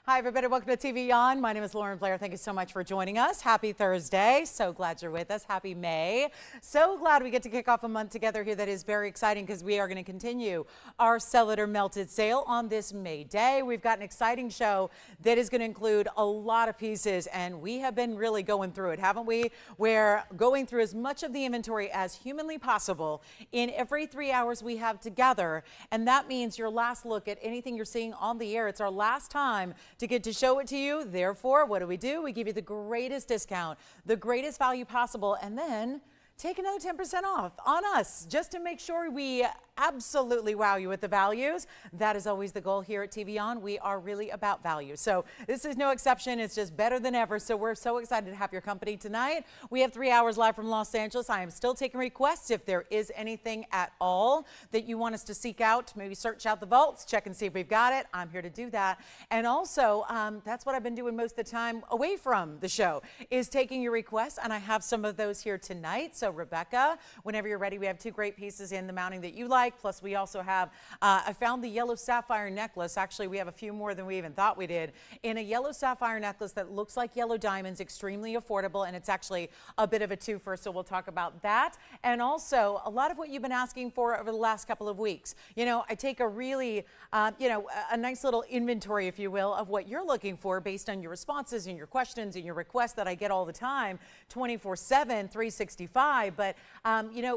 Hi, everybody. Welcome to TVON. My name is Blair. Thank you so much for joining us. Happy Thursday. So glad you're with us. Happy May. So glad we get to kick off a month together here that is very exciting because we are going to continue our Sell It or Melt It sale on this May day. We've got an exciting show that is going to include a lot of pieces, and we have been really going through it, haven't we? We're going through as much of the inventory as humanly possible in every 3 hours we have together, and that means your last look at anything you're seeing on the air. It's our last time to get to show it to you. Therefore, what do? We give you the greatest discount, the greatest value possible, and then take another 10% off on us just to make sure we absolutely wow you with the values. That is always the goal here at TVON. We are really about value. So this is no exception. It's just better than ever. So we're so excited to have your company tonight. We have 3 hours live from Los Angeles. I am still taking requests. If there is anything at all that you want us to seek out, maybe search out the vaults, check and see if we've got it. I'm here to do that. And also, that's what I've been doing most of the time away from the show, is taking your requests. And I have some of those here tonight. So Rebecca, whenever you're ready, we have 2 great pieces in the mounting that you like. Plus, we also have, I found the yellow sapphire necklace. Actually, we have a few more than we even thought we did. In a yellow sapphire necklace that looks like yellow diamonds, extremely affordable, and it's actually a bit of a twofer, so we'll talk about that. And also, a lot of what you've been asking for over the last couple of weeks. You know, I take a really, a nice little inventory, if you will, of what you're looking for based on your responses and your questions and your requests that I get all the time, 24/7, 365. But,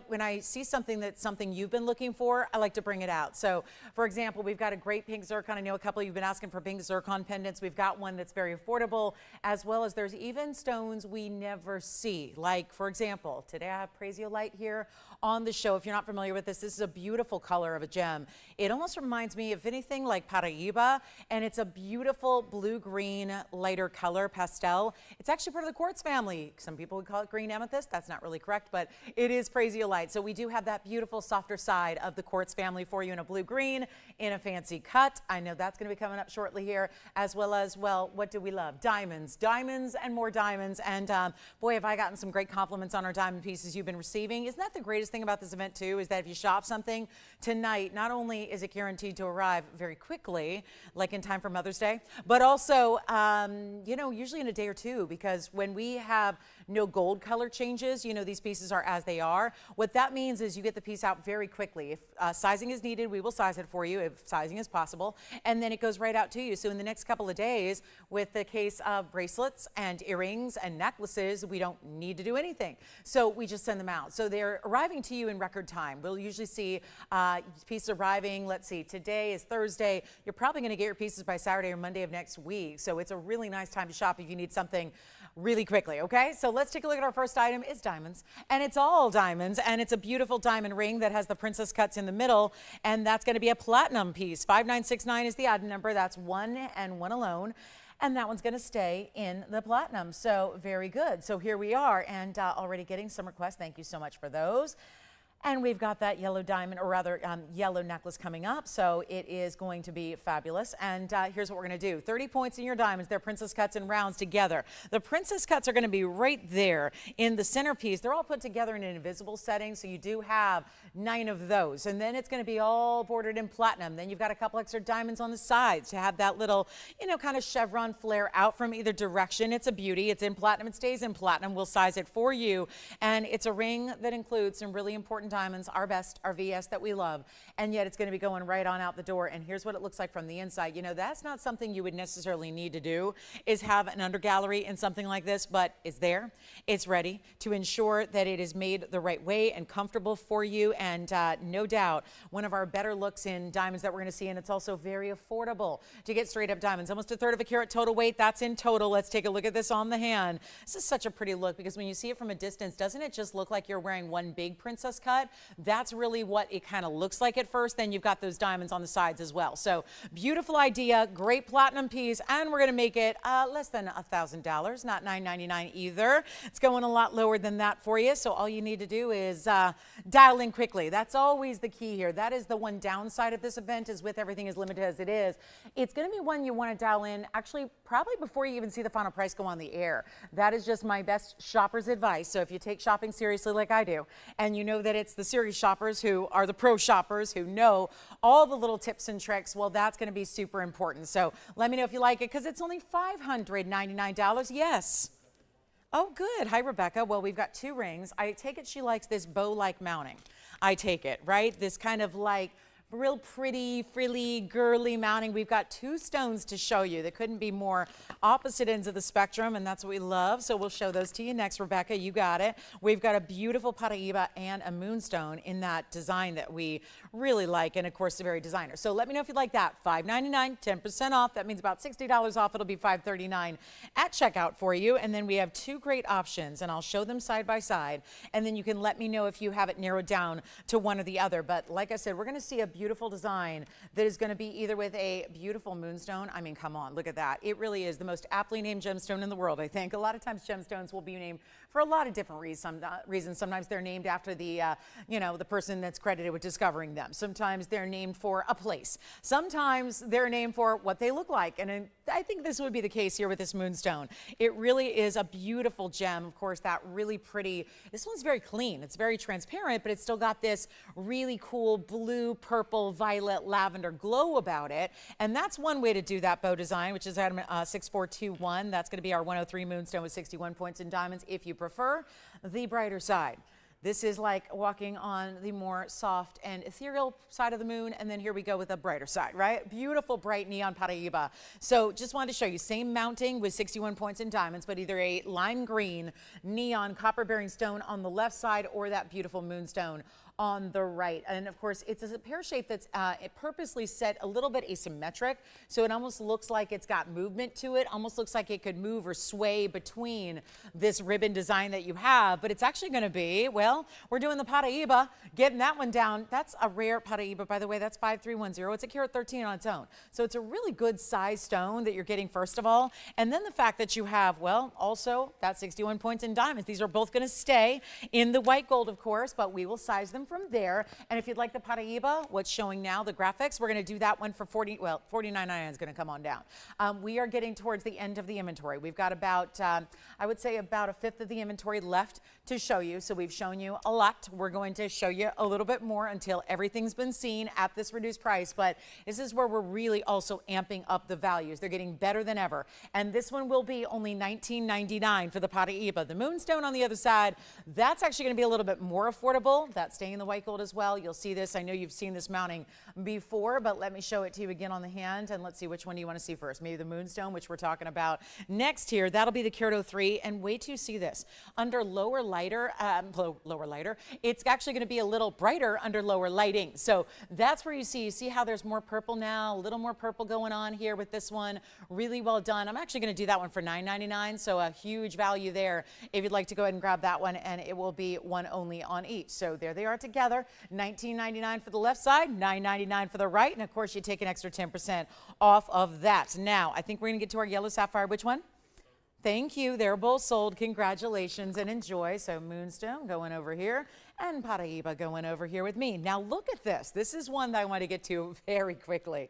when I see something that's something you've been looking for, I like to bring it out. So, for example, we've got a great pink zircon. I know a couple of you have been asking for pink zircon pendants. We've got one that's very affordable, as well as there's even stones we never see. Like, for example, today I have Praisiolite here on the show. If you're not familiar with this is a beautiful color of a gem. It almost reminds me of anything like Paraíba, and it's a beautiful blue-green lighter color, pastel. It's actually part of the quartz family. Some people would call it green amethyst. That's not really correct, but it is Praisiolite. So we do have that beautiful, softer side of the quartz family for you in a blue-green, in a fancy cut. I know that's going to be coming up shortly here, as well as, well, what do we love? Diamonds, diamonds, and more diamonds. And boy, have I gotten some great compliments on our diamond pieces you've been receiving. Isn't that the greatest thing about this event too, is that if you shop something tonight, not only is it guaranteed to arrive very quickly, like in time for Mother's Day, but also, usually in a day or two, because when we have no gold color changes, these pieces are as they are. What that means is you get the piece out very quickly. If sizing is needed, we will size it for you if sizing is possible, and then it goes right out to you. So in the next couple of days, with the case of bracelets and earrings and necklaces, we don't need to do anything. So we just send them out. So they're arriving to you in record time. We'll usually see pieces arriving, let's see, today is Thursday. You're probably going to get your pieces by Saturday or Monday of next week. So it's a really nice time to shop if you need something really quickly, okay? So let's take a look at our first item. It's diamonds, and it's all diamonds, and it's a beautiful diamond ring that has the princess cuts in the middle, and that's going to be a platinum piece. 5969 is the item number. That's 1 and 1 alone. And that one's going to stay in the platinum. So very good. So here we are, and already getting some requests. Thank you so much for those. And we've got that yellow diamond, or rather yellow necklace coming up. So it is going to be fabulous. And here's what we're going to do. 30 points in your diamonds. They're princess cuts and rounds together. The princess cuts are going to be right there in the centerpiece. They're all put together in an invisible setting. So you do have 9 of those. And then it's going to be all bordered in platinum. Then you've got a couple extra diamonds on the sides to have that little, kind of chevron flare out from either direction. It's a beauty. It's in platinum. It stays in platinum. We'll size it for you. And it's a ring that includes some really important diamonds, our best, our VS that we love, and yet it's going to be going right on out the door. And here's what it looks like from the inside. That's not something you would necessarily need to do, is have an under gallery in something like this, but it's there, it's ready to ensure that it is made the right way and comfortable for you. And no doubt one of our better looks in diamonds that we're going to see, and it's also very affordable to get straight up diamonds. Almost 1/3 of a carat total weight. That's in total. Let's take a look at this on the hand. This is such a pretty look, because when you see it from a distance, doesn't it just look like you're wearing one big princess cut? That's really what it kind of looks like at first. Then you've got those diamonds on the sides as well. So beautiful idea, great platinum piece, and we're going to make it less than $1,000, not $999 either. It's going a lot lower than that for you. So all you need to do is dial in quickly. That's always the key here. That is the one downside of this event, is with everything as limited as it is, it's going to be one you want to dial in actually probably before you even see the final price go on the air. That is just my best shopper's advice. So if you take shopping seriously like I do, and you know that it's it's the series shoppers who are the pro shoppers who know all the little tips and tricks. Well, that's going to be super important. So let me know if you like it because it's only $599. Yes. Oh, good. Hi, Rebecca. Well, we've got 2 rings. I take it she likes this bow-like mounting. I take it, right? This kind of like real pretty, frilly, girly mounting. We've got 2 stones to show you that couldn't be more opposite ends of the spectrum, and that's what we love. So we'll show those to you next, Rebecca. You got it. We've got a beautiful Paraíba and a Moonstone in that design that we really like, and of course, the very designer. So let me know if you like that. $5.99, 10% off. That means about $60 off. It'll be $5.39 at checkout for you. And then we have 2 great options, and I'll show them side by side, and then you can let me know if you have it narrowed down to one or the other. But like I said, we're going to see a beautiful design that is going to be either with a beautiful moonstone. I mean, come on, look at that. It really is the most aptly named gemstone in the world, I think. A lot of times gemstones will be named for a lot of different reasons. Sometimes they're named after the, the person that's credited with discovering them. Sometimes they're named for a place. Sometimes they're named for what they look like. And I think this would be the case here with this moonstone. It really is a beautiful gem. Of course, that really pretty, this one's very clean. It's very transparent, but it's still got this really cool blue, purple, violet, lavender glow about it. And that's one way to do that bow design, which is item 6421. That's going to be our 103 moonstone with 61 points in diamonds if you prefer the brighter side. This is like walking on the more soft and ethereal side of the moon, and then here we go with the brighter side, right? Beautiful, bright neon Paraíba. So just wanted to show you, same mounting with 61 points in diamonds, but either a lime green neon copper-bearing stone on the left side or that beautiful moonstone on the right. And of course, it's a pear shape that's purposely set a little bit asymmetric, so it almost looks like it's got movement to it, almost looks like it could move or sway between this ribbon design that you have, but it's actually going to be, well, we're doing the Paraíba, getting that one down. That's a rare Paraíba, by the way. That's 5310. It's a carat 13 on its own. So it's a really good size stone that you're getting, first of all. And then the fact that you have, well, also that 61 points in diamonds. These are both going to stay in the white gold, of course, but we will size them from there. And if you'd like the Paraíba, what's showing now, the graphics, we're going to do that one for $49.99 is going to come on down. We are getting towards the end of the inventory. We've got about, I would say about a fifth of the inventory left to show you. So we've shown you a lot. We're going to show you a little bit more until everything's been seen at this reduced price. But this is where we're really also amping up the values. They're getting better than ever. And this one will be only $19.99 for the Paraíba. The Moonstone on the other side, that's actually going to be a little bit more affordable. That's staying in the white gold as well. You'll see this. I know you've seen this mounting before, but let me show it to you again on the hand. And let's see which one do you want to see first. Maybe the Moonstone, which we're talking about next here. That'll be the carat 03. And wait till you see this. Under lower lighter, it's actually going to be a little brighter under lower lighting. So that's where you see how there's more purple now, a little more purple going on here with this one. Really well done. I'm actually going to do that one for $9.99. So a huge value there if you'd like to go ahead and grab that one, and it will be one only on each. So there they are together. $19.99 for the left side, $9.99 for the right. And of course, you take an extra 10% off of that. Now, I think we're going to get to our yellow sapphire. Which one? Thank you. They're both sold. Congratulations and enjoy. So Moonstone going over here and Paraíba going over here with me. Now look at this. This is one that I want to get to very quickly.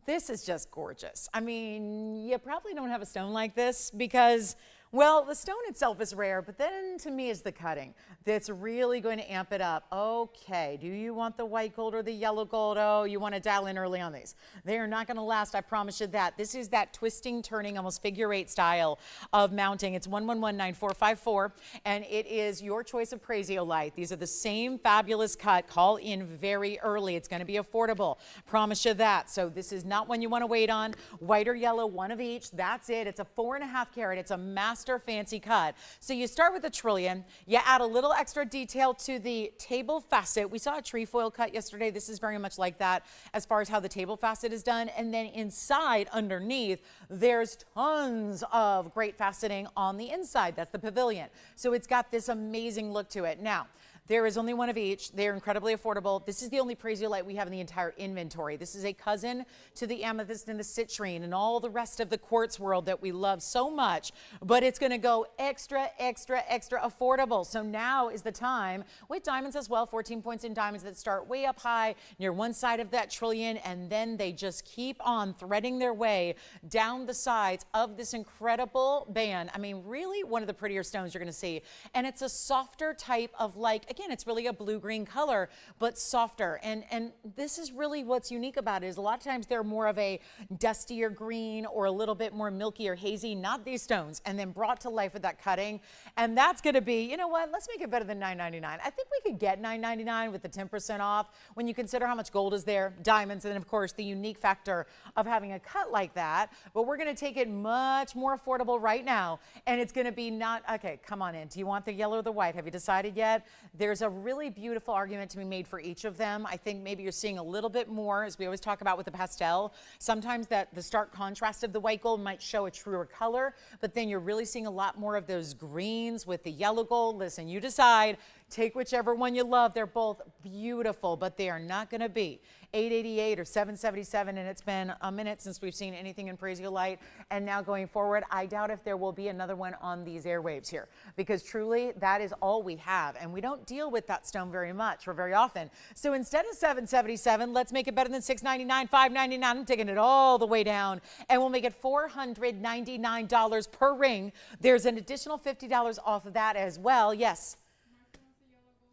This is just gorgeous. I mean, you probably don't have a stone like this because, well, the stone itself is rare, but then to me is the cutting that's really going to amp it up. Okay, do you want the white gold or the yellow gold? Oh, you want to dial in early on these. They are not going to last, I promise you that. This is that twisting, turning, almost figure eight style of mounting. It's 1119454, and it is your choice of Praisiolite. These are the same fabulous cut. Call in very early. It's going to be affordable. Promise you that. So this is not one you want to wait on. White or yellow, one of each. That's it. It's a 4.5 carat. It's a master fancy cut. So you start with the trillion. You add a little extra detail to the table facet. We saw a trefoil cut yesterday. This is very much like that as far as how the table facet is done. And then inside, underneath, there's tons of great faceting on the inside. That's the pavilion. So it's got this amazing look to it. Now, there is only one of each. They're incredibly affordable. This is the only Praisiolite we have in the entire inventory. This is a cousin to the amethyst and the citrine and all the rest of the quartz world that we love so much, but it's going to go extra, extra, extra affordable. So now is the time with diamonds as well, 14 points in diamonds that start way up high near one side of that trillion, and then they just keep on threading their way down the sides of this incredible band. I mean, really one of the prettier stones you're going to see. And it's a softer type of like a again, it's really a blue-green color, but softer. And this is really what's unique about it, is a lot of times they're more of a dustier green or a little bit more milky or hazy, not these stones, and then brought to life with that cutting. And that's gonna be, you know what, let's make it better than $9.99. I think we could get $9.99 with the 10% off when you consider how much gold is there, diamonds, and then of course the unique factor of having a cut like that. But we're gonna take it much more affordable right now, and it's gonna be not, okay, come on in. Do you want the yellow or the white? Have you decided yet? There's a really beautiful argument to be made for each of them. I think maybe you're seeing a little bit more, as we always talk about with the pastel. Sometimes that the stark contrast of the white gold might show a truer color, but then you're really seeing a lot more of those greens with the yellow gold. Listen, you decide. Take whichever one you love. They're both beautiful, but they are not going to be $888 or $777, and it's been a minute since we've seen anything in Prasiolite. And now going forward, I doubt if there will be another one on these airwaves here, because truly that is all we have, and we don't deal with that stone very much or very often. So instead of $777, let's make it better than $699, $599. I'm taking it all the way down, and we'll make it $499 per ring. There's an additional $50 off of that as well. Yes.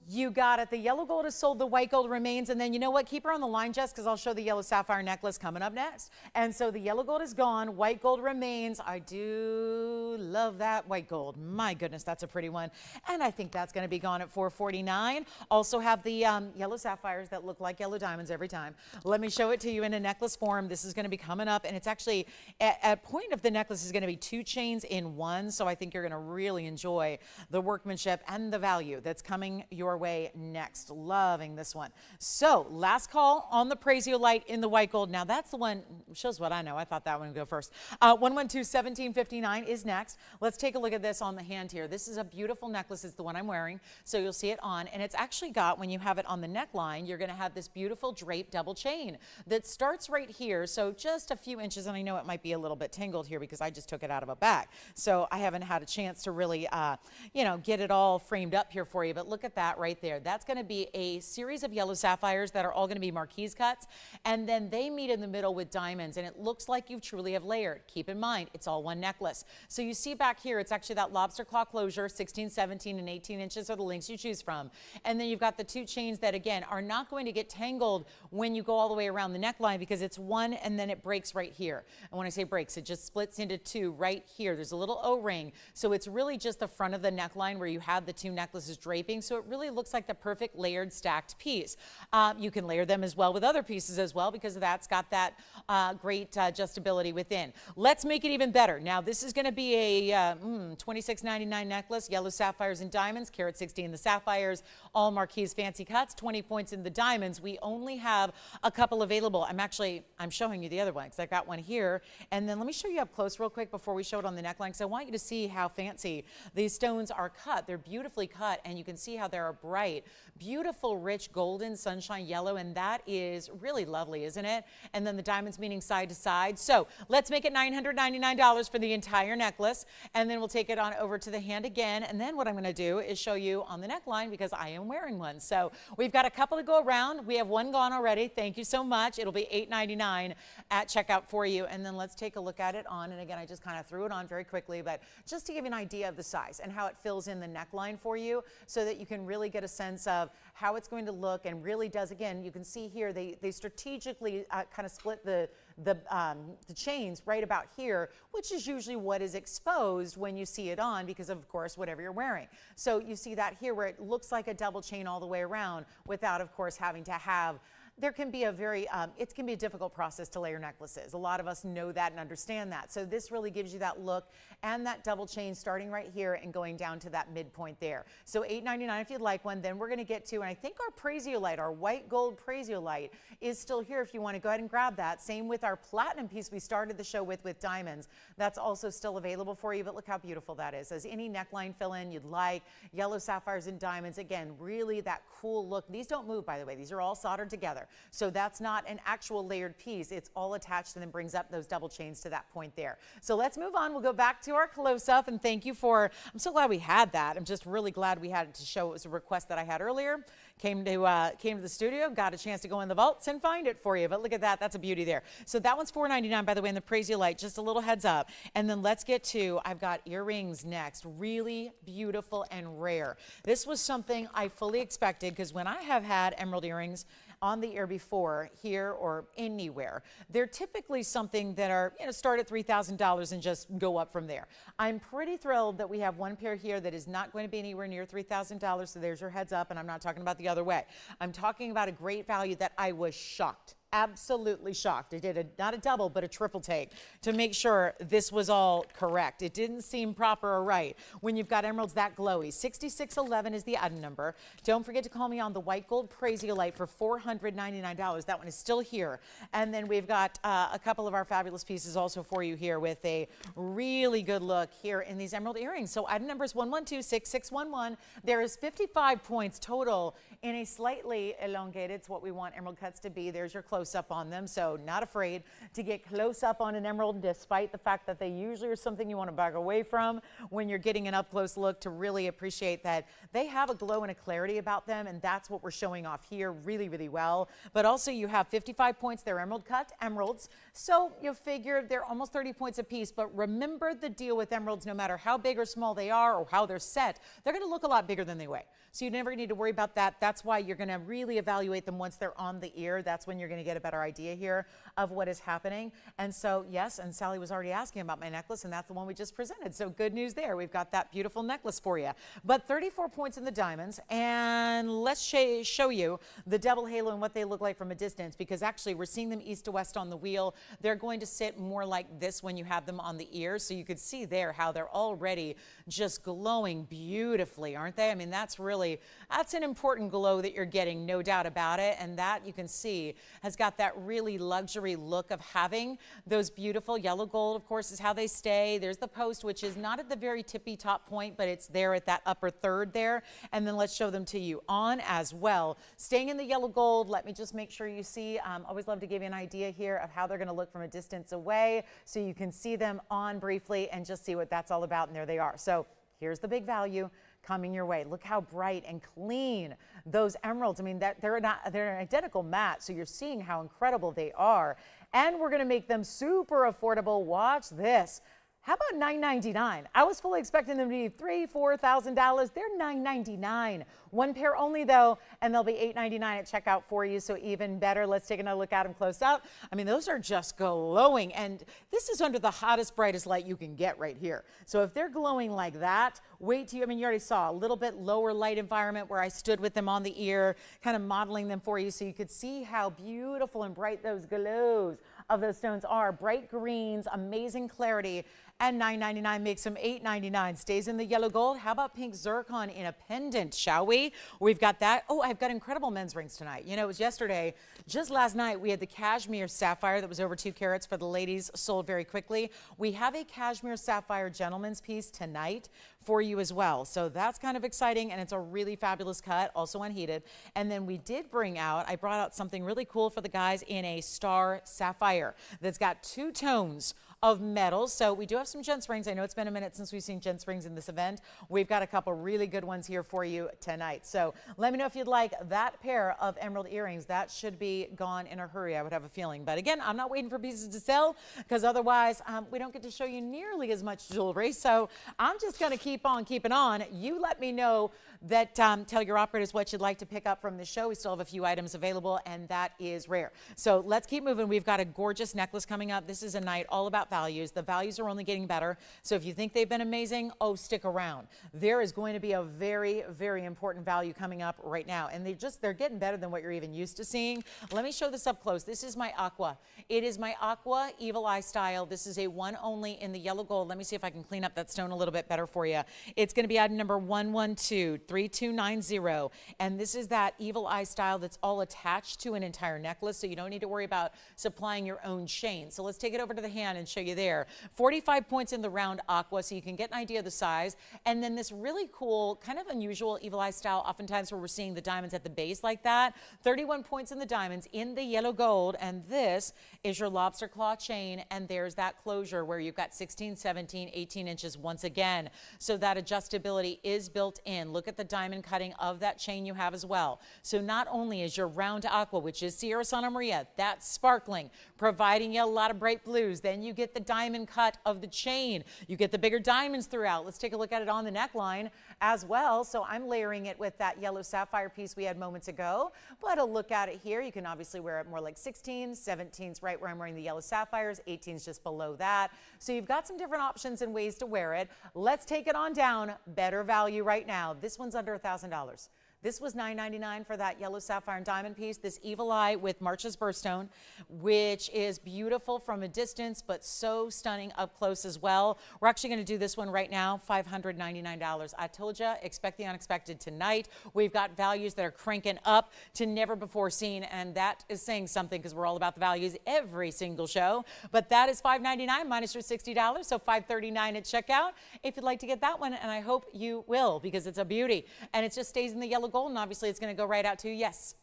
You got it. The yellow gold is sold, the white gold remains. And then you know what? Keep her on the line, Jess, because I'll show the yellow sapphire necklace coming up next. And so the yellow gold is gone, white gold remains. I do love that white gold. My goodness, that's a pretty one. And I think that's going to be gone at $449. Also have the yellow sapphires that look like yellow diamonds every time. Let me show it to you in a necklace form. This is going to be coming up, and it's actually at point of the necklace is going to be 2 chains in one. So I think you're going to really enjoy the workmanship and the value that's coming your way next. Loving this one. So last call on the Prasiolite in the white gold. Now that's the one, shows what I know. I thought that one would go first. 112-1759 is next. Let's take a look at this on the hand here. This is a beautiful necklace. It's the one I'm wearing. So you'll see it on, and it's actually got, when you have it on the neckline, you're going to have this beautiful drape double chain that starts right here. So just a few inches, and I know it might be a little bit tangled here because I just took it out of a bag. So I haven't had a chance to really, get it all framed up here for you. But look at that right there. That's going to be a series of yellow sapphires that are all going to be marquise cuts, and then they meet in the middle with diamonds, and it looks like you truly have layered. Keep in mind, it's all one necklace. So you see back here, it's actually that lobster claw closure. 16, 17, and 18 inches are the lengths you choose from. And then you've got the 2 chains that, again, are not going to get tangled when you go all the way around the neckline, because it's one and then it breaks right here. And when I say breaks, it just splits into 2 right here. There's a little O-ring. So it's really just the front of the neckline where you have the 2 necklaces draping. So it really looks like the perfect layered stacked piece. You can layer them as well with other pieces as well, because that's got that great adjustability within. Let's make it even better. Now this is going to be a $26.99 necklace, yellow sapphires and diamonds, carat 60 in the sapphires, all marquise fancy cuts, 20 points in the diamonds. We only have a couple available. I'm showing you the other one because I've got one here. And then let me show you up close real quick before we show it on the neckline, because I want you to see how fancy these stones are cut. They're beautifully cut, and you can see how they're bright, beautiful, rich, golden, sunshine yellow, and that is really lovely, isn't it? And then the diamonds meeting side to side. So let's make it $999 for the entire necklace, and then we'll take it on over to the hand again. And then what I'm going to do is show you on the neckline, because I am wearing one. So we've got a couple to go around. We have one gone already. Thank you so much. It'll be $8.99 at checkout for you. And then let's take a look at it on. And again, I just kind of threw it on very quickly, but just to give you an idea of the size and how it fills in the neckline for you, so that you can really get a sense of how it's going to look. And really does, again, you can see here they strategically kind of split the chains right about here, which is usually what is exposed when you see it on, because of course whatever you're wearing. So you see that here where it looks like a double chain all the way around, without of course having to have. There can be a very, it can be a difficult process to layer necklaces. A lot of us know that and understand that. So this really gives you that look and that double chain starting right here and going down to that midpoint there. So $8.99 if you'd like one. Then we're going to get to, and I think our Prasiolite, our white gold Prasiolite is still here if you want to go ahead and grab that. Same with our platinum piece we started the show with diamonds. That's also still available for you, but look how beautiful that is. As any neckline fill-in you'd like, yellow sapphires and diamonds. Again, really that cool look. These don't move, by the way. These are all soldered together. together. So that's not an actual layered piece. It's all attached and then brings up those double chains to that point there. So let's move on. We'll go back to our close-up, and thank you for, I'm so glad we had that. I'm just really glad we had it to show. It was a request that I had earlier. Came to the studio, got a chance to go in the vaults and find it for you. But look at that. That's a beauty there. So that one's $4.99, by the way, in the Prasiolite. Just a little heads up. And then let's get to, I've got earrings next. Really beautiful and rare. This was something I fully expected, because when I have had emerald earrings on the ear before, here or anywhere, they're typically something that are, start at $3,000 and just go up from there. I'm pretty thrilled that we have one pair here that is not going to be anywhere near $3,000, so there's your heads up, and I'm not talking about the other way. I'm talking about a great value that I was shocked. Absolutely shocked. I did not a double, but a triple take to make sure this was all correct. It didn't seem proper or right when you've got emeralds that glowy. 6611 is the item number. Don't forget to call me on the white gold Prasiolite for $499. That one is still here. And then we've got a couple of our fabulous pieces also for you here with a really good look here in these emerald earrings. So item number is 1126611. There is 55 points total in a slightly elongated. It's what we want emerald cuts to be. There's your close up on them, so not afraid to get close up on an emerald, despite the fact that they usually are something you want to back away from when you're getting an up close look, to really appreciate that they have a glow and a clarity about them, and that's what we're showing off here really, really well. But also you have 55 points. They're emerald cut emeralds, so you figure they're almost 30 points a piece. But remember the deal with emeralds, no matter how big or small they are or how they're set, they're going to look a lot bigger than they weigh. So you never need to worry about that. That's why you're going to really evaluate them once they're on the ear. That's when you're going to get a better idea here of what is happening. And so, yes, and Sally was already asking about my necklace, and that's the one we just presented. So good news there. We've got that beautiful necklace for you. But 34 points in the diamonds. And let's show you the double halo and what they look like from a distance, because actually we're seeing them east to west on the wheel. They're going to sit more like this when you have them on the ear. So you could see there how they're already just glowing beautifully, aren't they? I mean, that's an important glow that you're getting, no doubt about it. And that, you can see, has got that really luxury look of having those beautiful yellow gold, of course, is how they stay. There's the post, which is not at the very tippy top point, but it's there at that upper third there. And then let's show them to you on as well. Staying in the yellow gold, let me just make sure you see. Always love to give you an idea here of how they're going to look from a distance away, so you can see them on briefly and just see what that's all about. And there they are. So here's the big value coming your way. Look how bright and clean those emeralds. I mean, they're an identical matte, so you're seeing how incredible they are. And we're going to make them super affordable. Watch this. How about $9.99? I was fully expecting them to be $3,000, $4,000. They're $9.99. One pair only though, and they'll be $8.99 at checkout for you, so even better. Let's take another look at them close up. I mean, those are just glowing, and this is under the hottest, brightest light you can get right here. So if they're glowing like that, wait till you, I mean, you already saw a little bit lower light environment where I stood with them on the ear, kind of modeling them for you so you could see how beautiful and bright those glows of those stones are. Bright greens, amazing clarity, and $9.99 makes them $8.99. Stays in the yellow gold. How about pink zircon in a pendant, shall we? We've got that. Oh, I've got incredible men's rings tonight. You know, it was yesterday, just last night, we had the cashmere sapphire that was over 2 carats for the ladies, sold very quickly. We have a cashmere sapphire gentleman's piece tonight for you as well. So that's kind of exciting, and it's a really fabulous cut, also unheated. And then we did I brought out something really cool for the guys in a star sapphire that's got 2 tones of metals. So we do have some gents rings. I know it's been a minute since we've seen gents rings in this event. We've got a couple really good ones here for you tonight. So let me know if you'd like that pair of emerald earrings. That should be gone in a hurry, I would have a feeling. But again, I'm not waiting for pieces to sell, because otherwise we don't get to show you nearly as much jewelry. So I'm just going to keep on keeping on. You let me know that, tell your operators what you'd like to pick up from the show. We still have a few items available, and that is rare. So let's keep moving. We've got a gorgeous necklace coming up. This is a night all about values. The values are only getting better. So if you think they've been amazing, oh, stick around. There is going to be a very, very important value coming up right now. And they're getting better than what you're even used to seeing. Let me show this up close. This is my aqua. It is my aqua evil eye style. This is a one only in the yellow gold. Let me see if I can clean up that stone a little bit better for you. It's going to be item number 1123. 3290. And this is that evil eye style that's all attached to an entire necklace, so you don't need to worry about supplying your own chain. So let's take it over to the hand and show you there. 45 points in the round aqua, so you can get an idea of the size. And then this really cool, kind of unusual evil eye style, oftentimes where we're seeing the diamonds at the base like that. 31 points in the diamonds in the yellow gold, and this is your lobster claw chain, and there's that closure where you've got 16, 17, 18 inches once again. So that adjustability is built in. Look at the diamond cutting of that chain you have as well. So not only is your round aqua, which is Sierra Santa Maria, that's sparkling, providing you a lot of bright blues. Then you get the diamond cut of the chain. You get the bigger diamonds throughout. Let's take a look at it on the neckline as well. So I'm layering it with that yellow sapphire piece we had moments ago. But a look at it here, you can obviously wear it more like 16s, 17s right where I'm wearing the yellow sapphires, 18s just below that. So you've got some different options and ways to wear it. Let's take it on down. Better value right now. This one's under $1,000. This was $9.99 for that yellow sapphire and diamond piece. This evil eye with March's birthstone, which is beautiful from a distance, but so stunning up close as well. We're actually going to do this one right now, $599. I told you, expect the unexpected tonight. We've got values that are cranking up to never before seen, and that is saying something because we're all about the values every single show. But that is $599 minus your $60, so $539 at checkout if you'd like to get that one, and I hope you will because it's a beauty. And it just stays in the yellow gold, and obviously it's going to go right out to you. Yes.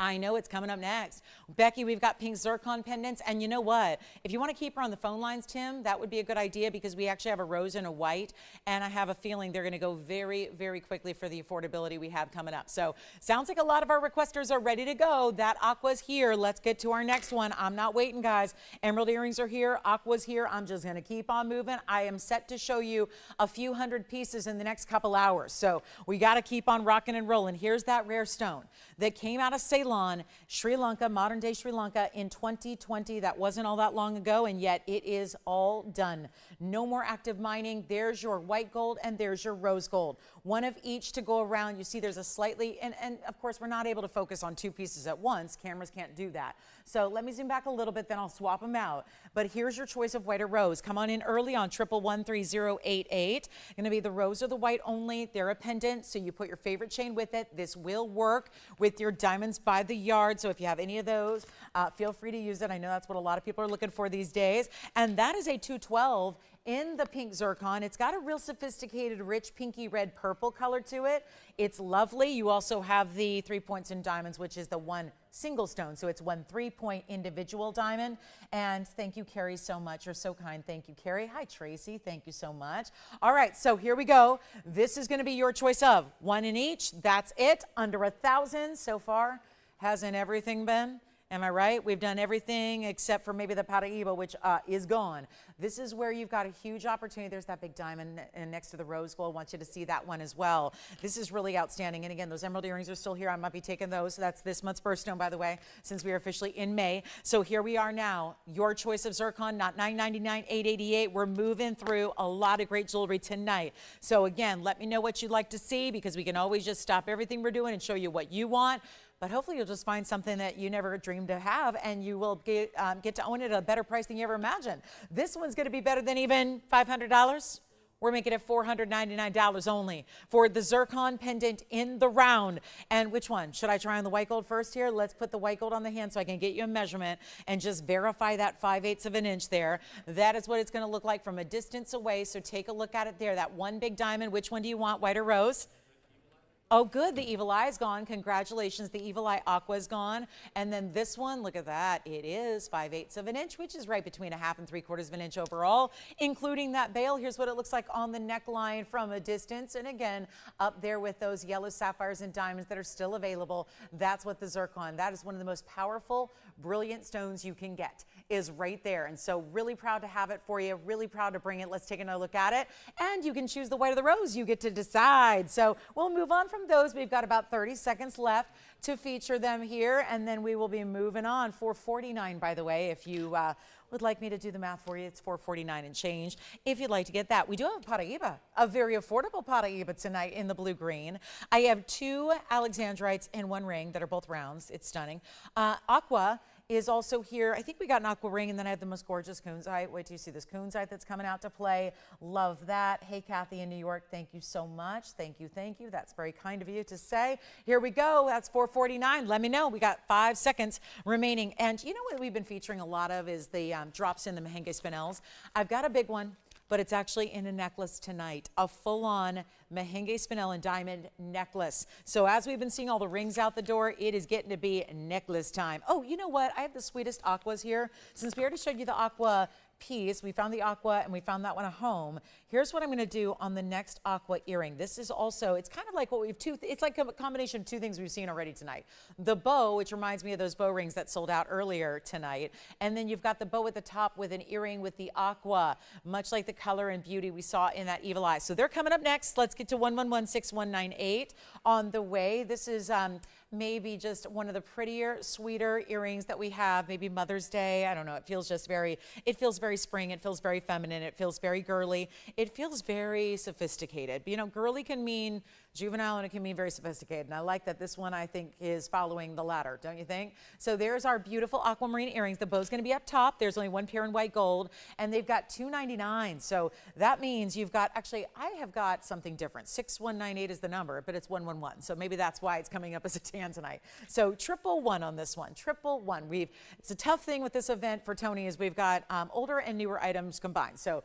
I know it's coming up next. Becky, we've got pink zircon pendants, and you know what? If you want to keep her on the phone lines, Tim, that would be a good idea because we actually have a rose and a white, and I have a feeling they're going to go very, very quickly for the affordability we have coming up. So sounds like a lot of our requesters are ready to go. That aqua's here. Let's get to our next one. I'm not waiting, guys. Emerald earrings are here. Aqua's here. I'm just going to keep on moving. I am set to show you a few hundred pieces in the next couple hours. So we got to keep on rocking and rolling. Here's that rare stone that came out of Ceylon, Sri Lanka, modern day Sri Lanka in 2020. That wasn't all that long ago, and yet it is all done. No more active mining. There's your white gold and there's your rose gold. One of each to go around. You see there's a slightly, and of course we're not able to focus on two pieces at once. Cameras can't do that. So let me zoom back a little bit, then I'll swap them out. But here's your choice of white or rose. Come on in early on 1113088. Going to be the rose or the white only. They're a pendant, so you put your favorite chain with it. This will work with your diamonds by the yard. So if you have any of those, feel free to use it. I know that's what a lot of people are looking for these days. And that is a 212 in the pink zircon. It's got a real sophisticated, rich, pinky red purple color to it. It's lovely. You also have the 3 points in diamonds, which is the one single stone. So it's one 3-point individual diamond. And thank you, Carrie, so much. You're so kind. Thank you, Carrie. Hi, Tracy. Thank you so much. All right, so here we go. This is going to be your choice of one in each. That's it. Under 1,000 so far. Hasn't everything been? Am I right? We've done everything except for maybe the Paraíba, which is gone. This is where you've got a huge opportunity. There's that big diamond next to the rose gold. I want you to see that one as well. This is really outstanding. And again, those emerald earrings are still here. I might be taking those. That's this month's birthstone, by the way, since we are officially in May. So here we are now. Your choice of zircon, not $9.99, $8.88. We're moving through a lot of great jewelry tonight. So again, let me know what you'd like to see because we can always just stop everything we're doing and show you what you want. But hopefully you'll just find something that you never dreamed to have, and you will get to own it at a better price than you ever imagined. This one's going to be better than even $500. We're making it $499 only for the zircon pendant in the round. And which one? Should I try on the white gold first here? Let's put the white gold on the hand so I can get you a measurement and just verify that 5/8 of an inch there. That is what it's going to look like from a distance away. So take a look at it there. That one big diamond. Which one do you want, white or rose? Oh, good. The evil eye is gone. Congratulations. The evil eye aqua is gone. And then this one, look at that. It is 5/8 of an inch, which is right between 1/2 and 3/4 of an inch overall, including that bail. Here's what it looks like on the neckline from a distance. And again, up there with those yellow sapphires and diamonds that are still available. That's what the zircon, that is one of the most powerful, brilliant stones you can get, is right there. And so really proud to have it for you. Really proud to bring it. Let's take another look at it. And you can choose the white or the rose. You get to decide. So we'll move on from those. We've got about 30 seconds left to feature them here, and then we will be moving on. $449, by the way, if you would like me to do the math for you. It's $449 and change if you'd like to get that. We do have a Paraíba, a very affordable Paraíba tonight in the blue-green. I have two Alexandrites in one ring that are both rounds. It's stunning. Aqua is also here. I think we got an aqua ring, and then I have the most gorgeous kunzite. Wait till you see this kunzite that's coming out to play. Love that. Hey, Kathy in New York, thank you so much. Thank you, thank you. That's very kind of you to say. Here we go. That's $449. Let me know. We got 5 seconds remaining. And you know what we've been featuring a lot of is the drops in the Mahen Spinels. I've got a big one, but it's actually in a necklace tonight, a full-on Mahen Spinel and diamond necklace. So as we've been seeing all the rings out the door, it is getting to be necklace time. Oh, you know what? I have the sweetest aquas here. Since we already showed you the aqua piece, we found the aqua and we found that one at home. Here's what I'm going to do on the next aqua earring. This is also, it's kind of like what it's like a combination of 2 things we've seen already tonight. The bow, which reminds me of those bow rings that sold out earlier tonight. And then you've got the bow at the top with an earring with the aqua, much like the color and beauty we saw in that Evil Eye. So they're coming up next. Let's get to 1116198 on the way. This is maybe just one of the prettier, sweeter earrings that we have. Maybe Mother's Day. I don't know. It feels very spring. It feels very feminine. It feels very girly. It feels very sophisticated. But, you know, girly can mean juvenile and it can mean very sophisticated. And I like that this one, I think, is following the latter, don't you think? So there's our beautiful aquamarine earrings. The bow's going to be up top. There's only 1 pair in white gold, and they've got $299. So that means you've got, actually, I have got something different. 6198 is the number, but it's 111. So maybe that's why it's coming up as a tan tonight. So 111 on this one. 111. It's a tough thing with this event for Tony is we've got older and newer items combined. So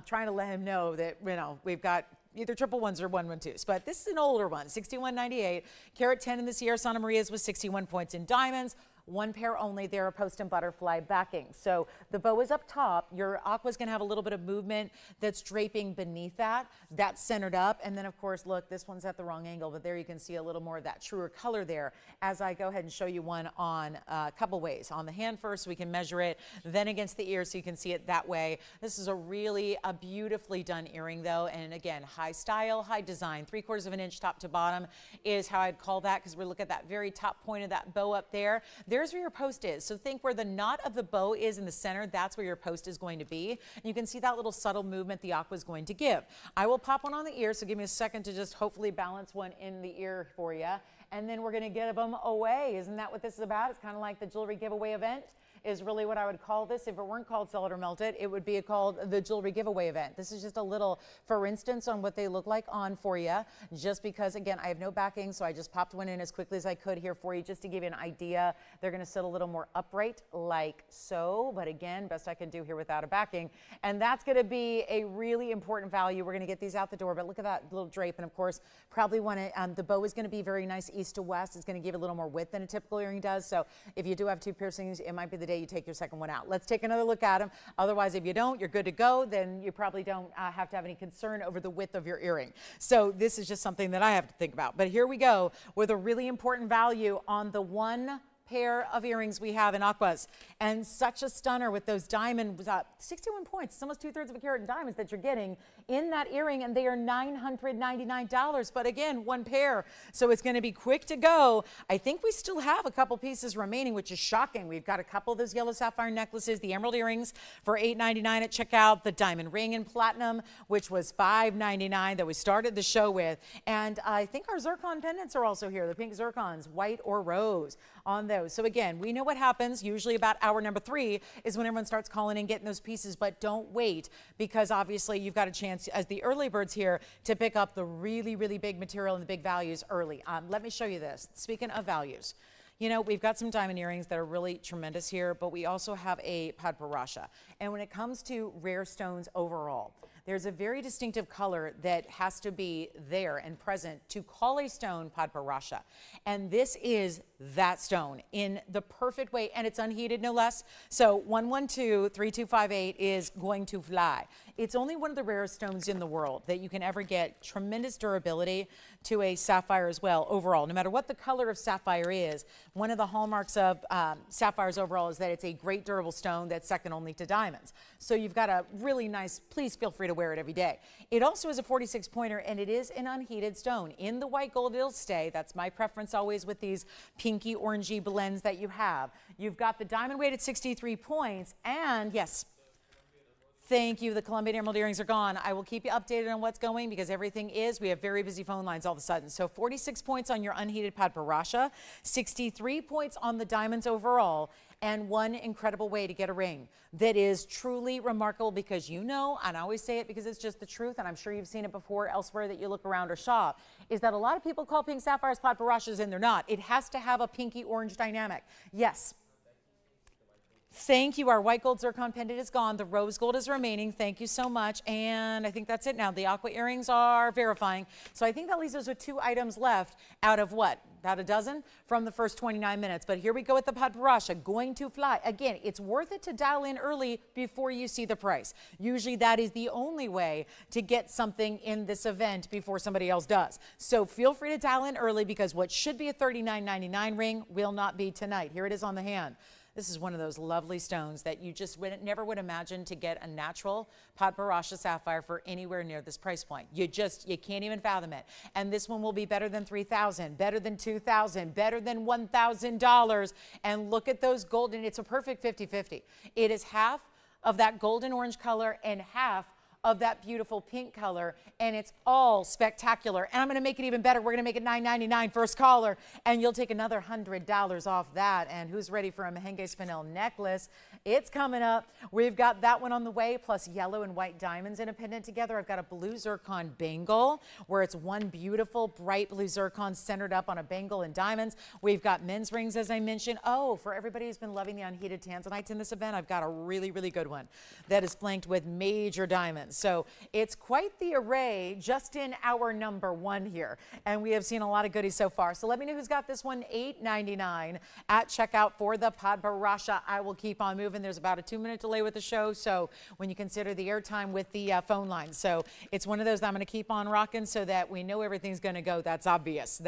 trying to let him know that, you know, we've got either 111s or 112s, but this is an older one, 6198. Carat 10 in the Sierra Santa Maria's with 61 points in diamonds. 1 pair only. They're a post and butterfly backing. So the bow is up top. Your aqua's going to have a little bit of movement that's draping beneath that. That's centered up. And then, of course, look, this one's at the wrong angle, but there you can see a little more of that truer color there as I go ahead and show you one on a couple ways. On the hand first, so we can measure it, then against the ear so you can see it that way. This is a beautifully done earring, though. And again, high style, high design. 3/4 of an inch top to bottom is how I'd call that, because we look at that very top point of that bow up there. There's where your post is. So think where the knot of the bow is in the center, that's where your post is going to be. And you can see that little subtle movement the aqua is going to give. I will pop one on the ear, so give me a second to just hopefully balance one in the ear for you. And then we're going to give them away. Isn't that what this is about? It's kind of like the jewelry giveaway event. Is really what I would call this. If it weren't called Sell It or Melt It, it would be called the jewelry giveaway event. This is just a little, for instance, on what they look like on for you, just because, again, I have no backing, so I just popped one in as quickly as I could here for you, just to give you an idea. They're going to sit a little more upright, like so, but again, best I can do here without a backing. And that's going to be a really important value. We're going to get these out the door, but look at that little drape, and of course, probably want to, the bow is going to be very nice east to west. It's going to give a little more width than a typical earring does, so if you do have 2 piercings, it might be the day you take your second one out. Let's take another look at them. Otherwise, if you don't, you're good to go. Then you probably don't have to have any concern over the width of your earring. So this is just something that I have to think about. But here we go with a really important value on the 1 pair of earrings we have in aquas, and such a stunner with those diamonds. 61 points. It's almost 2/3 of a carat in diamonds that you're getting in that earring, and they are $999. But again, 1 pair, so it's going to be quick to go. I think we still have a couple pieces remaining, which is shocking. We've got a couple of those yellow sapphire necklaces, the emerald earrings for $899 at checkout, the diamond ring in platinum, which was $599 that we started the show with, and I think our zircon pendants are also here. The pink zircons, white or rose on those. So again, we know what happens usually about hour number 3 is when everyone starts calling and getting those pieces, but don't wait, because obviously you've got a chance as the early birds here to pick up the really, really big material and the big values early. Let me show you this. Speaking of values, you know, we've got some diamond earrings that are really tremendous here, but we also have a padparasha. And when it comes to rare stones overall, there's a very distinctive color that has to be there and present to call a stone padparasha. And this is that stone in the perfect way, and it's unheated no less. So 112-3258 is going to fly. It's only one of the rarest stones in the world that you can ever get. Tremendous durability to a sapphire as well overall. No matter what the color of sapphire is, one of the hallmarks of sapphires overall is that it's a great durable stone that's second only to diamonds. So you've got a really nice, please feel free to wear it every day. It also is a 46 pointer, and it is an unheated stone. In the white gold, it'll stay. That's my preference always with these pinky orangey blends that you have. You've got the diamond weight at 63 points, and yes, Thank you. The Colombian Emerald earrings are gone. I will keep you updated on what's going because everything is. We have very busy phone lines all of a sudden. So 46 points on your unheated Padbarasha, 63 points on the diamonds overall, and one incredible way to get a ring that is truly remarkable because you know, and I always say it because it's just the truth, and I'm sure you've seen it before elsewhere that you look around or shop, is that a lot of people call pink sapphires Padbarashas and they're not. It has to have a pinky orange dynamic. Yes. Thank you. Our white gold zircon pendant is gone. The rose gold is remaining. Thank you so much. And I think that's it now. The aqua earrings are verifying. So I think that leaves us with 2 items left out of what? About a dozen from the first 29 minutes. But here we go with the Padbarasha. Going to fly. Again, it's worth it to dial in early before you see the price. Usually that is the only way to get something in this event before somebody else does. So feel free to dial in early because what should be a $39.99 ring will not be tonight. Here it is on the hand. This is one of those lovely stones that you just never would imagine to get a natural Padbarasha sapphire for anywhere near this price point. You can't even fathom it. And this one will be better than $3,000, better than $2,000, better than $1,000. And look at those golden, it's a perfect 50-50. It is half of that golden orange color and half of that beautiful pink color, and it's all spectacular. And I'm going to make it even better. We're going to make it $9.99 first caller, and you'll take another $100 off that. And who's ready for a Mahen Spinels necklace? It's coming up. We've got that one on the way, plus yellow and white diamonds in a pendant together. I've got a blue zircon bangle, where it's one beautiful bright blue zircon centered up on a bangle and diamonds. We've got men's rings, as I mentioned. Oh, for everybody who's been loving the unheated tanzanites in this event, I've got a really, really good one that is flanked with major diamonds. So it's quite the array just in our number 1 here. And we have seen a lot of goodies so far. So let me know who's got this one. $8.99 at checkout for the Padbarasha. I will keep on moving. There's about a 2-minute delay with the show. So when you consider the airtime with the phone line. So it's one of those that I'm going to keep on rocking so that we know everything's going to go. That's obvious.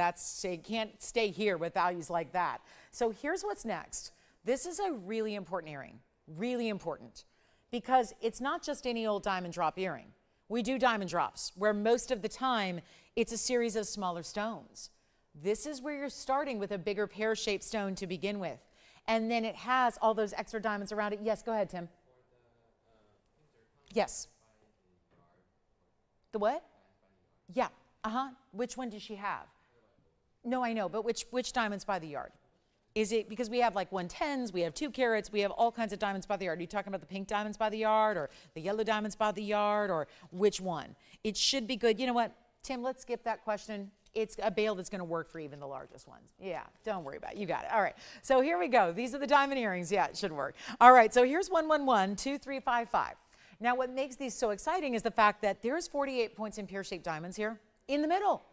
It can't stay here with values like that. So here's what's next. This is a really important earring. Really important. Because it's not just any old diamond drop earring. We do diamond drops, where most of the time it's a series of smaller stones. This is where you're starting with a bigger pear-shaped stone to begin with. And then it has all those extra diamonds around it. Yes, go ahead, Tim. Yes. The what? Yeah. Which one does she have? No, I know, but which diamonds by the yard? Is it because we have like 110s, we have 2 carats, we have all kinds of diamonds by the yard? Are you talking about the pink diamonds by the yard or the yellow diamonds by the yard or which one? It should be good. You know what, Tim, let's skip that question. It's a bail that's going to work for even the largest ones. Yeah, don't worry about it. You got it. All right. So here we go. These are the diamond earrings. Yeah, it should work. All right. So here's 111-2355. Now, what makes these so exciting is the fact that there's 48 points in pear-shaped diamonds here in the middle.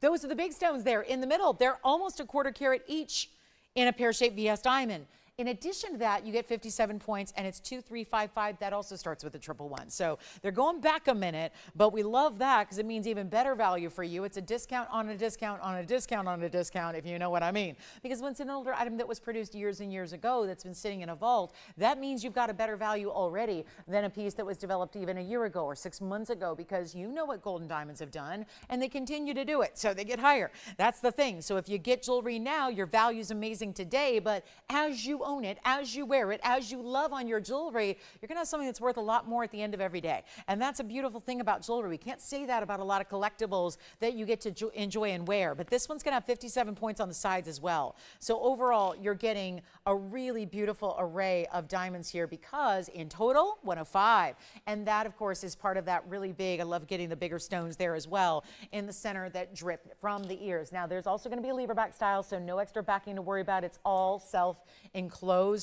Those are the big stones there in the middle. They're almost a 1/4 carat each in a pear-shaped VS diamond. In addition to that, you get 57 points, and it's 2355. That also starts with a 111. So they're going back a minute, but we love that because it means even better value for you. It's a discount on a discount on a discount on a discount, if you know what I mean. Because when it's an older item that was produced years and years ago that's been sitting in a vault, that means you've got a better value already than a piece that was developed even a year ago or 6 months ago, because you know what gold and diamonds have done, and they continue to do it, so they get higher. That's the thing. So if you get jewelry now, your value is amazing today, but as you own it, as you wear it, as you love on your jewelry, you're going to have something that's worth a lot more at the end of every day. And that's a beautiful thing about jewelry. We can't say that about a lot of collectibles that you get to enjoy and wear, but this one's going to have 57 points on the sides as well. So overall, you're getting a really beautiful array of diamonds here, because in total, 105. And that, of course, is part of that really big, I love getting the bigger stones there as well in the center that drip from the ears. Now, there's also going to be a lever back style, so no extra backing to worry about. It's all self-enclosed.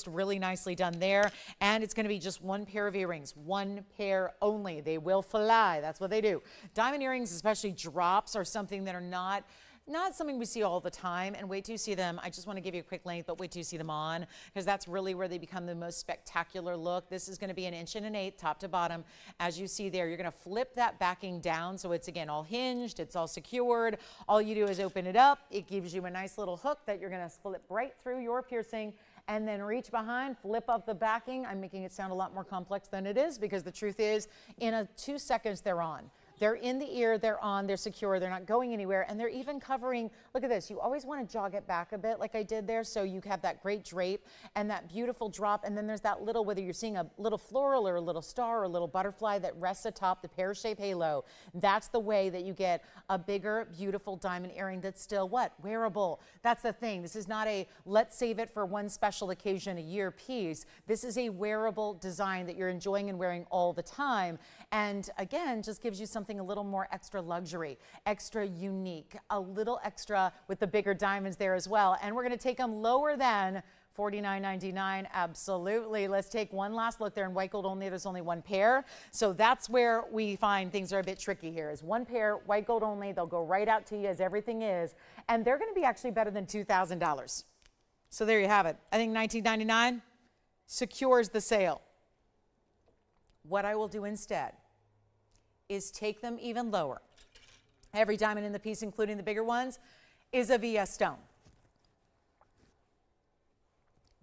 Really nicely done there. And it's going to be just 1 pair of earrings, 1 pair only. They will fly. That's what they do. Diamond earrings, especially drops, are something that are not something we see all the time. And wait till you see them. I just want to give you a quick length, but wait till you see them on, because that's really where they become the most spectacular look. This is going to be 1 1/8 inch top to bottom. As you see there, you're going to flip that backing down. So it's, again, all hinged. It's all secured. All you do is open it up. It gives you a nice little hook that you're going to flip right through your piercing, and then reach behind, flip up the backing. I'm making it sound a lot more complex than it is, because the truth is, in 2 seconds, they're on. They're in the ear, they're on, they're secure, they're not going anywhere, and they're even covering, look at this, you always want to jog it back a bit like I did there, so you have that great drape and that beautiful drop, and then there's that little, whether you're seeing a little floral or a little star or a little butterfly that rests atop the pear-shaped halo. That's the way that you get a bigger, beautiful diamond earring that's still what? Wearable. That's the thing. This is not a let's save it for one special occasion a year piece. This is a wearable design that you're enjoying and wearing all the time, and again, just gives you something a little more extra luxury, extra unique, a little extra with the bigger diamonds there as well. And we're going to take them lower than $49.99. Absolutely. Let's take one last look there in white gold only. There's only one pair. So that's where we find things are a bit tricky here is one pair, white gold only. They'll go right out to you as everything is. And they're going to be actually better than $2,000. So there you have it. I think $19.99 secures the sale. What I will do instead is take them even lower. Every diamond in the piece, including the bigger ones, is a VS stone.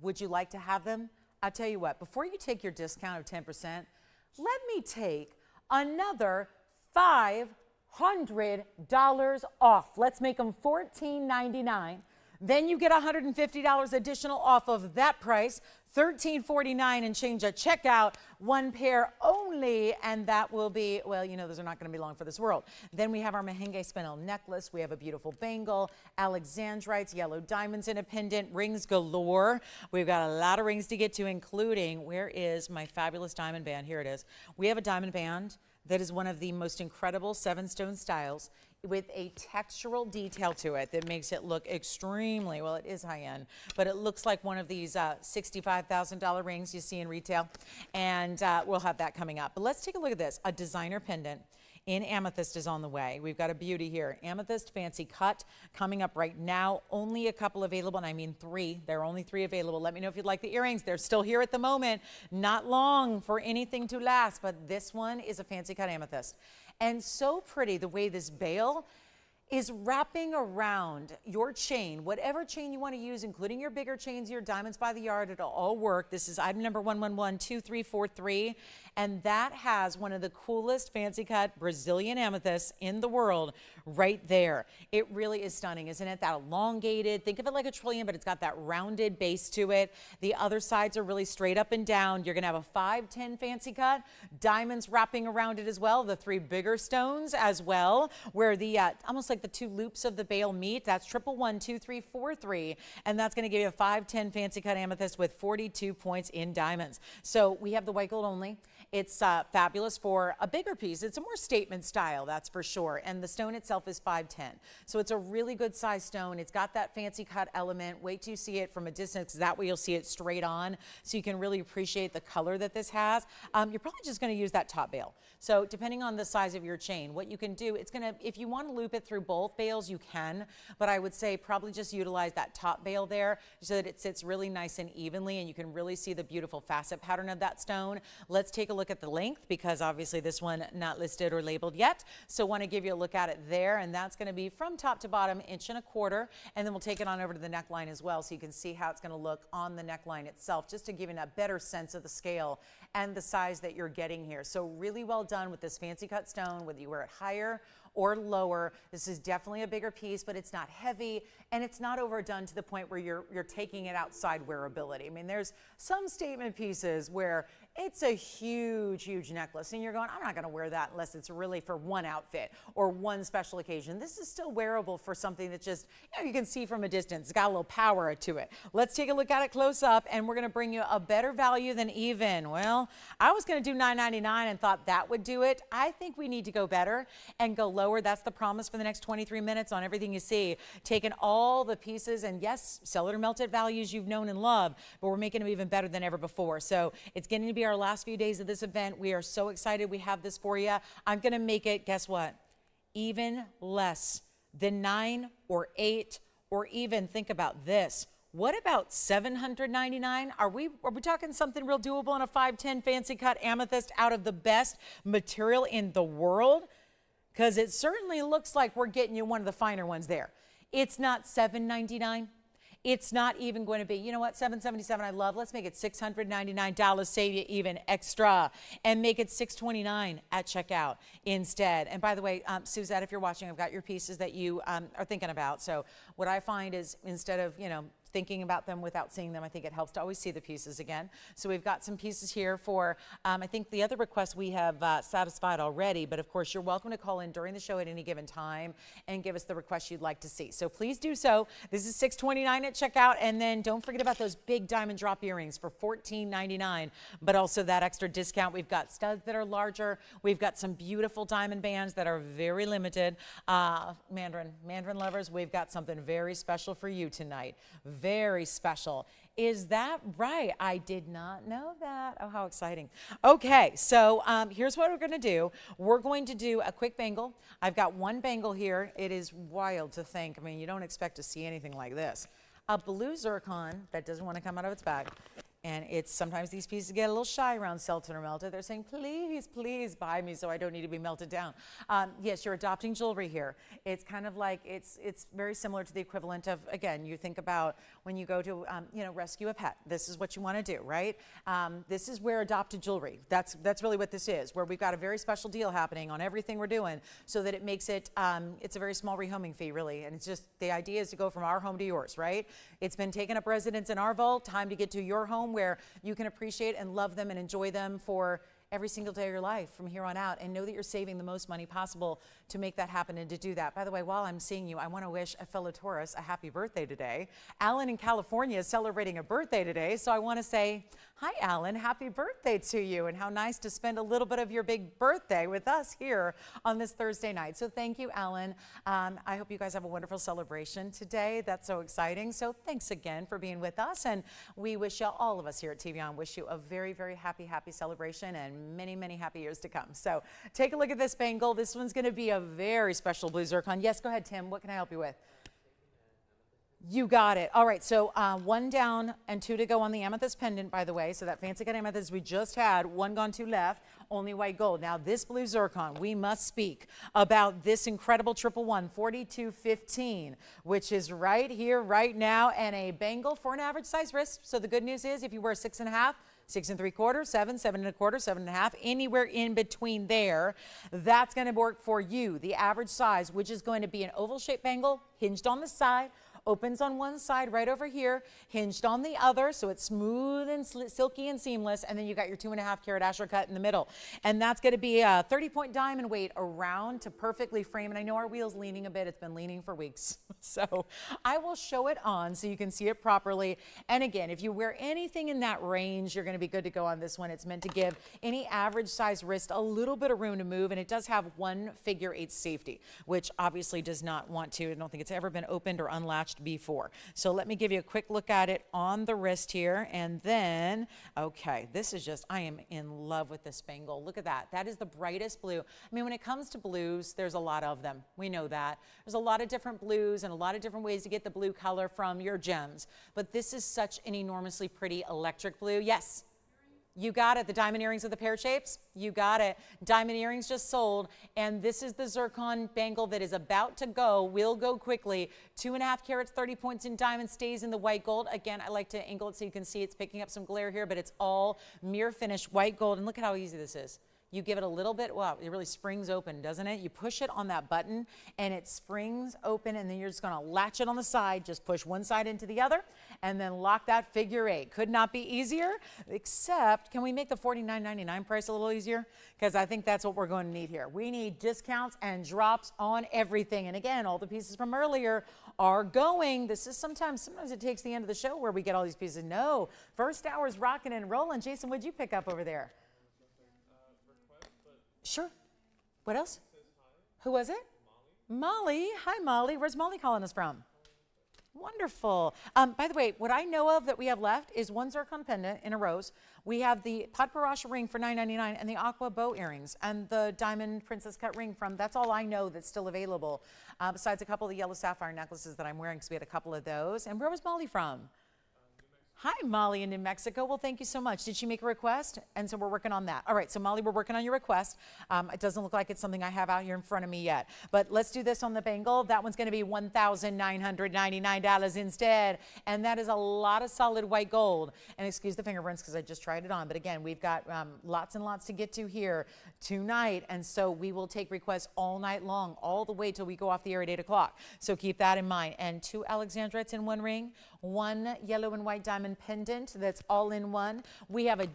Would you like to have them? I'll tell you what, before you take your discount of 10%, let me take another $500 off. Let's make them $14.99. Then you get $150 additional off of that price, $13.49 and change at checkout, one pair only, and that will be, well, you know, those are not going to be long for this world. Then we have our Mahen Spinels necklace. We have a beautiful bangle, alexandrites, yellow diamonds in a pendant, rings galore. We've got a lot of rings to get to, including, where is my fabulous diamond band? Here it is. We have a diamond band that is one of the most incredible 7-stone styles with a textural detail to it that makes it look extremely, well, it is high-end, but it looks like one of these $65,000 rings you see in retail, and we'll have that coming up. But let's take a look at this. A designer pendant in amethyst is on the way. We've got a beauty here. Amethyst fancy cut coming up right now. Only a couple available, and I mean 3. There are only 3 available. Let me know if you'd like the earrings. They're still here at the moment. Not long for anything to last, but this one is a fancy cut amethyst. And so pretty the way this bail is wrapping around your chain, whatever chain you want to use, including your bigger chains, your diamonds by the yard, it'll all work. This is item number 11123343, and that has one of the coolest fancy cut Brazilian amethysts in the world right there. It really is stunning, isn't it? That elongated, think of it like a trillion, but it's got that rounded base to it. The other sides are really straight up and down. You're gonna have a 510 fancy cut, diamonds wrapping around it as well, the 3 bigger stones as well, where the, almost like the 2 loops of the bail meet. That's 11123343, and that's going to give you a 510 fancy cut amethyst with 42 points in diamonds. So we have the white gold only. It's fabulous for a bigger piece. It's a more statement style, that's for sure. And the stone itself is 510. So it's a really good size stone. It's got that fancy cut element. Wait till you see it from a distance, because that way you'll see it straight on. So you can really appreciate the color that this has. You're probably just going to use that top bail. So depending on the size of your chain, what you can do, it's going to, if you want to loop it through both bails, you can. But I would say probably just utilize that top bail there so that it sits really nice and evenly, and you can really see the beautiful facet pattern of that stone. Let's take a look at the length, because obviously this one not listed or labeled yet, so want to give you a look at it there, and that's going to be from top to bottom 1.25 inches, and then we'll take it on over to the neckline as well, so you can see how it's going to look on the neckline itself, just to give you a better sense of the scale and the size that you're getting here. So really well done with this fancy cut stone, whether you wear it higher or lower. This is definitely a bigger piece, but it's not heavy, and it's not overdone to the point where you're taking it outside wearability. I mean, there's some statement pieces where it's a huge, huge necklace, and you're going, I'm not going to wear that unless it's really for one outfit or one special occasion. This is still wearable for something that just, you know, you can see from a distance. It's got a little power to it. Let's take a look at it close up, and we're going to bring you a better value than even. Well, I was going to do $9.99 and thought that would do it. I think we need to go better and go lower. That's the promise for the next 23 minutes on everything you see. Taking all the pieces, and yes, seller melted values you've known and loved, but we're making them even better than ever before. So it's getting to be our last few days of this event. We are so excited we have this for you. I'm going to make it, guess what? Even less than 9 or 8, or even think about this. What about $799? Are we talking something real doable on a 510 fancy cut amethyst out of the best material in the world? Because it certainly looks like we're getting you one of the finer ones there. It's not $799. It's not even going to be, you know what, $777 I love. Let's make it $699, save you even extra, and make it $629 at checkout instead. And by the way, Suzette, if you're watching, I've got your pieces that you are thinking about. So what I find is instead of, thinking about them without seeing them, I think it helps to always see the pieces again. So we've got some pieces here for, I think the other requests we have satisfied already, but of course you're welcome to call in during the show at any given time and give us the requests you'd like to see. So please do so. This is $629 at checkout, and then don't forget about those big diamond drop earrings for $14.99, but also that extra discount. We've got studs that are larger. We've got some beautiful diamond bands that are very limited. Mandarin lovers, we've got something very special for you tonight. Very special. Is that right? I did not know that. Oh, how exciting. Okay, so here's what we're going to do. We're going to do a quick bangle. I've got one bangle here. It is wild to think. I mean, you don't expect to see anything like this. A blue zircon that doesn't want to come out of its bag. And it's sometimes these pieces get a little shy around Selton or melted. They're saying, please, please buy me so I don't need to be melted down. Yes, you're adopting jewelry here. It's kind of like, it's very similar to the equivalent of, again, you think about when you go to, rescue a pet. This is what you want to do, right? This is where adopted jewelry, that's really what this is, where we've got a very special deal happening on everything we're doing so that it makes it, it's a very small rehoming fee, really. And it's just, the idea is to go from our home to yours, right? It's been taking up residence in our vault, time to get to your home where you can appreciate and love them and enjoy them for every single day of your life from here on out, and know that you're saving the most money possible to make that happen and to do that. By the way, while I'm seeing you, I want to wish a fellow Taurus a happy birthday today. Alan in California is celebrating a birthday today, so I want to say, hi Alan, happy birthday to you, and how nice to spend a little bit of your big birthday with us here on this Thursday night. So thank you, Alan. I hope you guys have a wonderful celebration today. That's so exciting. So thanks again for being with us, and we wish you, all of us here at TVON, wish you a very, very happy celebration and many, many happy years to come. So take a look at this bangle. This one's going to be a very special blue zircon. Yes, go ahead, Tim. What can I help you with? You got it. All right, so one down and two to go on the amethyst pendant, by the way. So that fancy cut amethyst we just had, one gone, two left, only white gold. Now this blue zircon, we must speak about this incredible 111 4215, which is right here, right now, and a bangle for an average size wrist. So the good news is if you wear 6.5, 6 3/4, 7, 7 1/4, 7.5, anywhere in between there, that's going to work for you. The average size, which is going to be an oval shaped bangle, hinged on the side, opens on one side right over here, hinged on the other, so it's smooth and silky and seamless, and then you got your 2.5 carat Asher cut in the middle. And that's going to be a 30-point diamond weight around to perfectly frame. And I know our wheel's leaning a bit. It's been leaning for weeks. So I will show it on so you can see it properly. And again, if you wear anything in that range, you're going to be good to go on this one. It's meant to give any average size wrist a little bit of room to move, and it does have one figure-8 safety, which obviously does not want to. I don't think it's ever been opened or unlatched before. So let me give you a quick look at it on the wrist here, and then, okay, this is just, I am in love with this bangle. Look at that. That is the brightest blue. I mean, when it comes to blues, there's a lot of them. We know that. There's a lot of different blues and a lot of different ways to get the blue color from your gems, but this is such an enormously pretty electric blue. Yes. You got it. The diamond earrings with the pear shapes. You got it. Diamond earrings just sold. And this is the zircon bangle that is about to go. Will go quickly. 2.5 carats, 30 points in diamond, stays in the white gold. Again, I like to angle it so you can see it's picking up some glare here, but it's all mirror finish white gold. And look at how easy this is. You give it a little bit, wow, it really springs open, doesn't it? You push it on that button and it springs open, and then you're just gonna latch it on the side, just push one side into the other, and then lock that figure-8. Could not be easier, except, can we make the $49.99 price a little easier? Because I think that's what we're going to need here. We need discounts and drops on everything. And again, all the pieces from earlier are going. This is sometimes it takes the end of the show where we get all these pieces. No, first hour's rocking and rolling. Jason, what'd you pick up over there? Sure. What else? Who was it? Molly. Hi, Molly. Where's Molly calling us from? Wonderful. By the way, what I know of that we have left is one zircon pendant in a rose. We have the Padparash ring for $9.99 and the aqua bow earrings and the diamond princess cut ring from, that's all I know that's still available. Besides a couple of the yellow sapphire necklaces that I'm wearing, because we had a couple of those. And where was Molly from? Hi, Molly in New Mexico. Well, thank you so much. Did she make a request? And so we're working on that. All right, so Molly, we're working on your request. It doesn't look like it's something I have out here in front of me yet. But let's do this on the bangle. That one's going to be $1,999 instead. And that is a lot of solid white gold. And excuse the fingerprints because I just tried it on. But again, we've got lots and lots to get to here tonight. And so we will take requests all night long, all the way till we go off the air at 8 o'clock. So keep that in mind. And 2 Alexandrites in one ring, 1 yellow and white diamond pendant that's all in one. We have a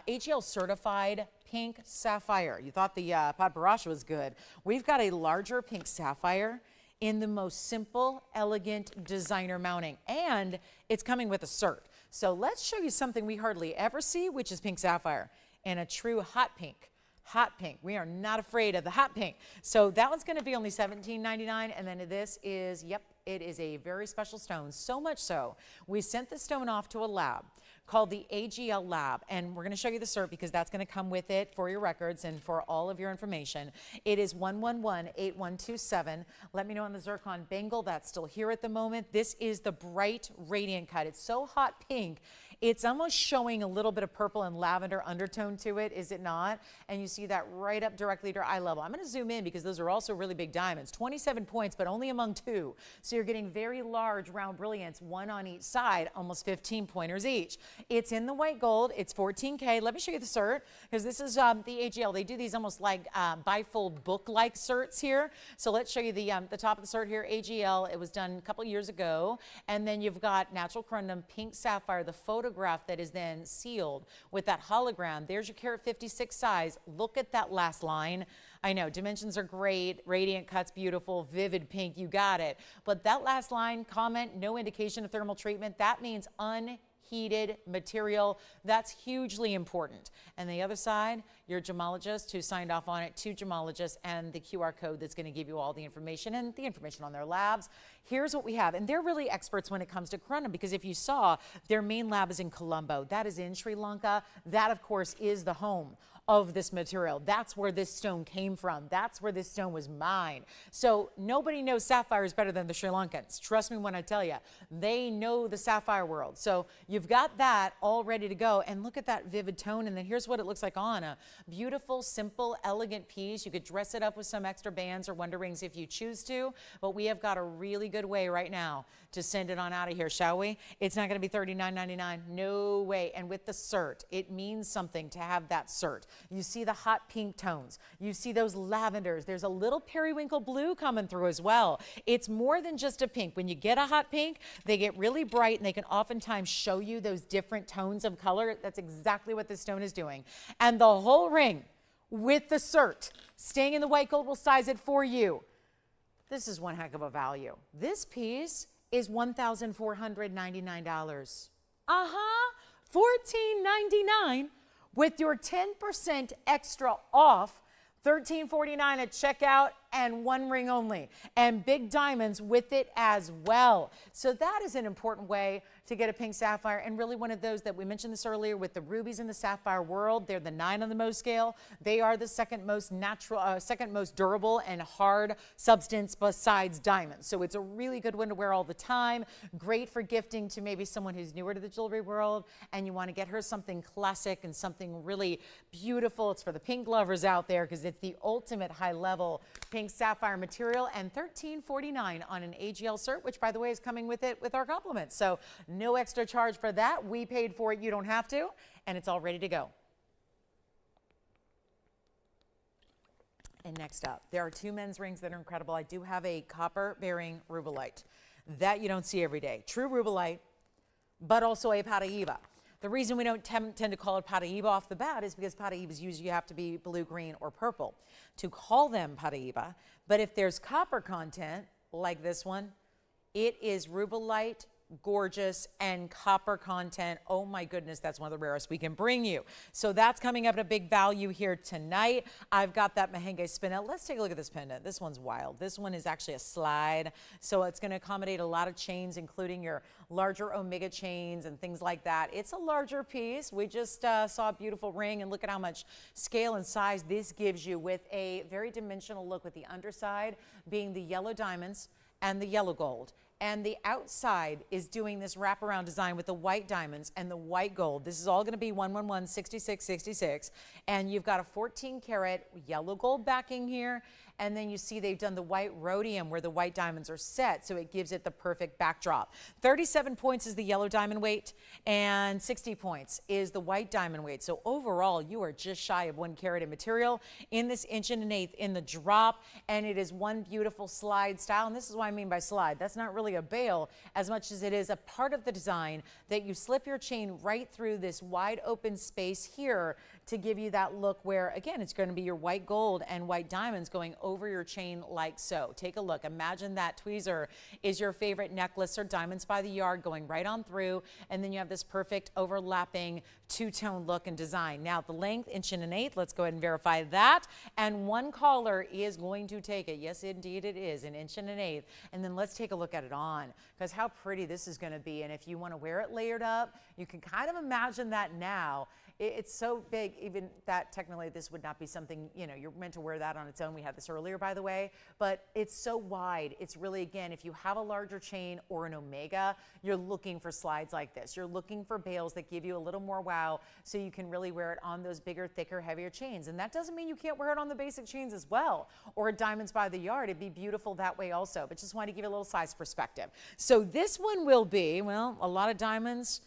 AGL certified pink sapphire. You thought the Padparash was good. We've got a larger pink sapphire in the most simple, elegant designer mounting, and it's coming with a cert. So let's show you something we hardly ever see, which is pink sapphire, and a true hot pink. Hot pink. We are not afraid of the hot pink. So that one's going to be only $17.99, and then this is, yep, it is a very special stone. So much so, we sent the stone off to a lab called the AGL Lab, and we're going to show you the cert because that's going to come with it for your records and for all of your information. It is 111-8127. Let me know on the Zircon bangle. That's still here at the moment. This is the bright radiant cut. It's so hot pink. It's almost showing a little bit of purple and lavender undertone to it, is it not? And you see that right up directly to your eye level. I'm going to zoom in because those are also really big diamonds. 27 points, but only among 2. So you're getting very large round brilliants, 1 on each side, almost 15 pointers each. It's in the white gold. It's 14K. Let me show you the cert because this is the AGL. They do these almost like bifold book-like certs here. So let's show you the top of the cert here, AGL. It was done a couple years ago. And then you've got natural corundum, pink sapphire, the photograph that is then sealed with that hologram. There's your carat 56 size. Look at that last line. I know dimensions are great, radiant cuts beautiful, vivid pink, you got it. But that last line, comment, no indication of thermal treatment, that means unheated material. That's hugely important. And the other side, your gemologist who signed off on it, 2 gemologists, and the QR code that's going to give you all the information and the information on their labs. Here's what we have, and they're really experts when it comes to corundum because if you saw, their main lab is in Colombo. That is in Sri Lanka. That, of course, is the home of this material. That's where this stone came from. That's where this stone was mined. So nobody knows sapphires better than the Sri Lankans. Trust me when I tell you, they know the sapphire world. So you've got that all ready to go. And look at that vivid tone. And then here's what it looks like on a beautiful, simple, elegant piece. You could dress it up with some extra bands or wonder rings if you choose to. But we have got a really good way right now to send it on out of here, shall we? It's not going to be $39.99. No way. And with the cert, it means something to have that cert. You see the hot pink tones. You see those lavenders. There's a little periwinkle blue coming through as well. It's more than just a pink. When you get a hot pink, they get really bright and they can oftentimes show you those different tones of color. That's exactly what this stone is doing. And the whole ring with the cert, staying in the white gold, will size it for you. This is one heck of a value. This piece is $1,499. $14.99 with your 10% extra off, $13.49 at checkout, and 1 ring only, and big diamonds with it as well. So that is an important way to get a pink sapphire, and really one of those that we mentioned this earlier with the rubies in the sapphire world. They're the 9 on the Mohs scale. They are the second most natural, second most durable and hard substance besides diamonds. So it's a really good one to wear all the time. Great for gifting to maybe someone who's newer to the jewelry world, and you want to get her something classic and something really beautiful. It's for the pink lovers out there because it's the ultimate high level pink sapphire material, and $13.49 on an AGL cert, which by the way is coming with it with our compliments. So no extra charge for that. We paid for it. You don't have to, and it's all ready to go. And next up, there are 2 men's rings that are incredible. I do have a copper bearing rubellite that you don't see every day. True rubellite, but also a Paraíba. The reason we don't tend to call it Paraíba off the bat is because Paraíbas usually have to be blue, green, or purple to call them Paraíba. But if there's copper content, like this one, it is rubellite, gorgeous, and copper content. Oh my goodness, that's one of the rarest we can bring you. So that's coming up at a big value here tonight. I've got that Mahen Spinels. Let's take a look at this pendant. This one's wild. This one is actually a slide, so it's going to accommodate a lot of chains, including your larger omega chains and things like that. It's a larger piece. We just saw a beautiful ring, and look at how much scale and size this gives you with a very dimensional look, with the underside being the yellow diamonds and the yellow gold. and the outside is doing this wraparound design with the white diamonds and the white gold. This is all going to be 111 66 66, and you've got a 14 karat yellow gold backing here, and then you see they've done the white rhodium where the white diamonds are set, so it gives it the perfect backdrop. 37 points is the yellow diamond weight, and 60 points is the white diamond weight. So overall, you are just shy of 1 carat in material in this 1.125" in the drop, and it is one beautiful slide style. And this is what I mean by slide. That's not really a bail as much as it is a part of the design that you slip your chain right through this wide open space here to give you that look where, again, it's going to be your white gold and white diamonds going over your chain like so. Take a look. Imagine that tweezer is your favorite necklace or diamonds by the yard going right on through, and then you have this perfect overlapping two-tone look and design. Now, the length, 1.125". Let's go ahead and verify that. And one caller is going to take it. Yes, indeed it is, an 1.125". And then let's take a look at it on, because how pretty this is going to be. And if you want to wear it layered up, you can kind of imagine that now. It's so big, even that technically this would not be something, you know, you're meant to wear that on its own. We had this earlier, by the way, but it's so wide. It's really, again, if you have a larger chain or an omega, you're looking for slides like this. You're looking for bails that give you a little more wow, so you can really wear it on those bigger, thicker, heavier chains. And that doesn't mean you can't wear it on the basic chains as well, or diamonds by the yard. It'd be beautiful that way also, but just wanted to give you a little size perspective. So this one will be, well, a lot of diamonds,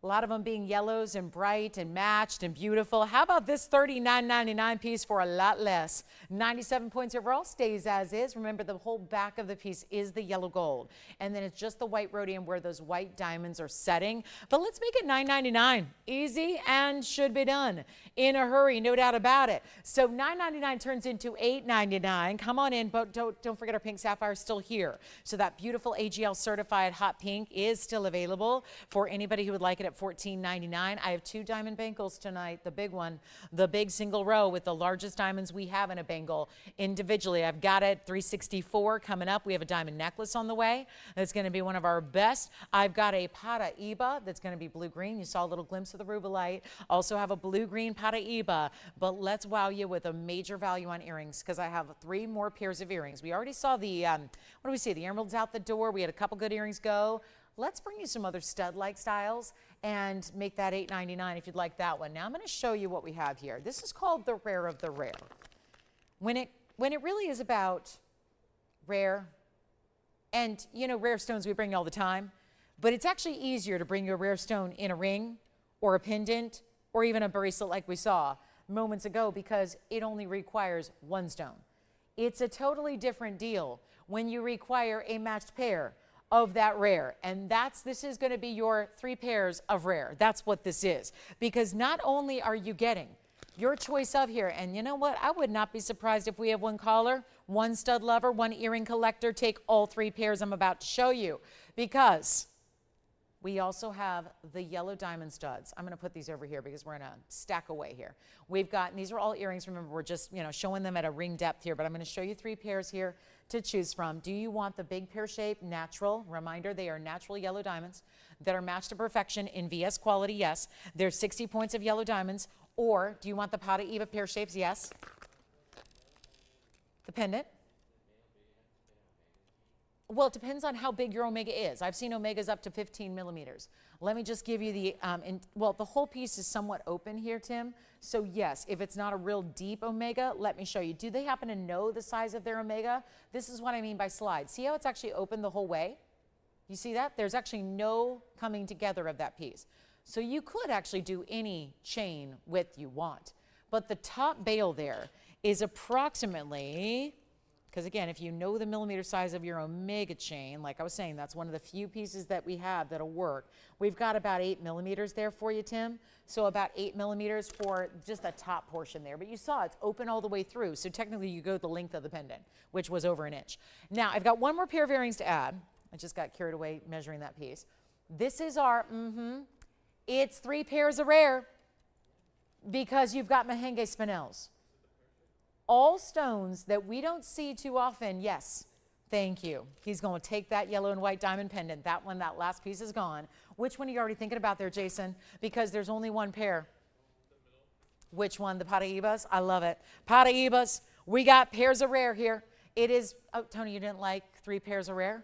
a lot of them being yellows and bright and matched and beautiful. How about this $39.99 piece for a lot less? 97 points overall, stays as is. Remember, the whole back of the piece is the yellow gold. And then it's just the white rhodium where those white diamonds are setting. But let's make it $9.99. Easy and should be done in a hurry, no doubt about it. So $9.99 turns into $8.99. Come on in, but don't forget our pink sapphire is still here. So that beautiful AGL certified hot pink is still available for anybody who would like it at $14.99. I have 2 diamond bangles tonight, the big one, the big single row with the largest diamonds we have in a bangle individually. I've got it 364 coming up. We have a diamond necklace on the way. That's going to be one of our best. I've got a Paraiba that's going to be blue-green. You saw a little glimpse of the rubelite. Also have a blue-green Paraiba, but let's wow you with a major value on earrings, because I have 3 more pairs of earrings. We already saw the, what do we see? The emeralds out the door. We had a couple good earrings go. Let's bring you some other stud-like styles and make that $8.99 if you'd like that one. Now I'm going to show you what we have here. This is called the rare of the rare. When it really is about rare, and you know, rare stones we bring all the time, but it's actually easier to bring you a rare stone in a ring or a pendant or even a bracelet like we saw moments ago, because it only requires 1 stone. It's a totally different deal when you require a matched pair of that rare, and this is going to be your 3 pairs of rare. That's what this is, because not only are you getting your choice of here, and you know what, I would not be surprised if we have 1 caller, 1 stud lover, 1 earring collector take all 3 pairs I'm about to show you, because we also have the yellow diamond studs. I'm going to put these over here because we're going to stack away here. We've got, and these are all earrings. Remember, we're just, you know, showing them at a ring depth here, but I'm going to show you 3 pairs here to choose from. Do you want the big pear shape natural? Reminder, they are natural yellow diamonds that are matched to perfection in VS quality, yes. There's 60 points of yellow diamonds. Or do you want the Paraiba pear shapes? Yes. The pendant? Well, it depends on how big your omega is. I've seen omegas up to 15 millimeters. Let me just give you the, well, the whole piece is somewhat open here, Tim. So yes, if it's not a real deep omega, let me show you. Do they happen to know the size of their omega? This is what I mean by slide. See how it's actually open the whole way? You see that? There's actually no coming together of that piece. So you could actually do any chain width you want. But the top bail there is approximately, because again, if you know the millimeter size of your omega chain, like I was saying, that's one of the few pieces that we have that'll work. We've got about 8 millimeters there for you, Tim. So about 8 millimeters for just the top portion there. But you saw it's open all the way through. So technically you go the length of the pendant, which was over 1 inch. Now I've got 1 more pair of earrings to add. I just got carried away measuring that piece. This is our, it's 3 pairs of rare, because you've got Mahen Spinels. All stones that we don't see too often, yes, thank you. He's going to take that yellow and white diamond pendant. That one, that last piece is gone. Which one are you already thinking about there, Jason? Because there's only 1 pair. Which one? The Paraibas? I love it. Paraibas. We got pairs of rare here. It is, oh, Tony, you didn't like 3 pairs of rare?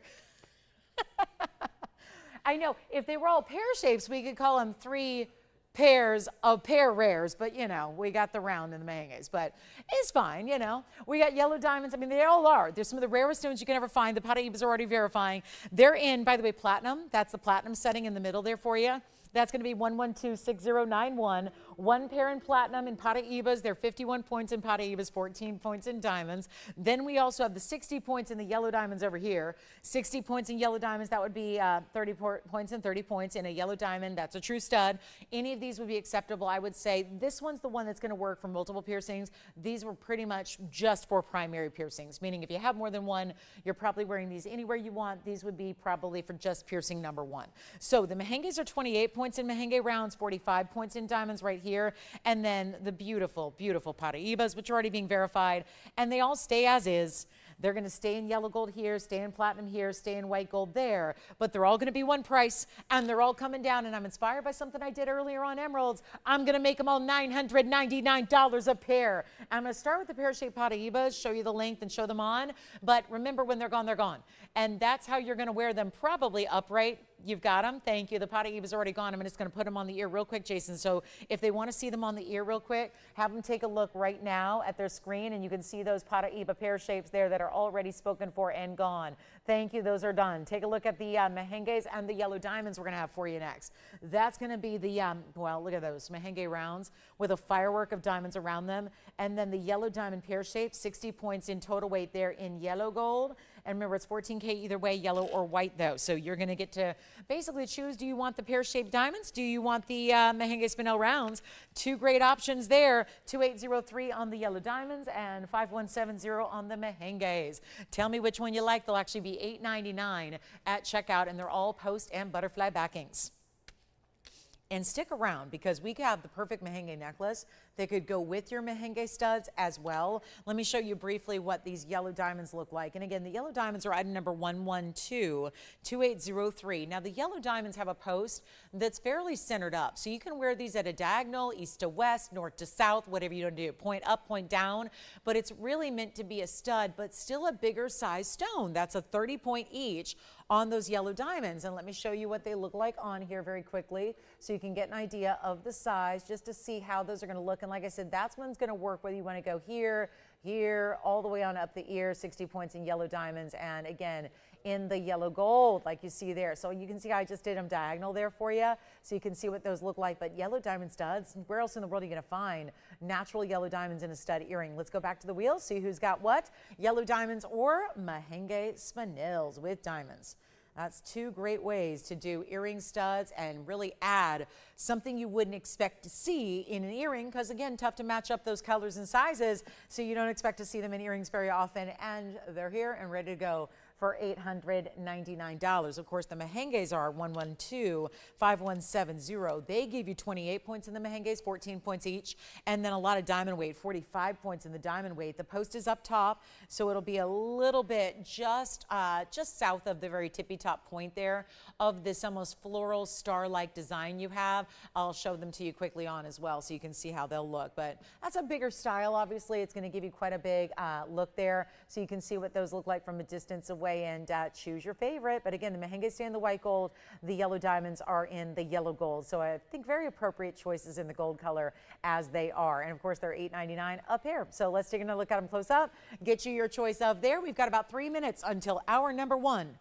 I know if they were all pear shapes, we could call them 3 pairs of pear rares, but you know, we got the round in the Mahenges, but it's fine, you know. We got yellow diamonds. I mean, they all are. There's some of the rarest stones you can ever find. The Paraibas are already verifying. They're in, by the way, platinum. That's the platinum setting in the middle there for you. That's going to be 1126091. 1 pair in platinum in Paraibas. They're 51 points in Paraibas, 14 points in diamonds. Then we also have the 60 points in the yellow diamonds over here. 60 points in yellow diamonds, that would be 30 points and 30 points in a yellow diamond. That's a true stud. Any of these would be acceptable. I would say this one's the one that's going to work for multiple piercings. These were pretty much just for primary piercings, meaning if you have more than one, you're probably wearing these anywhere you want. These would be probably for just piercing number 1. So the Mahenges are 28 points in Mahenge rounds, 45 points in diamonds right here, and then the beautiful, beautiful Paraibas, which are already being verified, and they all stay as is. They're going to stay in yellow gold here, stay in platinum here, stay in white gold there, but they're all going to be one price, and they're all coming down, and I'm inspired by something I did earlier on emeralds. I'm going to make them all $999 a pair. I'm going to start with the pear-shaped Paraibas, show you the length and show them on, but remember, when they're gone, they're gone, and that's how you're going to wear them, probably upright. You've got them. Thank you. The Paraibas are already gone. I'm just going to put them on the ear real quick, Jason. So if they want to see them on the ear real quick, have them take a look right now at their screen, and you can see those Paraiba pear shapes there that are already spoken for and gone. Thank you. Those are done. Take a look at the Mahenges and the yellow diamonds we're going to have for you next. That's going to be the, well, look at those Mahenge rounds with a firework of diamonds around them. And then the yellow diamond pear shape, 60 points in total weight there in yellow gold. And remember, it's 14K either way, yellow or white though. So you're going to get to basically choose, do you want the pear-shaped diamonds? Do you want the Mahen Spinels rounds? 2 great options there. 2803 on the yellow diamonds and 5170 on the Mahenges. Tell me which one you like. They'll actually be $8.99 at checkout, and they're all post and butterfly backings. And stick around, because we have the perfect Mahenge necklace that could go with your Mahenge studs as well. Let me show you briefly what these yellow diamonds look like. And again, the yellow diamonds are item number 1122803. Now the yellow diamonds have a post that's fairly centered up. So you can wear these at a diagonal, east to west, north to south, whatever you want to do, point up, point down. But it's really meant to be a stud, but still a bigger size stone. That's a 30 point each on those yellow diamonds. And let me show you what they look like on here very quickly, so you can get an idea of the size, just to see how those are going to look. And like I said, that's one's going to work whether you want to go here, here, all the way on up the ear. 60 points in yellow diamonds, and again in the yellow gold like you see there. So you can see how I just did them diagonal there for you, so you can see what those look like. But yellow diamond studs, where else in the world are you going to find natural yellow diamonds in a stud earring? Let's go back to the wheel, see who's got what. Yellow diamonds or Mahen Spinels with diamonds. That's 2 great ways to do earring studs and really add something you wouldn't expect to see in an earring, because again, tough to match up those colors and sizes, so you don't expect to see them in earrings very often, and they're here and ready to go for $899. Of course, the Mahenges are 1125170. They gave you 28 points in the Mahenges, 14 points each, and then a lot of diamond weight, 45 points in the diamond weight. The post is up top, so it'll be a little bit just south of the very tippy top point there of this almost floral star-like design you have. I'll show them to you quickly on as well, so you can see how they'll look. But that's a bigger style. Obviously, it's going to give you quite a big look there, so you can see what those look like from a distance away, and choose your favorite. But again, the Mahenges stay in the white gold, the yellow diamonds are in the yellow gold, so I think very appropriate choices in the gold color as they are. And of course, they're $8.99 a pair. So let's take a look at them close up, get you your choice of there. We've got about 3 minutes until hour number 1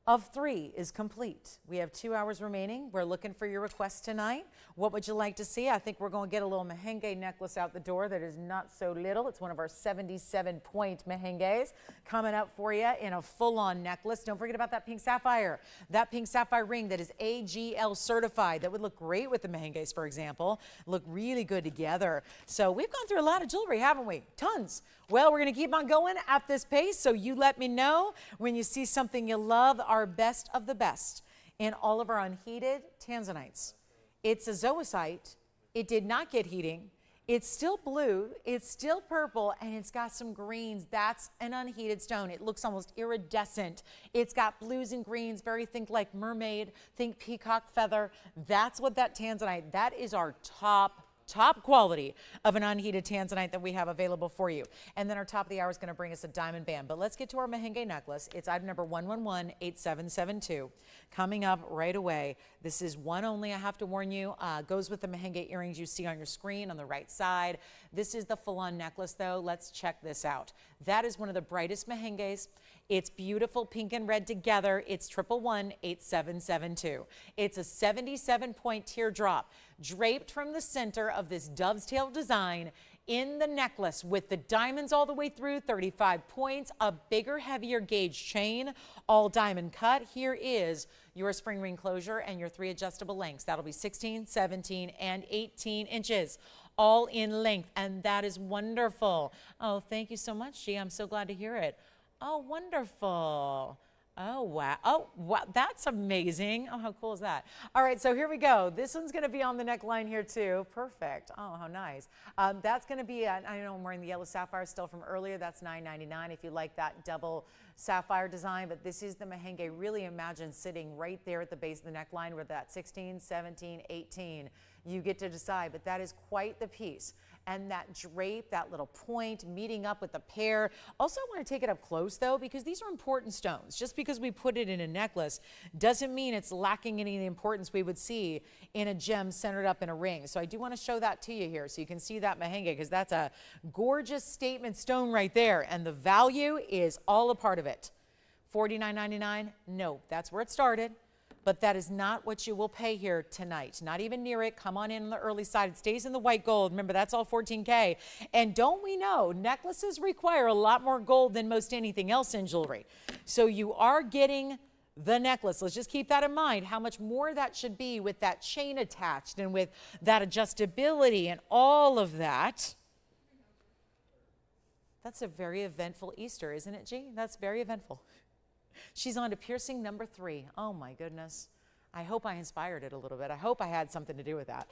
of 3 is complete. We have 2 hours remaining. We're looking for your requests tonight. What would you like to see? I think we're going to get a little Mahenge necklace out the door that is not so little. It's one of our 77-point Mahenges coming up for you in a full-on necklace. Don't forget about that pink sapphire. That pink sapphire ring that is AGL certified. That would look great with the Mahenges, for example. Look really good together. So we've gone through a lot of jewelry, haven't we? Tons. Well, we're going to keep on going at this pace, so you let me know when you see something you love. Our best of the best in all of our unheated tanzanites. It's a zoisite. It did not get heating. It's still blue, it's still purple, and it's got some greens. That's an unheated stone. It looks almost iridescent. It's got blues and greens, very think like mermaid, think peacock feather. That's what that tanzanite, that is our top top quality of an unheated tanzanite that we have available for you. And then our top of the hour is going to bring us a diamond band. But let's get to our Mahen necklace. It's item number 1118772. Coming up right away. This is one only, I have to warn you. Goes with the Mahen earrings you see on your screen on the right side. This is the full-on necklace, though. Let's check this out. That is one of the brightest Mahenges. It's beautiful pink and red together. It's 1118772. It's a 77-point teardrop draped from the center of this dove's tail design in the necklace with the diamonds all the way through, 35 points, a bigger, heavier gauge chain, all diamond cut. Here is your spring ring closure and your 3 adjustable lengths. That'll be 16, 17, and 18 inches, all in length, and that is wonderful. Oh, thank you so much, G. I'm so glad to hear it. Oh, wonderful. Oh, wow. Oh, wow. That's amazing. Oh, how cool is that? All right, so here we go. This one's going to be on the neckline here, too. Perfect. Oh, how nice. That's going to be, I know I'm wearing the yellow sapphire still from earlier. That's $9.99 if you like that double sapphire design. But this is the Mahen. Really imagine sitting right there at the base of the neckline with that 16, 17, 18. You get to decide, but that is quite the piece. And that drape, that little point, meeting up with the pear. Also, I want to take it up close, though, because these are important stones. Just because we put it in a necklace doesn't mean it's lacking any of the importance we would see in a gem centered up in a ring. So I do want to show that to you here so you can see that Mahen, because that's a gorgeous statement stone right there. And the value is all a part of it. $49.99? No, that's where it started. But that is not what you will pay here tonight. Not even near it. Come on in the early side. It stays in the white gold. Remember, that's all $14K. And don't we know, necklaces require a lot more gold than most anything else in jewelry. So you are getting the necklace. Let's just keep that in mind, how much more that should be with that chain attached and with that adjustability and all of that. That's a very eventful Easter, isn't it, G? That's very eventful. She's on to piercing number 3. Oh my goodness. I hope I inspired it a little bit. I hope I had something to do with that.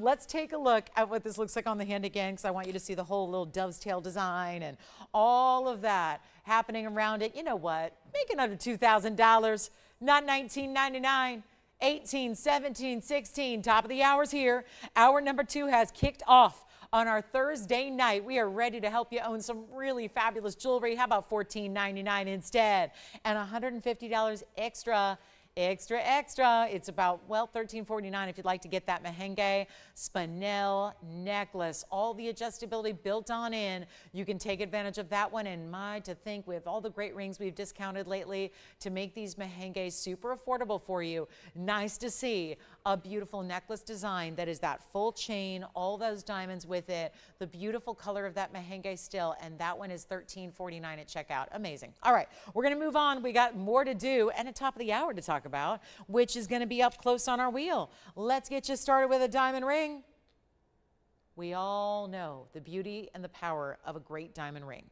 Let's take a look at what this looks like on the hand again, because I want you to see the whole little dove's tail design and all of that happening around it. You know what? Make it under $2,000, not $19.99. 18, 17, 16, top of the hour's here. Hour number 2 has kicked off. On our Thursday night, we are ready to help you own some really fabulous jewelry. How about $14.99 instead? And $150 extra. It's about, well, $13.49 if you'd like to get that Mahen Spinel necklace. All the adjustability built on in. You can take advantage of that one. And my, to think with all the great rings we've discounted lately to make these Mahen super affordable for you. Nice to see a beautiful necklace design that is that full chain, all those diamonds with it, the beautiful color of that Mahen still, and that one is $13.49 at checkout. Amazing. All right, we're going to move on. We got more to do and a top of the hour to talk about, which is going to be up close on our wheel. Let's get you started with a diamond ring. We all know the beauty and the power of a great diamond ring.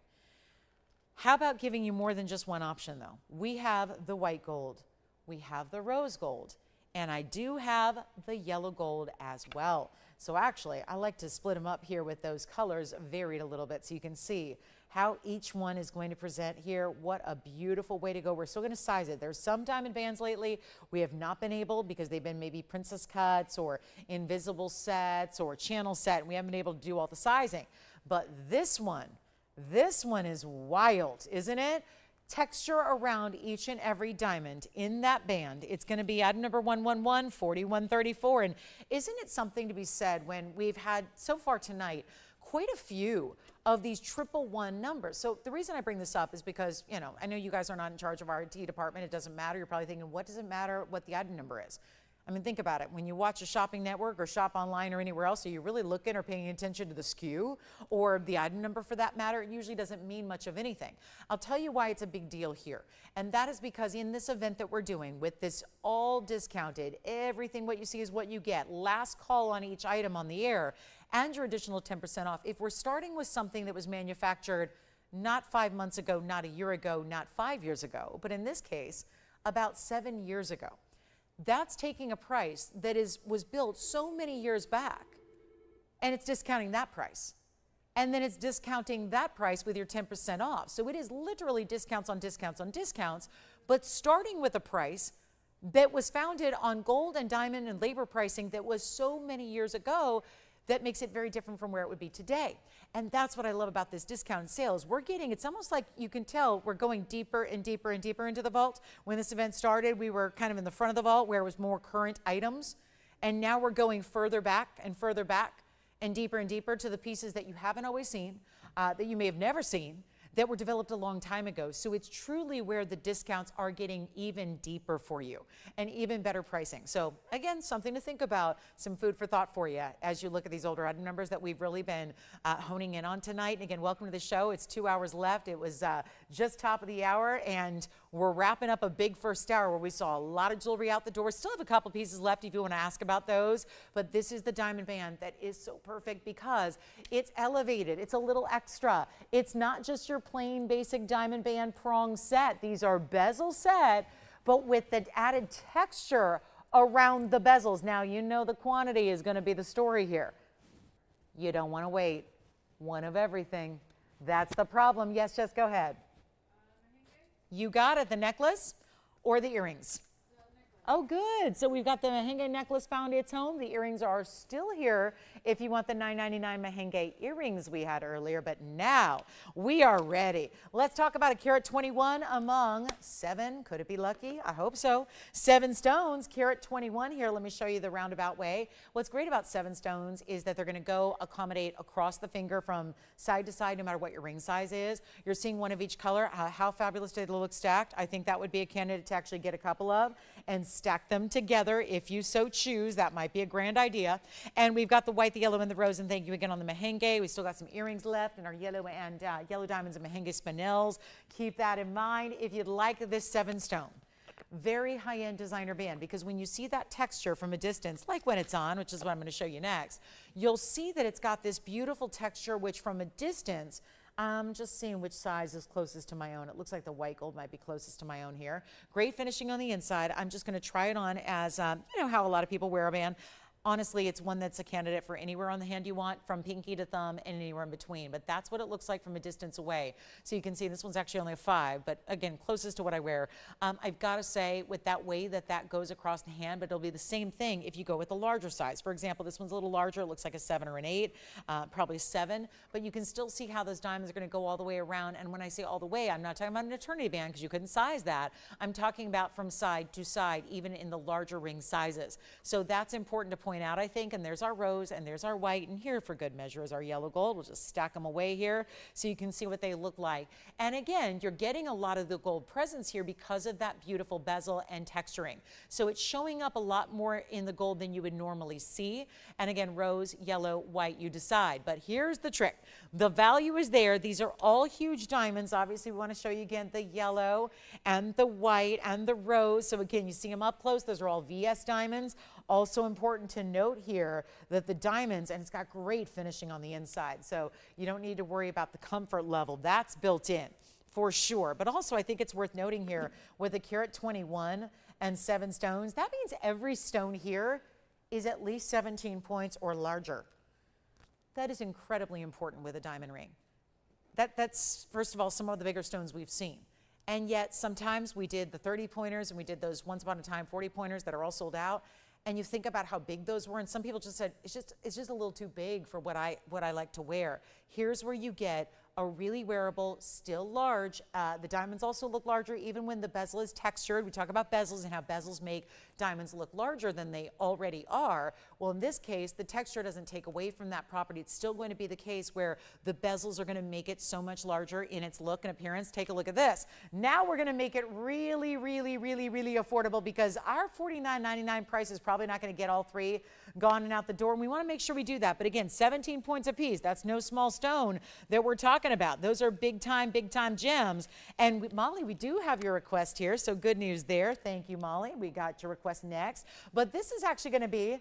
How about giving you more than just one option, though? We have the white gold. We have the rose gold. And I do have the yellow gold as well. So actually, I like to split them up here with those colors varied a little bit so you can see how each one is going to present here. What a beautiful way to go. We're still going to size it. There's some diamond bands lately we have not been able, because they've been maybe princess cuts or invisible sets or channel set, and we haven't been able to do all the sizing. But this one is wild, isn't it? Texture around each and every diamond in that band. It's going to be item number 111, 4134. And isn't it something to be said when we've had so far tonight quite a few of these 111 numbers? So the reason I bring this up is because, you know, I know you guys are not in charge of our IT department. It doesn't matter. You're probably thinking, what does it matter what the item number is? I mean, think about it. When you watch a shopping network or shop online or anywhere else, are you really looking or paying attention to the SKU or the item number for that matter? It usually doesn't mean much of anything. I'll tell you why it's a big deal here. And that is because in this event that we're doing with this all discounted, everything what you see is what you get, last call on each item on the air, and your additional 10% off. If we're starting with something that was manufactured not 5 months ago, not a year ago, not 5 years ago, but in this case, about 7 years ago, that's taking a price that was built so many years back, and it's discounting that price. And then it's discounting that price with your 10% off. So it is literally discounts on discounts on discounts, but starting with a price that was founded on gold and diamond and labor pricing that was so many years ago that makes it very different from where it would be today. And that's what I love about this discount sales. We're getting, it's almost like you can tell we're going deeper and deeper and deeper into the vault. When this event started, we were kind of in the front of the vault where it was more current items. And now we're going further back and deeper to the pieces that you haven't always seen, that you may have never seen, that were developed a long time ago. So it's truly where the discounts are getting even deeper for you and even better pricing. So again, something to think about, some food for thought for you as you look at these older item numbers that we've really been honing in on tonight. And again, welcome to the show. It's 2 hours left. It was just top of the hour, and we're wrapping up a big first hour where we saw a lot of jewelry out the door. Still have a couple pieces left if you want to ask about those, but this is the diamond band that is so perfect because it's elevated. It's a little extra. It's not just your plain basic diamond band prong set. These are bezel set, but with the added texture around the bezels. Now, you know the quantity is going to be the story here. You don't want to wait. One of everything. That's the problem. Yes, Jess, go ahead. You got it. The necklace or the earrings? Oh, good. So we've got the Mahen necklace found its home. The earrings are still here if you want the $9.99 Mahen earrings we had earlier. But now we are ready. Let's talk about a carat 21 among 7. Could it be lucky? I hope so. 7 stones, carat 21 here. Let me show you the roundabout way. What's great about 7 stones is that they're going to go accommodate across the finger from side to side, no matter what your ring size is. You're seeing one of each color. How fabulous did it look stacked? I think that would be a candidate to actually get a couple of and stack them together if you so choose. That might be a grand idea. And we've got the white, the yellow, and the rose. And thank you again on the Mahen. We still got some earrings left and our yellow and yellow diamonds and Mahen Spinels. Keep that in mind if you'd like this 7 stone. Very high-end designer band, because when you see that texture from a distance, like when it's on, which is what I'm going to show you next, you'll see that it's got this beautiful texture, which from a distance, I'm just seeing which size is closest to my own. It looks like the white gold might be closest to my own here. Great finishing on the inside. I'm just going to try it on as, you know how a lot of people wear a band. Honestly, it's one that's a candidate for anywhere on the hand you want, from pinky to thumb and anywhere in between. But that's what it looks like from a distance away. So you can see this one's actually only a 5, but again, closest to what I wear. I've got to say, with that way that goes across the hand, but it'll be the same thing if you go with the larger size. For example, this one's a little larger. It looks like a 7 or an 8, probably 7. But you can still see how those diamonds are going to go all the way around. And when I say all the way, I'm not talking about an eternity band because you couldn't size that. I'm talking about from side to side, even in the larger ring sizes. So that's important to point out, I think. And there's our rose and there's our white, and here for good measure is our yellow gold. We'll just stack them away here so you can see what they look like. And again, you're getting a lot of the gold presence here because of that beautiful bezel and texturing. So it's showing up a lot more in the gold than you would normally see. And again, rose, yellow, white, you decide. But here's the trick. The value is there. These are all huge diamonds. Obviously, we want to show you again the yellow and the white and the rose. So again, you see them up close. Those are all VS diamonds. Also important to note here that the diamonds, and it's got great finishing on the inside, so you don't need to worry about the comfort level. That's built in for sure. But also, I think it's worth noting here with a carat 21 and 7 stones, that means every stone here is at least 17 points or larger. That is incredibly important with a diamond ring. That's, first of all, some of the bigger stones we've seen. And yet sometimes we did the 30 pointers and we did those once upon a time 40 pointers that are all sold out. And you think about how big those were, and some people just said, it's just a little too big for what I like to wear. Here's where you get a really wearable, still large. The diamonds also look larger even when the bezel is textured. We talk about bezels and how bezels make diamonds look larger than they already are. Well, in this case, the texture doesn't take away from that property. It's still going to be the case where the bezels are going to make it so much larger in its look and appearance. Take a look at this. Now we're going to make it really, really, really, really affordable, because our $49.99 price is probably not going to get all 3 gone and out the door. And we want to make sure we do that. But again, 17 points a piece. That's no small stone that we're talking about. Those are big time gems. And Molly, we do have your request here, so good news there. Thank you, Molly. We got your request next. But this is actually going to be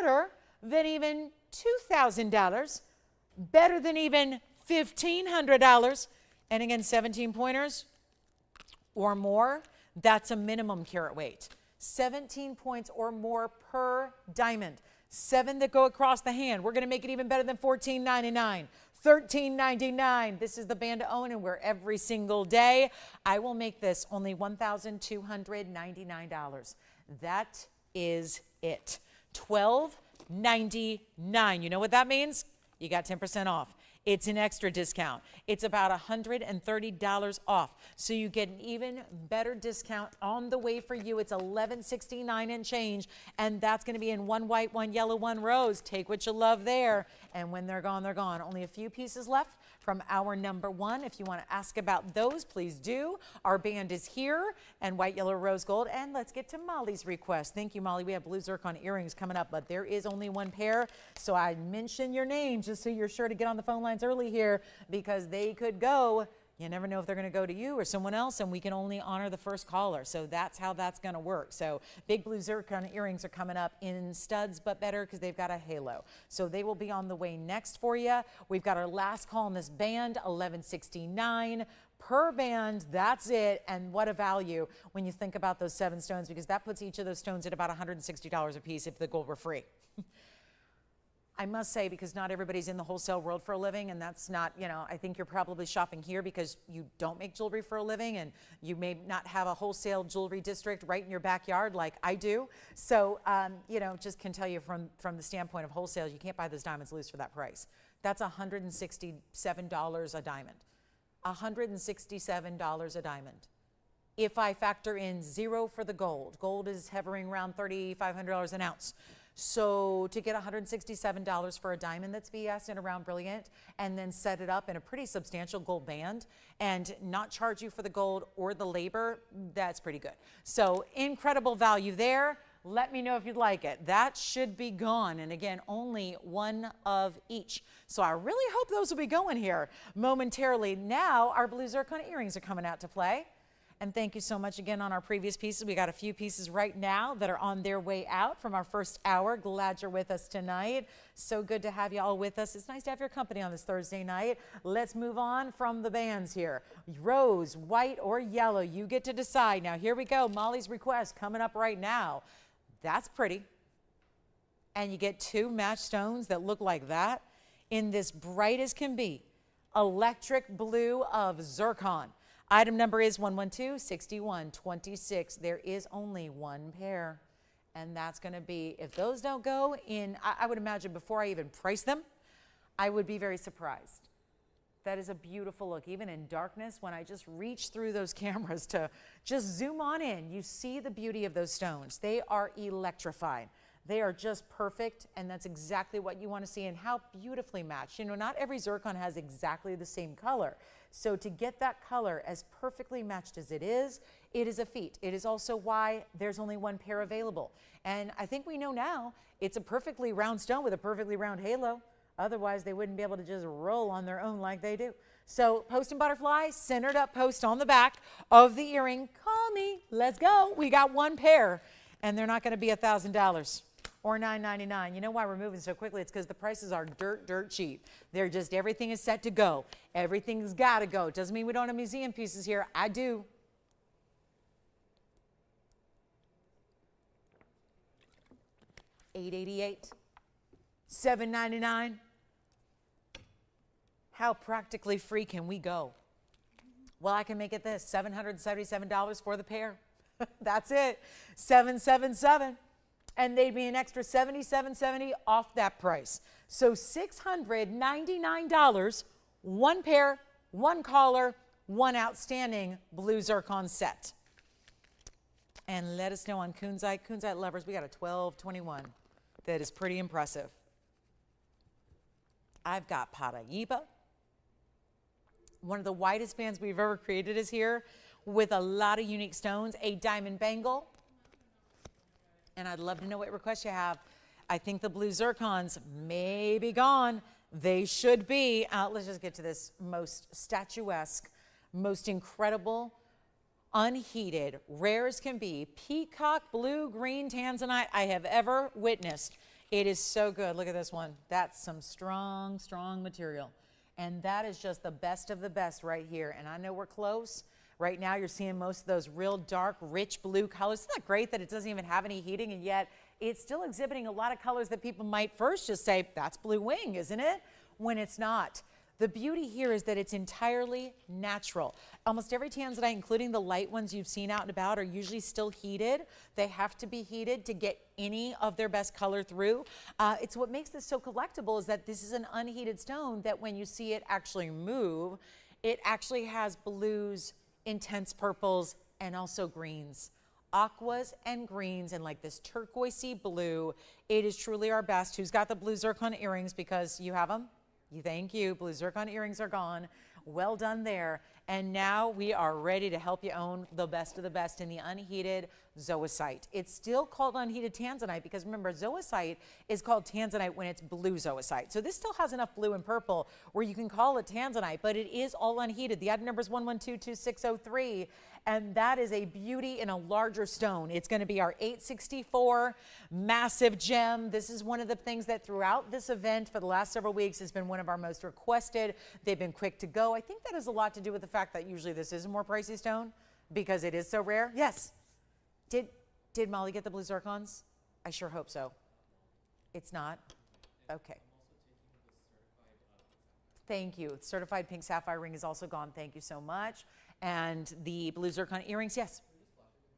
better than even $2,000, better than even $1,500. And again, 17 pointers or more, that's a minimum carat weight. 17 points or more per diamond. 7 that go across the hand. We're going to make it even better than $14.99. $13.99. This is the band to own, and we're every single day. I will make this only $1,299. That is it. 12 $199. You know what that means? You got 10% off. It's an extra discount. It's about $130 off. So you get an even better discount on the way for you. It's $11.69 and change. And that's going to be in one white, one yellow, one rose. Take what you love there. And when they're gone, they're gone. Only a few pieces left from our number one. If you want to ask about those, please do. Our band is here, and white, yellow, rose gold. And let's get to Molly's request. Thank you, Molly. We have blue zircon earrings coming up, but there is only one pair. So I mention your name just so you're sure to get on the phone lines early here, because they could go. You never know if they're going to go to you or someone else, and we can only honor the first caller. So that's how that's going to work. So big blue zircon earrings are coming up in studs, but better because they've got a halo. So they will be on the way next for you. We've got our last call in this band, $11.69 per band. That's it. And what a value when you think about those 7 stones, because that puts each of those stones at about $160 a piece if the gold were free. I must say, because not everybody's in the wholesale world for a living, and that's not, you know, I think you're probably shopping here because you don't make jewelry for a living, and you may not have a wholesale jewelry district right in your backyard like I do. So, you know, just can tell you from the standpoint of wholesale, you can't buy those diamonds loose for that price. That's $167 a diamond. $167 a diamond. If I factor in zero for the gold, gold is hovering around $3,500 an ounce. So to get $167 for a diamond that's VS and around brilliant, and then set it up in a pretty substantial gold band and not charge you for the gold or the labor, that's pretty good. So incredible value there. Let me know if you'd like it. That should be gone. And again, only one of each. So I really hope those will be going here momentarily. Now our blue zircon earrings are coming out to play. And thank you so much again on our previous pieces. We got a few pieces right now that are on their way out from our first hour. Glad you're with us tonight. So good to have you all with us. It's nice to have your company on this Thursday night. Let's move on from the bands here. Rose, white, or yellow. You get to decide. Now here we go. Molly's request coming up right now. That's pretty. And you get 2 matched stones that look like that in this bright as can be electric blue of zircon. Item number is 112-6126. There is only one pair, and that's going to be, if those don't go in, I would imagine before I even price them, I would be very surprised. That is a beautiful look, even in darkness. When I just reach through those cameras to just zoom on in, you see the beauty of those stones. They are electrified. They are just perfect, and that's exactly what you want to see, and how beautifully matched. You know, not every zircon has exactly the same color. So to get that color as perfectly matched as it is a feat. It is also why there's only one pair available. And I think we know now it's a perfectly round stone with a perfectly round halo. Otherwise, they wouldn't be able to just roll on their own like they do. So post and butterfly, centered up post on the back of the earring. Call me. Let's go. We got one pair, and they're not going to be $1,000. Or $9.99. You know why we're moving so quickly? It's because the prices are dirt cheap. They're just, everything is set to go. Everything's got to go. It doesn't mean we don't have museum pieces here. I do. $888. $7.99. How practically free can we go? Well, I can make it this, $777 for the pair. That's it. $777. And they'd be an extra $77.70 off that price. So $699, one pair, one collar, one outstanding blue zircon set. And let us know on Kunzite lovers, we got a 1221 that is pretty impressive. I've got Paraíba. One of the widest bands we've ever created is here, with a lot of unique stones, a diamond bangle. And I'd love to know what requests you have. I think the blue zircons may be gone. They should be. Let's just get to this most statuesque, most incredible, unheated, rare as can be, peacock blue green tanzanite I have ever witnessed. It is so good. Look at this one. That's some strong, strong material. And that is just the best of the best right here. And I know we're close. Right now, you're seeing most of those real dark, rich blue colors. Isn't that great that it doesn't even have any heating, and yet it's still exhibiting a lot of colors that people might first just say, that's blue wing, isn't it? When it's not. The beauty here is that it's entirely natural. Almost every tanzanite, including the light ones you've seen out and about, are usually still heated. They have to be heated to get any of their best color through. It's what makes this so collectible is that this is an unheated stone that when you see it actually move, it actually has blues, intense purples, and also greens. Aquas and greens and like this turquoisey blue. It is truly our best. Who's got the blue zircon earrings because you have them? Thank you. Blue zircon earrings are gone. Well done there. And now we are ready to help you own the best of the best in the unheated zoisite. It's still called unheated tanzanite because remember, zoisite is called tanzanite when it's blue zoisite. So this still has enough blue and purple where you can call it tanzanite, but it is all unheated. The item number is 1122-2603, and that is a beauty in a larger stone. It's going to be our 864 massive gem. This is one of the things that throughout this event for the last several weeks has been one of our most requested. They've been quick to go. I think that has a lot to do with the fact that usually this is a more pricey stone because it is so rare. Yes. Did Molly get the blue zircons? I sure hope so. It's not? Okay. Thank you. Certified pink sapphire ring is also gone. Thank you so much. And the blue zircon earrings, yes.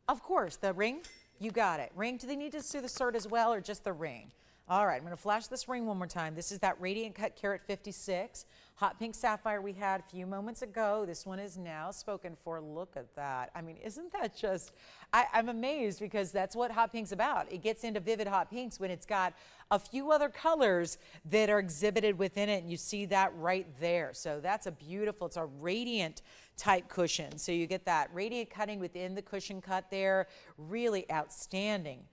Of course. The ring? You got it. Ring. Do they need to do the cert as well or just the ring? All right, I'm going to flash this ring one more time. This is that Radiant Cut Carat 56. Hot pink sapphire we had a few moments ago. This one is now spoken for. Look at that. I mean, isn't that just, I'm amazed because that's what hot pink's about. It gets into vivid hot pinks when it's got a few other colors that are exhibited within it, and you see that right there. So that's a beautiful, it's a radiant type cushion. So you get that radiant cutting within the cushion cut there. Really outstanding.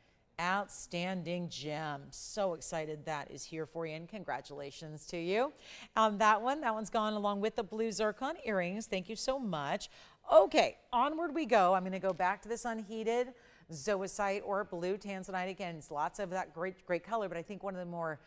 Outstanding gem. So excited that is here for you, and congratulations to you on that one. That one's gone along with the blue zircon earrings. Thank you so much. Okay, onward we go. I'm going to go back to this unheated zoisite or blue tanzanite. Again, it's lots of that great color, but I think one of the more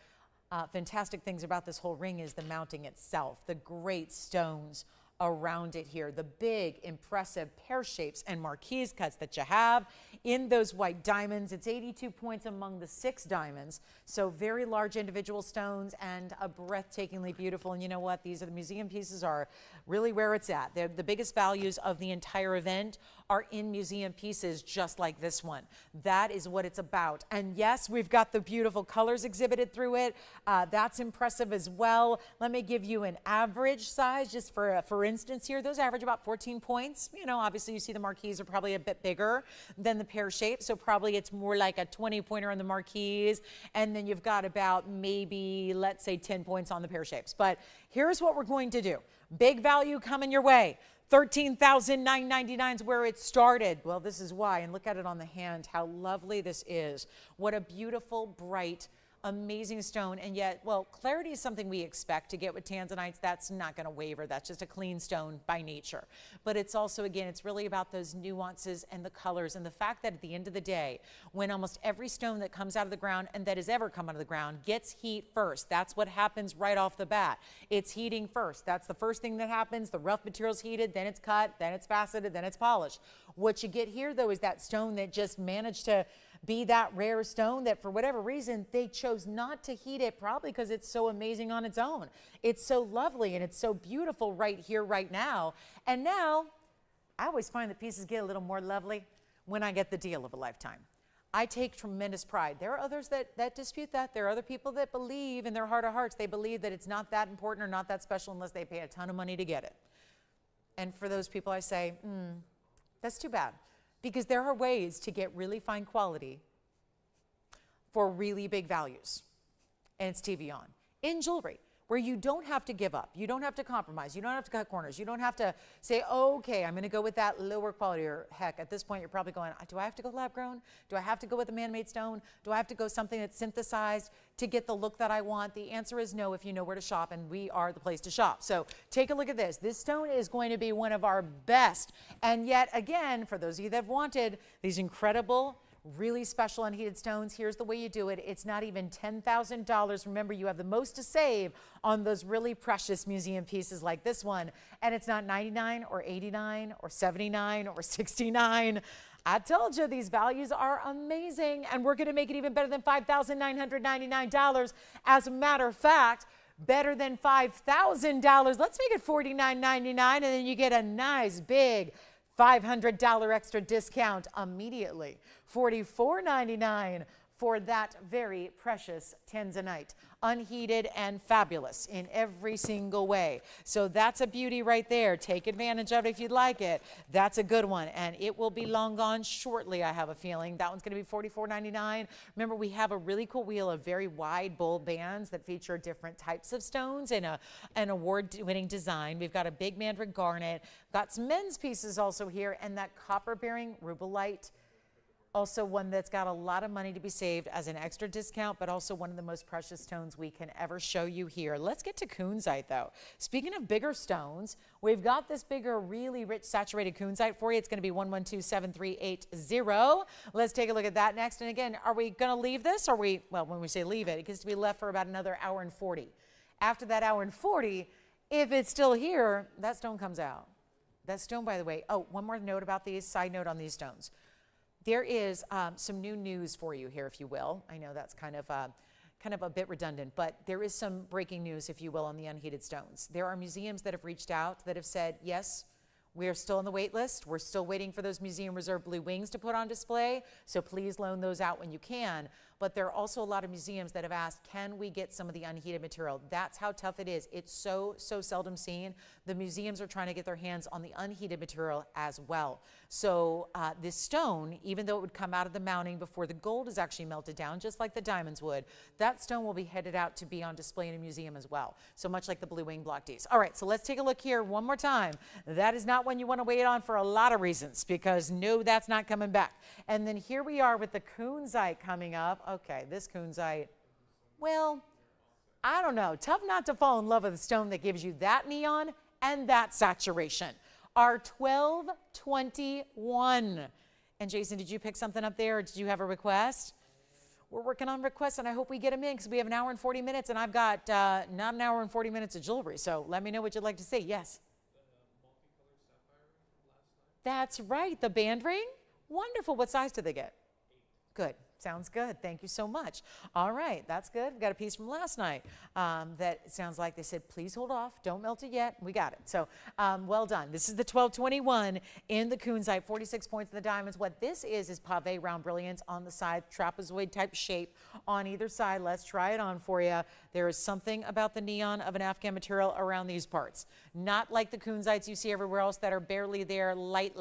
fantastic things about this whole ring is the mounting itself, the great stones around it here, the big, impressive pear shapes and marquise cuts that you have in those white diamonds. It's 82 points among the 6 diamonds, so very large individual stones and a breathtakingly beautiful. And you know what? These are the museum pieces are really where it's at. They're the biggest values of the entire event are in museum pieces just like this one. That is what it's about. And yes, we've got the beautiful colors exhibited through it. That's impressive as well. Let me give you an average size just for instance here. Those average about 14 points. You know, obviously you see the marquise are probably a bit bigger than the pear shape, so probably it's more like a 20-pointer on the marquise, and then you've got about maybe, let's say, 10 points on the pear shapes. But here's what we're going to do. Big value coming your way. $13,999 is where it started. Well, this is why, and look at it on the hand, how lovely this is. What a beautiful, bright, amazing stone. And yet, well, clarity is something we expect to get with tanzanites. That's not going to waver. That's just a clean stone by nature. But it's also, again, it's really about those nuances and the colors and the fact that at the end of the day, when almost every stone that comes out of the ground and that has ever come out of the ground gets heat first. That's what happens right off the bat. It's heating first. That's the first thing that happens. The rough material's heated, then it's cut, then it's faceted, then it's polished. What you get here, though, is that stone that just managed to be that rare stone that for whatever reason they chose not to heat it, probably because it's so amazing on its own. It's so lovely and it's so beautiful right here, right now. And now I always find that pieces get a little more lovely when I get the deal of a lifetime. I take tremendous pride. There are others that dispute that. There are other people that believe in their heart of hearts, they believe that it's not that important or not that special unless they pay a ton of money to get it. And for those people I say, that's too bad. Because there are ways to get really fine quality for really big values. And it's TVON. In jewelry, where you don't have to give up. You don't have to compromise. You don't have to cut corners. You don't have to say, oh, okay, I'm going to go with that lower quality. Or heck, at this point, you're probably going, do I have to go lab grown? Do I have to go with a man-made stone? Do I have to go something that's synthesized to get the look that I want? The answer is no if you know where to shop, and we are the place to shop. So take a look at this. This stone is going to be one of our best. And yet again, for those of you that have wanted these incredible, really special unheated stones, here's the way you do it. It's not even $10,000. Remember, you have the most to save on those really precious museum pieces like this one. And it's not $99 or $89 or $79 or $69. I told you these values are amazing, and we're going to make it even better than $5,999. As a matter of fact, better than $5,000. Let's make it $49.99, and then you get a nice big $500 extra discount immediately. $44.99 for that very precious tanzanite, unheated and fabulous in every single way. So that's a beauty right there. Take advantage of it if you'd like it. That's a good one, and it will be long gone shortly, I have a feeling. That one's going to be $44.99. Remember, we have a really cool wheel of very wide bold bands that feature different types of stones in an award-winning design. We've got a big mandrake garnet, got some men's pieces also here, and that copper-bearing rubellite. Also one that's got a lot of money to be saved as an extra discount, but also one of the most precious stones we can ever show you here. Let's get to kunzite though. Speaking of bigger stones, we've got this bigger, really rich saturated kunzite for you. It's going to be 1127380. Let's take a look at that next. And again, are we going to leave this? Or well, when we say leave it, it gets to be left for about another hour and 40. After that hour and 40, if it's still here, that stone comes out. That stone, by the way, oh, one more note about these, side note on these stones. There is some new news for you here, if you will. I know that's kind of a bit redundant, but there is some breaking news, if you will, on the unheated stones. There are museums that have reached out that have said, yes, we are still on the wait list. We're still waiting for those museum reserve blue wings to put on display, so please loan those out when you can. But there are also a lot of museums that have asked, can we get some of the unheated material? That's how tough it is. It's so seldom seen. The museums are trying to get their hands on the unheated material as well. So this stone, even though it would come out of the mounting before the gold is actually melted down, just like the diamonds would, that stone will be headed out to be on display in a museum as well. So much like the blue wing block Ds. All right, so let's take a look here one more time. That is not one you want to wait on for a lot of reasons, because no, that's not coming back. And then here we are with the kunzite coming up. Okay, this kunzite, well, I don't know. Tough not to fall in love with a stone that gives you that neon and that saturation. Our 1221. And Jason, did you pick something up there, or did you have a request? We're working on requests, and I hope we get them in, because we have an hour and 40 minutes, and I've got not an hour and 40 minutes of jewelry. So let me know what you'd like to see. Yes? That's right, the band ring. Wonderful. What size did they get? 8. Good. Sounds good. Thank you so much. All right, that's good. We've got a piece from last night that sounds like they said, please hold off. Don't melt it yet. We got it. So well done. This is the 1221 in the kunzite, 46 points in the diamonds. What this is pave round brilliance on the side, trapezoid type shape on either side. Let's try it on for you. There is something about the neon of an Afghan material around these parts. Not like the kunzites you see everywhere else that are barely there, light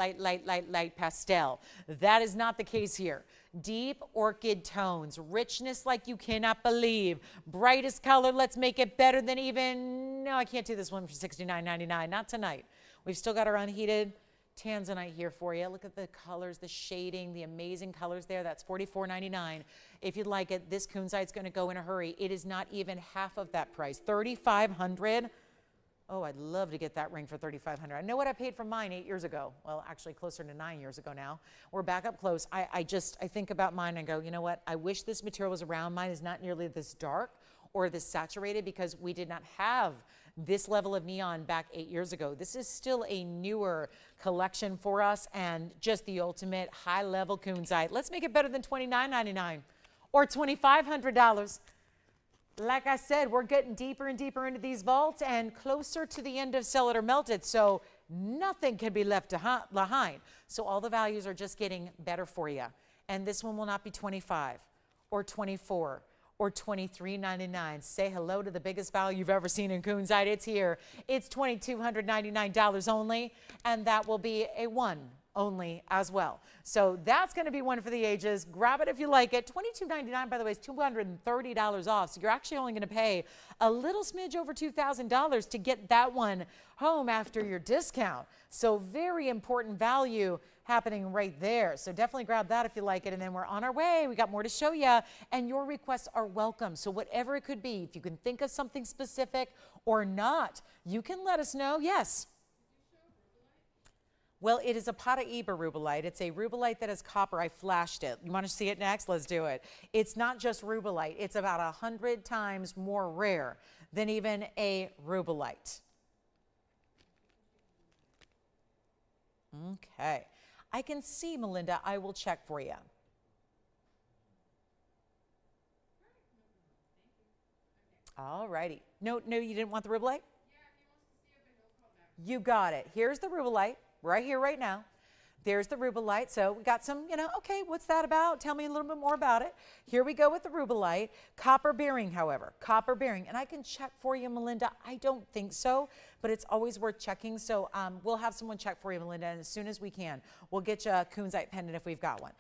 pastel. That is not the case here. Deep orchid tones, richness like you cannot believe. Brightest color, let's make it better than even, no, I can't do this one for $69.99, not tonight. We've still got our unheated tanzanite here for you. Look at the colors, the shading, the amazing colors there. That's $44.99. If you'd like it, this kunzite's going to go in a hurry. It is not even half of that price, $3,500. Oh, I'd love to get that ring for $3,500. I know what I paid for mine 8 years ago. Well, actually closer to 9 years ago now. We're back up close. I think about mine and go, you know what? I wish this material was around. Mine is not nearly this dark or this saturated, because we did not have this level of neon back 8 years ago. This is still a newer collection for us, and just the ultimate high-level kunzite. Let's make it better than $29.99 or $2,500. Like I said, we're getting deeper and deeper into these vaults and closer to the end of sell it or melt it, so nothing can be left behind. So all the values are just getting better for you. And this one will not be $25 or $24 or $23.99. Say hello to the biggest value you've ever seen in kunzite. It's here. It's $2,299 only, and that will be a one only as well. So that's going to be one for the ages. Grab it if you like it. $22.99, by the way, is $230 off. So you're actually only going to pay a little smidge over $2,000 to get that one home after your discount. So very important value happening right there. So definitely grab that if you like it. And then we're on our way. We got more to show you, and your requests are welcome. So whatever it could be, if you can think of something specific or not, you can let us know. Yes. Well, it is a Paraíba rubellite. It's a rubellite that has copper. I flashed it. You want to see it next? Let's do it. It's not just rubellite. It's about 100 times more rare than even a rubellite. Okay. I can see, Melinda. I will check for you. All righty. No, you didn't want the rubellite? You got it. Here's the rubellite right here, right now. There's the rubellite. So we got some, okay, what's that about? Tell me a little bit more about it. Here we go with the rubellite. Copper bearing, however, copper bearing. And I can check for you, Melinda. I don't think so, but it's always worth checking. So we'll have someone check for you, Melinda, and as soon as we can, we'll get you a kunzite pendant if we've got one.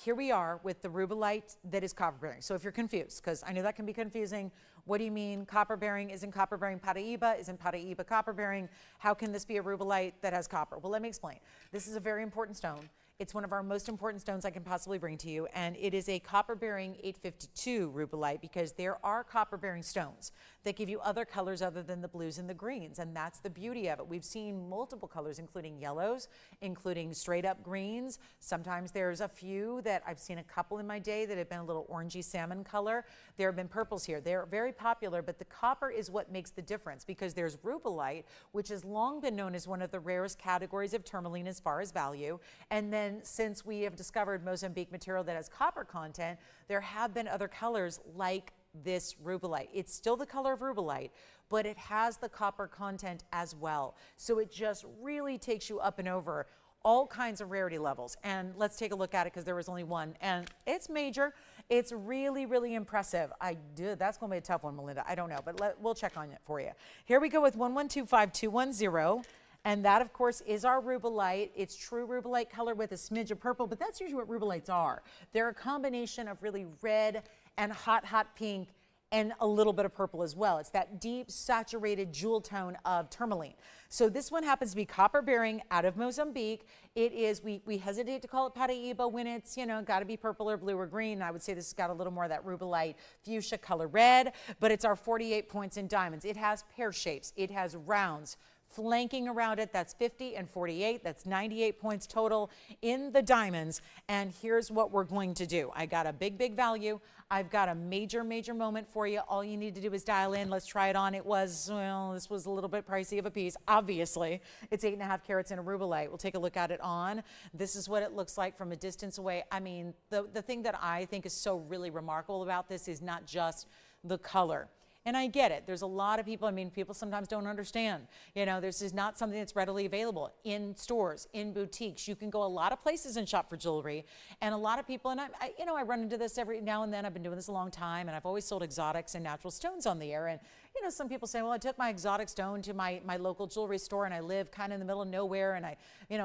Here we are with the rubellite that is copper bearing. So if you're confused, because I know that can be confusing, what do you mean copper bearing? Isn't copper bearing Paraíba? Isn't Paraíba copper bearing? How can this be a rubellite that has copper? Well, let me explain. This is a very important stone. It's one of our most important stones I can possibly bring to you, and it is a copper-bearing 852 rubellite because there are copper-bearing stones that give you other colors other than the blues and the greens, and that's the beauty of it. We've seen multiple colors, including yellows, including straight-up greens. Sometimes there's a few that I've seen a couple in my day that have been a little orangey salmon color. There have been purples here. They're very popular, but the copper is what makes the difference because there's rubellite, which has long been known as one of the rarest categories of tourmaline as far as value, and then since we have discovered Mozambique material that has copper content, there have been other colors like this rubellite. It's still the color of rubellite, but it has the copper content as well. So it just really takes you up and over all kinds of rarity levels. And let's take a look at it because there was only one. And it's major. It's really, really impressive. That's going to be a tough one, Melinda. I don't know, but we'll check on it for you. Here we go with 1125210. And that, of course, is our rubellite. It's true rubellite color with a smidge of purple, but that's usually what rubellites are. They're a combination of really red and hot, hot pink and a little bit of purple as well. It's that deep, saturated jewel tone of tourmaline. So this one happens to be copper bearing out of Mozambique. It is, we hesitate to call it Paraíba when it's, got to be purple or blue or green. I would say this has got a little more of that rubellite fuchsia color red, but it's our 48 points in diamonds. It has pear shapes. It has rounds. Flanking around it, that's 50 and 48. That's 98 points total in the diamonds. And here's what we're going to do. I got a big, big value. I've got a major, major moment for you. All you need to do is dial in. Let's try it on. It was, well, this was a little bit pricey of a piece. Obviously, it's 8.5 carats in a rubellite. We'll take a look at it on. This is what it looks like from a distance away. I mean, the thing that I think is so really remarkable about this is not just the color. And I get it. There's a lot of people, people sometimes don't understand. This is not something that's readily available in stores, in boutiques. You can go a lot of places and shop for jewelry. And a lot of people, and I run into this every now and then. I've been doing this a long time, and I've always sold exotics and natural stones on the air. And some people say, well, I took my exotic stone to my local jewelry store, and I live kind of in the middle of nowhere, and I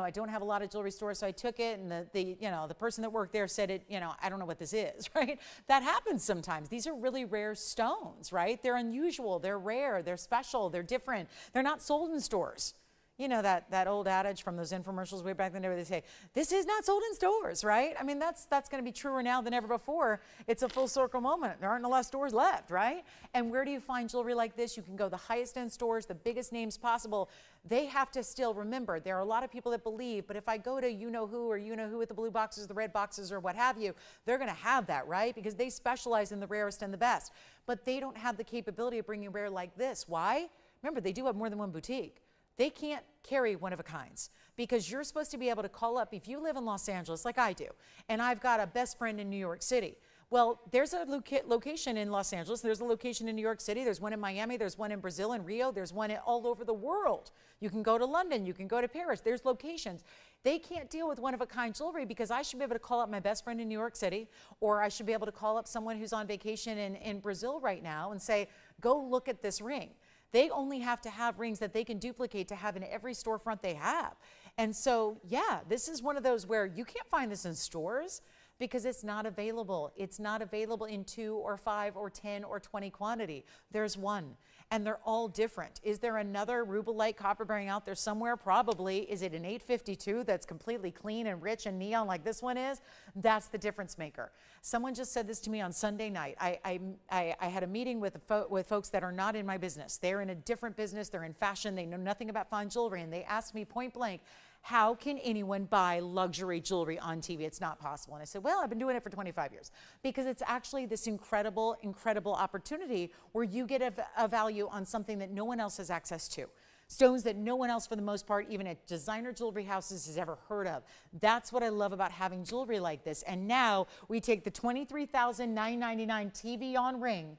don't have a lot of jewelry stores, so I took it, and the person that worked there said it, I don't know what this is, right? That happens sometimes. These are really rare stones, right? They're unusual, they're rare, they're special, they're different. They're not sold in stores. That old adage from those infomercials way back then where they say, this is not sold in stores, right? That's going to be truer now than ever before. It's a full circle moment. There aren't a lot of stores left, right? And where do you find jewelry like this? You can go the highest end stores, the biggest names possible. They have to still remember, there are a lot of people that believe, but if I go to you-know-who or you-know-who with the blue boxes, the red boxes, or what have you, they're going to have that, right? Because they specialize in the rarest and the best. But they don't have the capability of bringing rare like this. Why? Remember, they do have more than one boutique. They can't carry one-of-a-kinds because you're supposed to be able to call up, if you live in Los Angeles like I do, and I've got a best friend in New York City. Well, there's a location in Los Angeles, there's a location in New York City, there's one in Miami, there's one in Brazil and Rio, there's one all over the world. You can go to London, you can go to Paris, there's locations. They can't deal with one-of-a-kind jewelry because I should be able to call up my best friend in New York City, or I should be able to call up someone who's on vacation in Brazil right now and say, go look at this ring. They only have to have rings that they can duplicate to have in every storefront they have. And so, yeah, this is one of those where you can't find this in stores because it's not available. It's not available in 2 or 5 or 10 or 20 quantity. There's one, and they're all different. Is there another rubellite copper bearing out there somewhere? Probably. Is it an 852 that's completely clean and rich and neon like this one is? That's the difference maker. Someone just said this to me on Sunday night. I had a meeting with folks that are not in my business. They're in a different business. They're in fashion. They know nothing about fine jewelry. And they asked me point blank, how can anyone buy luxury jewelry on TV? It's not possible. And I said, well, I've been doing it for 25 years because it's actually this incredible, incredible opportunity where you get a value on something that no one else has access to. Stones that no one else, for the most part, even at designer jewelry houses, has ever heard of. That's what I love about having jewelry like this. And now we take the $23,999 TVON ring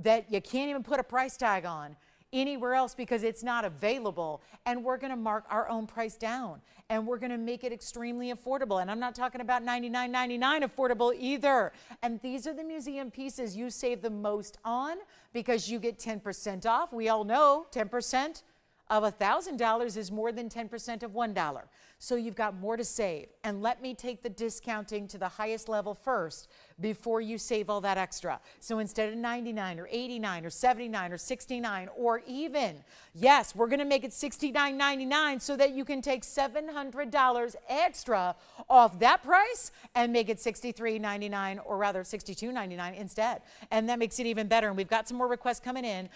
that you can't even put a price tag on anywhere else because it's not available. And we're going to mark our own price down, and we're going to make it extremely affordable. And I'm not talking about $99.99 affordable either. And these are the museum pieces you save the most on because you get 10% off. We all know 10% of $1,000 is more than 10% of $1. So you've got more to save. And let me take the discounting to the highest level first before you save all that extra. So instead of 99 or 89 or 79 or 69 or even, yes, we're going to make it $69.99 so that you can take $700 extra off that price and make it $63.99 or rather $62.99 instead. And that makes it even better. And we've got some more requests coming in.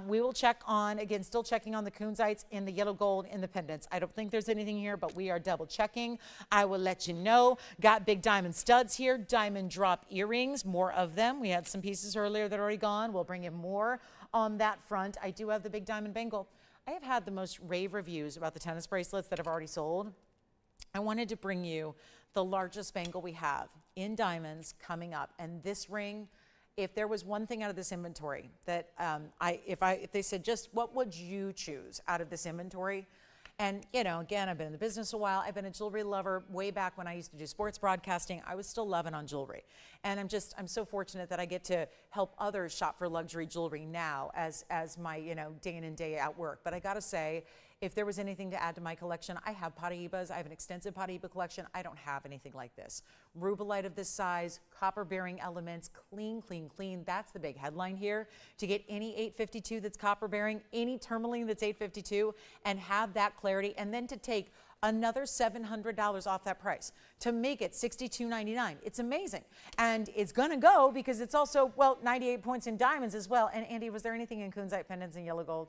We will check on, again, still checking on the kunzites in the yellow gold in the pendants. I don't think there's anything here, but we are double checking. I will let you know. Got big diamond studs here, diamond drop earrings, more of them. We had some pieces earlier that are already gone. We'll bring in more on that front. I do have the big diamond bangle. I have had the most rave reviews about the tennis bracelets that have already sold. I wanted to bring you the largest bangle we have in diamonds coming up. And this ring, if there was one thing out of this inventory that if they said, just what would you choose out of this inventory? And, you know, again, I've been in the business a while. I've been a jewelry lover way back when I used to do sports broadcasting. I was still loving on jewelry. And I'm so fortunate that I get to help others shop for luxury jewelry now as my, you know, day in and day out work. But I got to say, if there was anything to add to my collection, I have Paraibas. I have an extensive Paraiba collection. I don't have anything like this. Rubellite of this size, copper-bearing elements, clean, clean, clean. That's the big headline here. To get any 852 that's copper-bearing, any tourmaline that's 852, and have that clarity, and then to take another $700 off that price to make it $62.99. It's amazing. And it's going to go because it's also, well, 98 points in diamonds as well. And Andy, was there anything in kunzite pendants in yellow gold?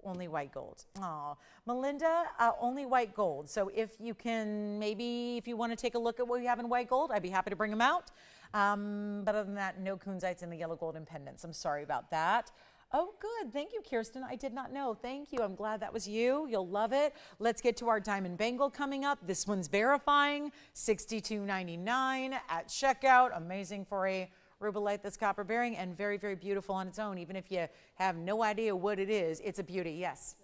Only white gold. Oh, Melinda, only white gold. So if you can, maybe if you want to take a look at what we have in white gold, I'd be happy to bring them out. But other than that, no kunzites in the yellow gold and pendants. I'm sorry about that. Oh, good. Thank you, Kirsten. I did not know. Thank you. I'm glad that was you. You'll love it. Let's get to our diamond bangle coming up. This one's verifying, $62.99 at checkout. Amazing for a rubellite that's copper bearing and very, very beautiful on its own. Even if you have no idea what it is, it's a beauty. Yes.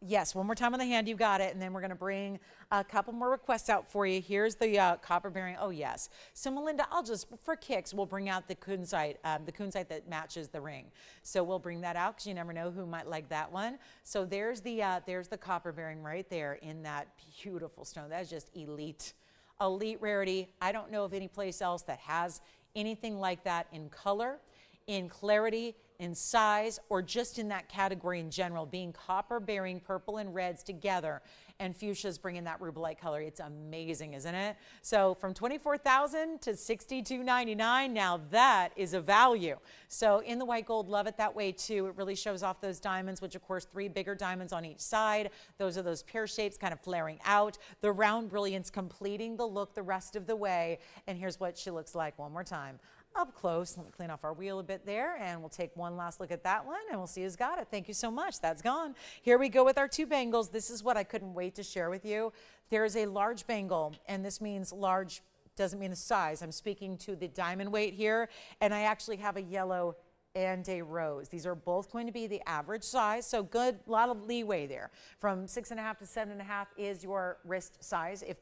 Yes, one more time on the hand, you got it. And then we're going to bring a couple more requests out for you. Here's the copper bearing. Oh, yes. So, Melinda, I'll just, for kicks, we'll bring out the kunzite that matches the ring. So we'll bring that out because you never know who might like that one. So there's the copper bearing right there in that beautiful stone. That's just elite, elite rarity. I don't know of any place else that has anything like that in color, in clarity, in size, or just in that category in general, being copper bearing purple and reds together, and fuchsia's bringing that rubellite color. It's amazing, isn't it? So from $24,000 to $62.99, now that is a value. So in the white gold, love it that way too. It really shows off those diamonds, which of course 3 bigger diamonds on each side. Those are those pear shapes kind of flaring out. The round brilliance completing the look the rest of the way. And here's what she looks like one more time. Up close. Let me clean off our wheel a bit there, and we'll take one last look at that one, and we'll see who's got it. Thank you so much. That's gone. Here we go with our 2 bangles. This is what I couldn't wait to share with you. There is a large bangle, and this means large doesn't mean the size. I'm speaking to the diamond weight here, and I actually have a yellow and a rose. These are both going to be the average size, so good, a lot of leeway there. From 6.5 to 7.5 is your wrist size. If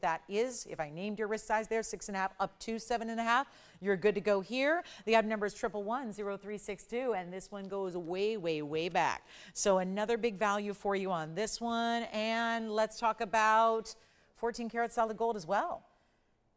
I named your wrist size there, 6.5 up to 7.5, you're good to go here. The item number is 1110362, and this one goes way, way, way back. So another big value for you on this one, and let's talk about 14 karat solid gold as well.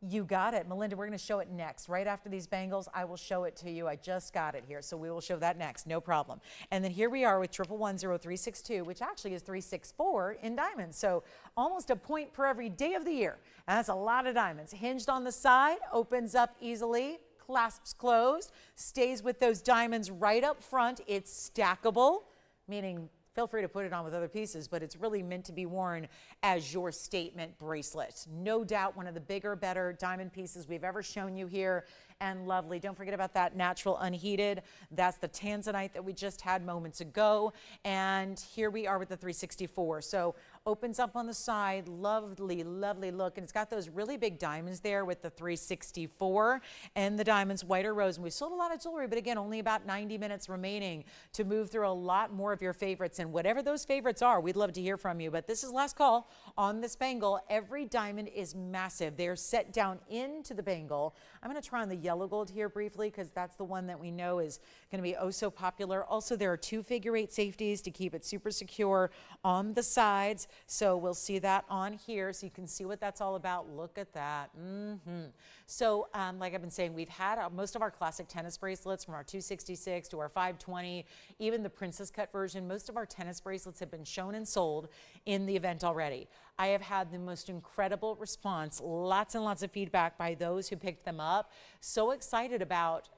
You got it. Melinda, we're going to show it next. Right after these bangles, I will show it to you. I just got it here, so we will show that next. No problem. And then here we are with 1110362, which actually is 364 in diamonds. So almost a point per every day of the year. And that's a lot of diamonds. Hinged on the side, opens up easily, clasps closed, stays with those diamonds right up front. It's stackable, meaning feel free to put it on with other pieces, but it's really meant to be worn as your statement bracelet. No doubt one of the bigger, better diamond pieces we've ever shown you here. and lovely. Don't forget about that natural unheated. That's the tanzanite that we just had moments ago. And here we are with the 364. So opens up on the side, lovely, lovely look. And it's got those really big diamonds there with the 364 and the diamonds, white or rose. And we've sold a lot of jewelry, but again, only about 90 minutes remaining to move through a lot more of your favorites. And whatever those favorites are, we'd love to hear from you. But this is last call on this bangle. Every diamond is massive. They're set down into the bangle. I'm going to try on the yellow gold here briefly because that's the one that we know is going to be oh so popular. Also, there are 2 figure-8 safeties to keep it super secure on the sides. So we'll see that on here so you can see what that's all about. Look at that. So like I've been saying, we've had most of our classic tennis bracelets from our 266 to our 520, even the princess cut version. Most of our tennis bracelets have been shown and sold in the event already. I have had the most incredible response, lots and lots of feedback by those who picked them up. So excited about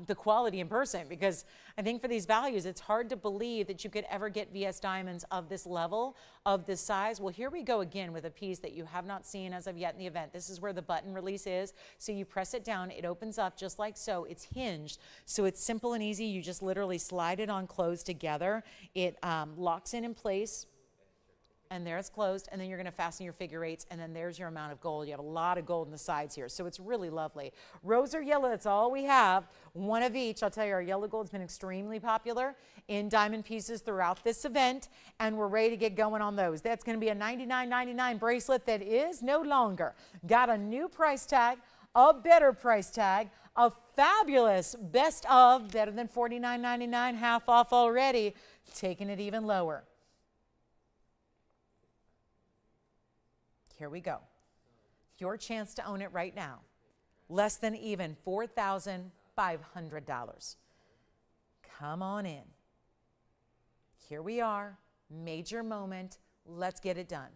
the quality in person, because I think for these values, it's hard to believe that you could ever get VS diamonds of this level, of this size. Well, here we go again with a piece that you have not seen as of yet in the event. This is where the button release is. So you press it down, it opens up just like so. It's hinged, so it's simple and easy. You just literally slide it on closed together. It locks in place. And there it's closed, and then you're going to fasten your figure-8s, and then there's your amount of gold. You have a lot of gold in the sides here, so it's really lovely. Rose or yellow, that's all we have. One of each. I'll tell you, our yellow gold's been extremely popular in diamond pieces throughout this event, and we're ready to get going on those. That's going to be a $99.99 bracelet that is no longer got a new price tag, a better price tag, a fabulous best of, better than $49.99, half off already, taking it even lower. Here we go. Your chance to own it right now. Less than even $4,500. Come on in. Here we are. Major moment. Let's get it done.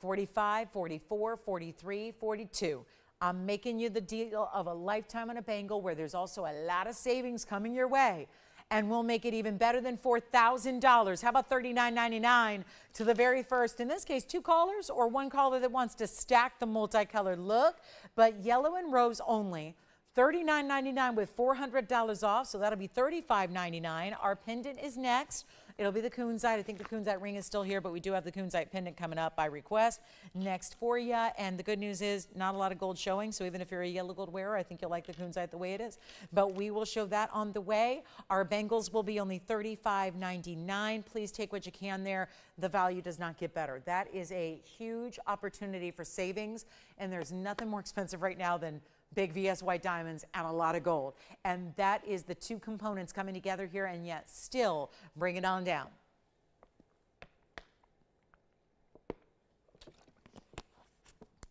45, 44, 43, 42. I'm making you the deal of a lifetime on a bangle where there's also a lot of savings coming your way. And we'll make it even better than $4,000. How about $39.99 to the very first, in this case, 2 callers or 1 caller that wants to stack the multicolored look, but yellow and rose only. $39.99 with $400 off, so that'll be $35.99. Our pendant is next. It'll be the kunzite. I think the kunzite ring is still here, but we do have the kunzite pendant coming up by request next for you. And the good news is not a lot of gold showing, so even if you're a yellow gold wearer, I think you'll like the kunzite the way it is. But we will show that on the way. Our bangles will be only $35.99. Please take what you can there. The value does not get better. That is a huge opportunity for savings, and there's nothing more expensive right now than big VS white diamonds and a lot of gold. And that is the 2 components coming together here, and yet still bring it on down.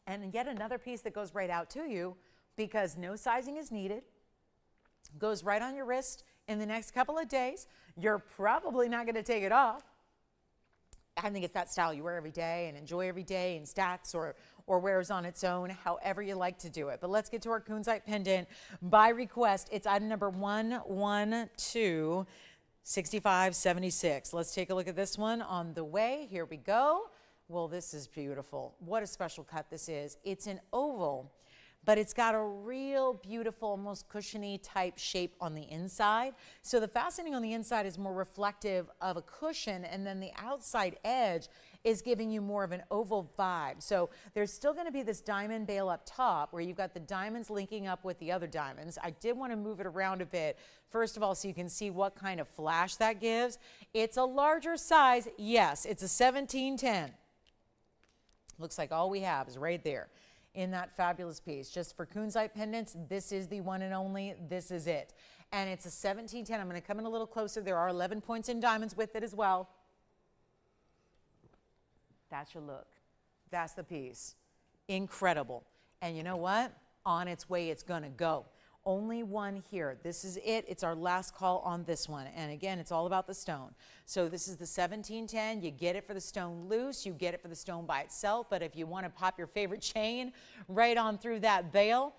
And yet another piece that goes right out to you, because no sizing is needed, goes right on your wrist in the next couple of days. You're probably not going to take it off. I think it's that style you wear every day and enjoy every day in stacks or wears on its own, however you like to do it. But let's get to our kunzite pendant. By request, it's item number 1126576. Let's take a look at this one on the way. Here we go. Well, this is beautiful. What a special cut this is. It's an oval, but it's got a real beautiful, almost cushiony type shape on the inside. So the fastening on the inside is more reflective of a cushion, and then the outside edge is giving you more of an oval vibe. So there's still going to be this diamond bail up top where you've got the diamonds linking up with the other diamonds. I did want to move it around a bit, first of all, so you can see what kind of flash that gives. It's a larger size. Yes, it's a 1710. Looks like all we have is right there in that fabulous piece. Just for kunzite pendants, this is the one and only. This is it. And it's a 1710. I'm going to come in a little closer. There are 11 points in diamonds with it as well. That's your look. That's the piece. Incredible. And you know what? On its way, it's going to go. Only one here. This is it. It's our last call on this one. And again, it's all about the stone. So this is the 1710. You get it for the stone loose. You get it for the stone by itself. But if you want to pop your favorite chain right on through that bail,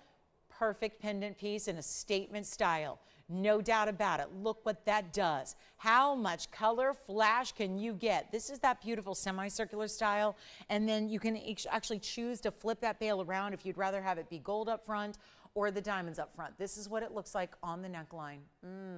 perfect pendant piece in a statement style. No doubt about it. Look what that does. How much color flash can you get? This is that beautiful semicircular style. And then you can actually choose to flip that bail around if you'd rather have it be gold up front or the diamonds up front. This is what it looks like on the neckline.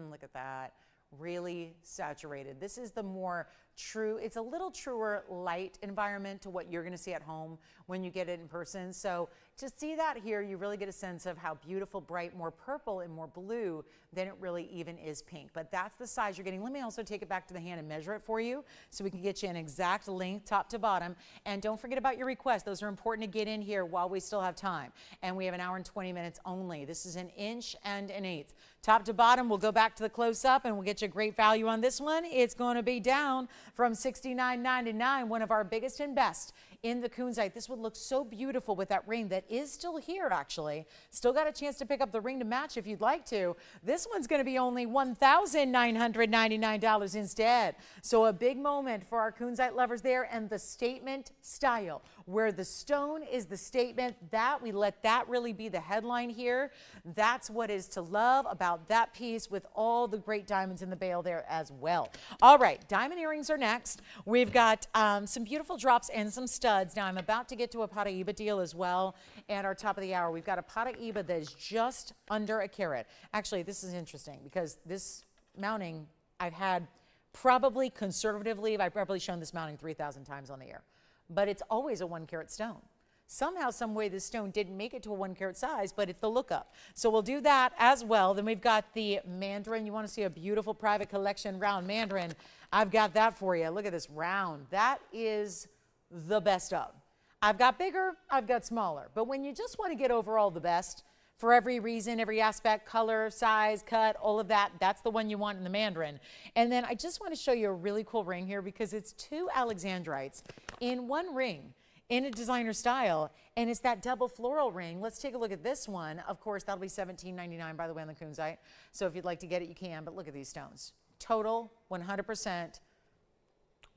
Look at that. Really saturated. This is the more true, it's a little truer light environment to what you're going to see at home when you get it in person. So to see that here, you really get a sense of how beautiful, bright, more purple and more blue than it really even is pink. But that's the size you're getting. Let me also take it back to the hand and measure it for you so we can get you an exact length top to bottom. And don't forget about your requests. Those are important to get in here while we still have time. And we have an hour and 20 minutes only. This is 1 1/8 and 1/8. Top to bottom, we'll go back to the close-up and we'll get you a great value on this one. It's going to be down from $69.99, one of our biggest and best in the kunzite. This would look so beautiful with that ring that is still here, actually. Still got a chance to pick up the ring to match if you'd like to. This one's going to be only $1,999 instead. So a big moment for our kunzite lovers there, and the statement style, where the stone is the statement, that we let that really be the headline here. That's what is to love about that piece, with all the great diamonds in the bail there as well. All right, diamond earrings are next. We've got some beautiful drops and some studs. Now I'm about to get to a Paraíba deal as well at our top of the hour. We've got a Paraíba that is just under a carat. Actually, this is interesting because this mounting I've had probably conservatively, I've probably shown this mounting 3,000 times on the air, but it's always a 1 carat stone. Somehow, some way, this stone didn't make it to a 1 carat size, but it's the lookup. So we'll do that as well. Then we've got the mandarin. You want to see a beautiful private collection round mandarin? I've got that for you. Look at this round. That is the best of. I've got bigger, I've got smaller. But when you just want to get overall the best, for every reason, every aspect, color, size, cut, all of that, that's the one you want in the mandarin. And then I just want to show you a really cool ring here because it's 2 alexandrites in one ring, in a designer style, and it's that double floral ring. Let's take a look at this one. Of course, that'll be $17.99, by the way, on the kunzite. So if you'd like to get it, you can, but look at these stones. Total, 100%.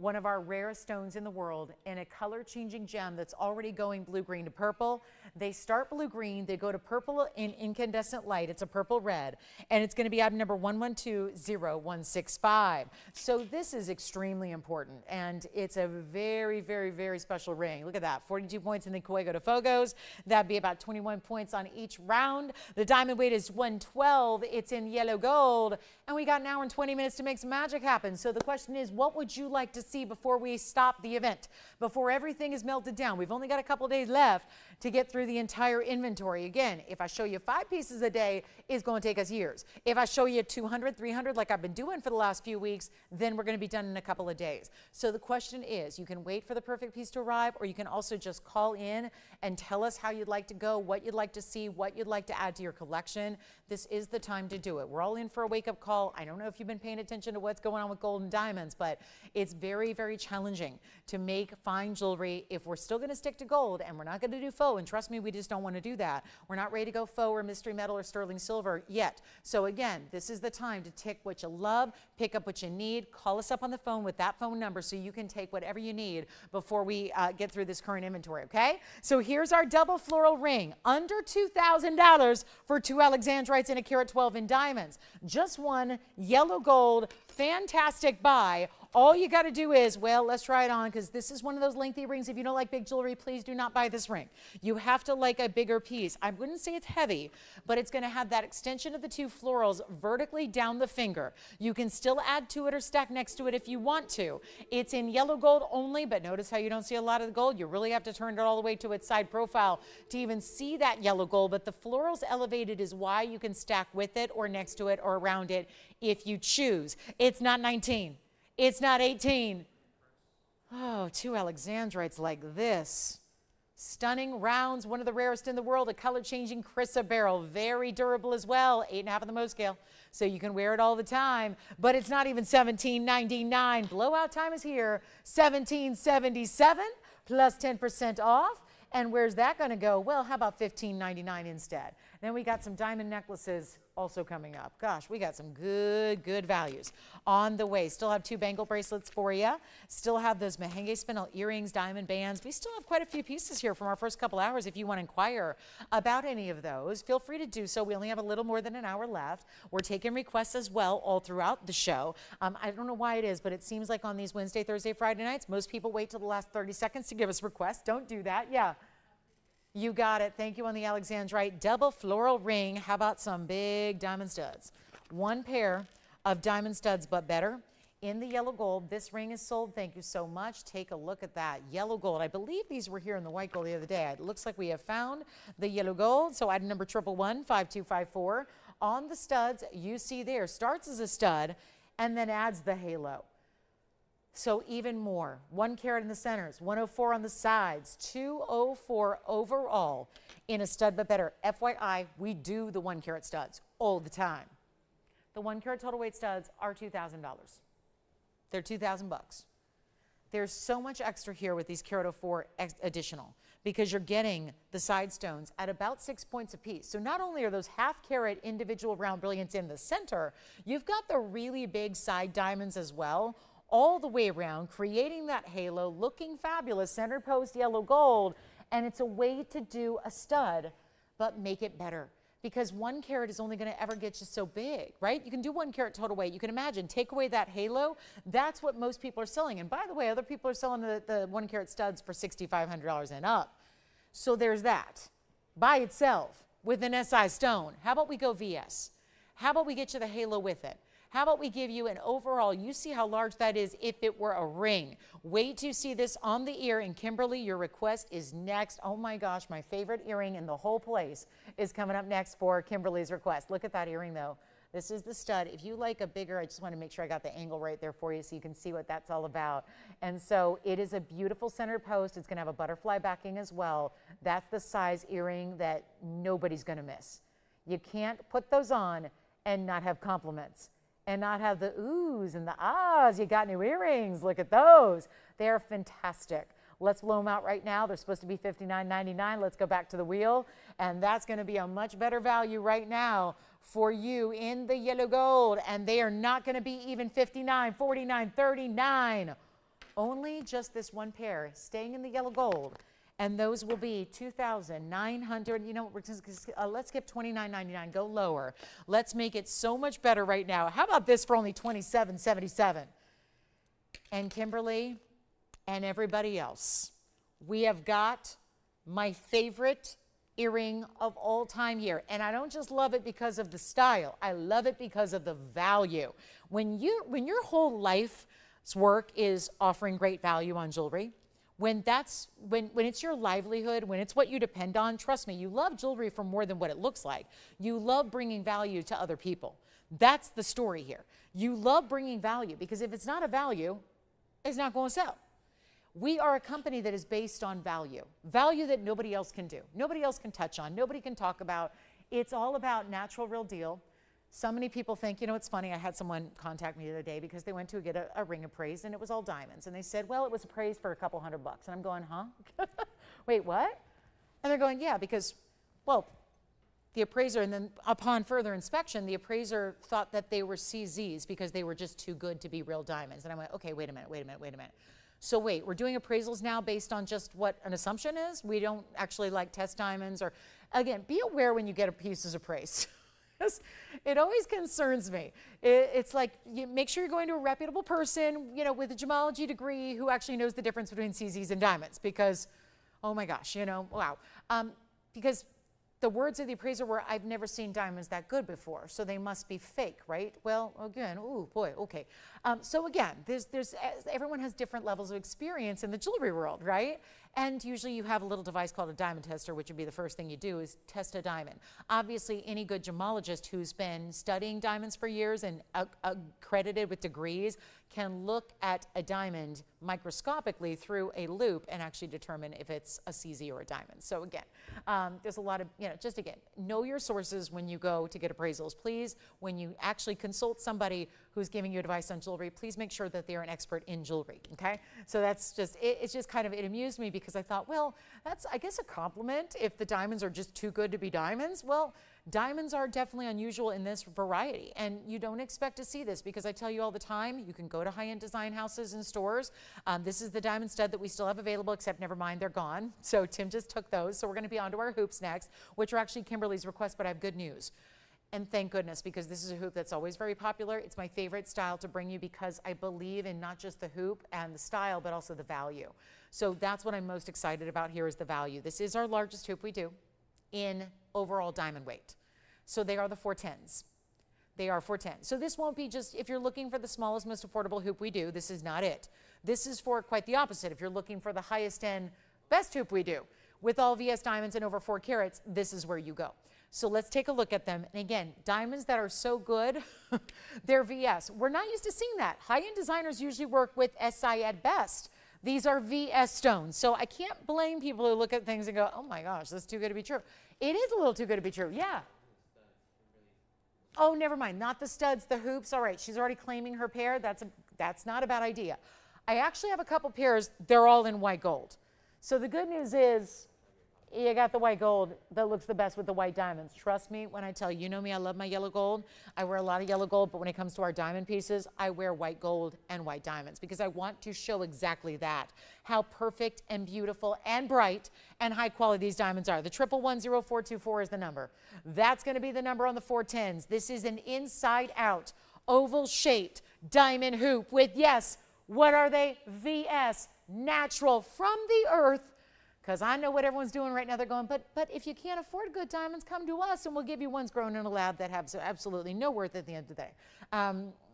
One of our rarest stones in the world, and a color-changing gem that's already going blue-green to purple. They start blue-green, they go to purple in incandescent light. It's a purple-red, and it's going to be item number 1120-165. So this is extremely important, and it's a very, very, very special ring. Look at that, 42 points in the Cuello de Fogos. That'd be about 21 points on each round. The diamond weight is 112. It's in yellow gold, and we got an hour and 20 minutes to make some magic happen. So the question is, what would you like to see before we stop the event, before everything is melted down? We've only got a couple days left to get through the entire inventory. Again, if I show you 5 pieces a day, it's going to take us years. If I show you 200, 300 like I've been doing for the last few weeks, then we're going to be done in a couple of days. So the question is, you can wait for the perfect piece to arrive, or you can also just call in and tell us how you'd like to go, what you'd like to see, what you'd like to add to your collection. This is the time to do it. We're all in for a wake-up call. I don't know if you've been paying attention to what's going on with gold and diamonds, but it's very, very challenging to make fine jewelry if we're still going to stick to gold, and we're not going to do faux. And trust me, we just don't want to do that. We're not ready to go faux or mystery metal or sterling silver yet. So again, this is the time to take what you love, pick up what you need, call us up on the phone with that phone number so you can take whatever you need before we get through this current inventory, okay? So here's our double floral ring, under $2,000 for 2 alexandrites and a carat 12 in diamonds. Just one, yellow gold, fantastic buy. All you got to do is, well, let's try it on, because this is one of those lengthy rings. If you don't like big jewelry, please do not buy this ring. You have to like a bigger piece. I wouldn't say it's heavy, but it's going to have that extension of the 2 florals vertically down the finger. You can still add to it or stack next to it if you want to. It's in yellow gold only, but notice how you don't see a lot of the gold. You really have to turn it all the way to its side profile to even see that yellow gold, but the florals elevated is why you can stack with it or next to it or around it if you choose. It's not 19. It's not 18. Oh, 2 alexandrites like this. Stunning rounds, one of the rarest in the world, a color-changing chrysoberyl, very durable as well, 8.5 on the Mohs scale, so you can wear it all the time, but it's not even $17.99. Blowout time is here, $17.77 plus 10% off. And where's that going to go? Well, how about $15.99 instead? Then we got some diamond necklaces also coming up. Gosh, we got some good values on the way. Still have 2 bangle bracelets for you. Still have those Mahen Spinels earrings, diamond bands. We still have quite a few pieces here from our first couple hours. If you want to inquire about any of those, feel free to do so. We only have a little more than an hour left. We're taking requests as well all throughout the show. I don't know why it is, but it seems like on these Wednesday, Thursday, Friday nights, most people wait till the last 30 seconds to give us requests. Don't do that. Yeah. You got it. Thank you on the Alexandrite. Double floral ring. How about some big diamond studs? One pair of diamond studs, but better. In the yellow gold, this ring is sold. Thank you so much. Take a look at that yellow gold. I believe these were here in the white gold the other day. It looks like we have found the yellow gold. So item number 111-5254. On the studs, you see there, starts as a stud and then adds the halo. So even more. 1 carat in the centers, 104 on the sides, 204 overall in a stud, but better. FYI, we do the 1 carat studs all the time. The 1 carat total weight studs are $2,000. They're 2,000 bucks. There's so much extra here with these carat 04 additional because you're getting the side stones at about 6 points apiece. So not only are those half carat individual round brilliants in the center, you've got the really big side diamonds as well, all the way around, creating that halo, looking fabulous, center post yellow gold, and it's a way to do a stud, but make it better. Because 1 carat is only going to ever get you so big, right? You can do 1 carat total weight. You can imagine, take away that halo. That's what most people are selling. And by the way, other people are selling the 1 carat studs for $6,500 and up. So there's that by itself with an SI stone. How about we go VS? How about we get you the halo with it? How about we give you an overall, you see how large that is if it were a ring. Wait to see this on the ear. And Kimberly, your request is next. Oh my gosh, my favorite earring in the whole place is coming up next for Kimberly's request. Look at that earring though. This is the stud. If you like a bigger, I just want to make sure I got the angle right there for you so you can see what that's all about. And so it is a beautiful center post. It's going to have a butterfly backing as well. That's the size earring that nobody's going to miss. You can't put those on and not have compliments and not have the oohs and the ahs. You got new earrings. Look at those. They're fantastic. Let's blow them out right now. They're supposed to be $59.99. Let's go back to the wheel. And that's going to be a much better value right now for you in the yellow gold. And they are not going to be even $59, $49, $39. Only just this one pair staying in the yellow gold. And those will be $2,900. You know, let's skip $29.99. Go lower. Let's make it so much better right now. How about this for only $27.77? And Kimberly and everybody else, we have got my favorite earring of all time here. And I don't just love it because of the style. I love it because of the value. When your whole life's work is offering great value on jewelry, when it's your livelihood, when it's what you depend on, trust me, you love jewelry for more than what it looks like. You love bringing value to other people. That's the story here. You love bringing value because if it's not a value, it's not going to sell. We are a company that is based on value, value that nobody else can do, nobody else can touch on, nobody can talk about. It's all about natural, real deal. So many people think, you know, it's funny. I had someone contact me the other day because they went to get a ring appraised and it was all diamonds. And they said, well, it was appraised for a couple $100. And I'm going, huh? Wait, what? And they're going, yeah, because, well, the appraiser, and then upon further inspection, the appraiser thought that they were CZs because they were just too good to be real diamonds. And I went, okay, wait a minute. So wait, we're doing appraisals now based on just what an assumption is? We don't actually like test diamonds or, again, be aware when you get a piece appraised. It always concerns me. It's like, you make sure you're going to a reputable person, you know, with a gemology degree who actually knows the difference between CZs and diamonds because, oh my gosh, you know, wow. Because the words of the appraiser were, I've never seen diamonds that good before, so they must be fake, right? Well, again, oh boy, okay. So again, everyone has different levels of experience in the jewelry world, right? And usually you have a little device called a diamond tester, which would be the first thing you do is test a diamond. Obviously, any good gemologist who's been studying diamonds for years and accredited with degrees can look at a diamond microscopically through a loupe and actually determine if it's a CZ or a diamond. So again, there's a lot of, you know, just again, know your sources when you go to get appraisals. Please, when you actually consult somebody who's giving you advice on jewelry, please make sure that they're an expert in jewelry, okay? So that's just, it's just kind of, it amused me because I thought, well, that's, I guess, a compliment if the diamonds are just too good to be diamonds. Well, diamonds are definitely unusual in this variety, and you don't expect to see this because I tell you all the time, you can go to high-end design houses and stores. This is the diamond stud that we still have available, except never mind, they're gone. So Tim just took those. So we're going to be on to our hoops next, which are actually Kimberly's request, but I have good news. And thank goodness, because this is a hoop that's always very popular. It's my favorite style to bring you because I believe in not just the hoop and the style, but also the value. So that's what I'm most excited about here is the value. This is our largest hoop we do in overall diamond weight. So they are the 410s. They are 410. So this won't be just, if you're looking for the smallest, most affordable hoop we do, this is not it. This is for quite the opposite. If you're looking for the highest end, best hoop we do, with all VS diamonds and over 4 carats, this is where you go. So let's take a look at them. And again, diamonds that are so good, they're VS. We're not used to seeing that. High-end designers usually work with SI at best. These are VS stones. So I can't blame people who look at things and go, oh my gosh, that's too good to be true. It is a little too good to be true, yeah. Oh, never mind, not the studs, the hoops. All right, she's already claiming her pair. That's not a bad idea. I actually have a couple pairs. They're all in white gold. So the good news is, you got the white gold that looks the best with the white diamonds. Trust me when I tell you, you know me, I love my yellow gold. I wear a lot of yellow gold, but when it comes to our diamond pieces, I wear white gold and white diamonds because I want to show exactly that, how perfect and beautiful and bright and high quality these diamonds are. The 1110424 is the number. That's going to be the number on the 410s. This is an inside out, oval shaped diamond hoop with, yes, what are they? VS, natural from the earth. Because I know what everyone's doing right now. They're going, but if you can't afford good diamonds, come to us and we'll give you ones grown in a lab that have absolutely no worth at the end of the day.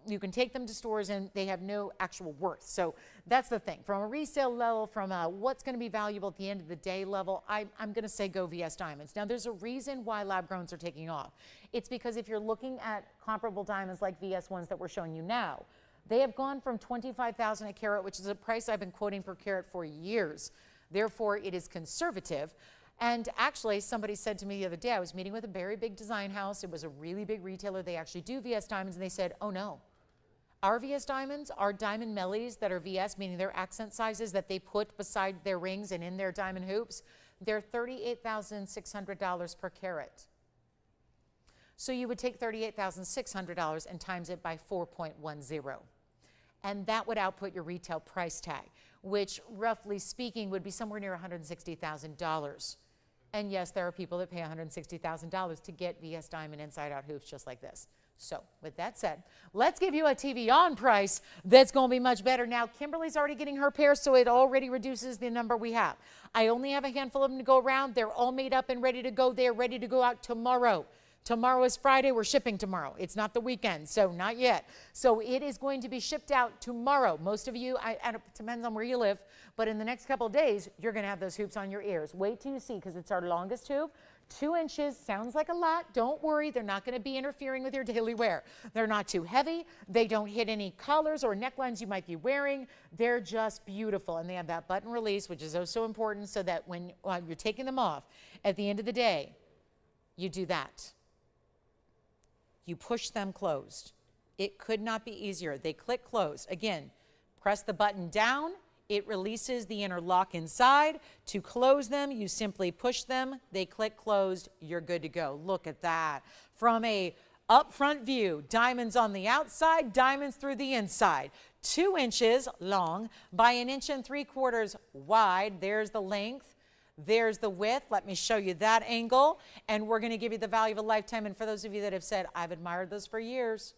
You can take them to stores and they have no actual worth. So that's the thing. From a resale level, from a what's going to be valuable at the end of the day level, I'm going to say go VS diamonds. Now, there's a reason why lab growns are taking off. It's because if you're looking at comparable diamonds like VS ones that we're showing you now, they have gone from $25,000 a carat, which is a price I've been quoting per carat for years. Therefore, it is conservative. And actually, somebody said to me the other day, I was meeting with a very big design house. It was a really big retailer. They actually do VS diamonds. And they said, oh, no. Our VS diamonds are diamond mellies that are VS, meaning they're accent sizes that they put beside their rings and in their diamond hoops. They're $38,600 per carat. So you would take $38,600 and times it by 4.10. And that would output your retail price tag, which roughly speaking would be somewhere near $160,000. And yes, there are people that pay $160,000 to get VS diamond inside out hoops just like this. So with that said, let's give you a TVON price that's going to be much better. Now, Kimberly's already getting her pair, so it already reduces the number we have. I only have a handful of them to go around. They're all made up and ready to go. They're ready to go out tomorrow. Tomorrow is Friday. We're shipping tomorrow. It's not the weekend, so not yet. So it is going to be shipped out tomorrow. Most of you, and it depends on where you live, but in the next couple of days, you're going to have those hoops on your ears. Wait till you see, because it's our longest hoop. 2 inches sounds like a lot. Don't worry. They're not going to be interfering with your daily wear. They're not too heavy. They don't hit any collars or necklines you might be wearing. They're just beautiful. And they have that button release, which is oh so important, so that when you're taking them off, at the end of the day, you do that. You push them closed. It could not be easier. They click closed. Again, press the button down. It releases the inner lock inside. To close them, you simply push them. They click closed. You're good to go. Look at that. From a up-front view, diamonds on the outside, diamonds through the inside. 2 inches long by 1 3/4 inches wide. There's the length. There's the width. Let me show you that angle. And we're going to give you the value of a lifetime. And for those of you that have said, I've admired those for years,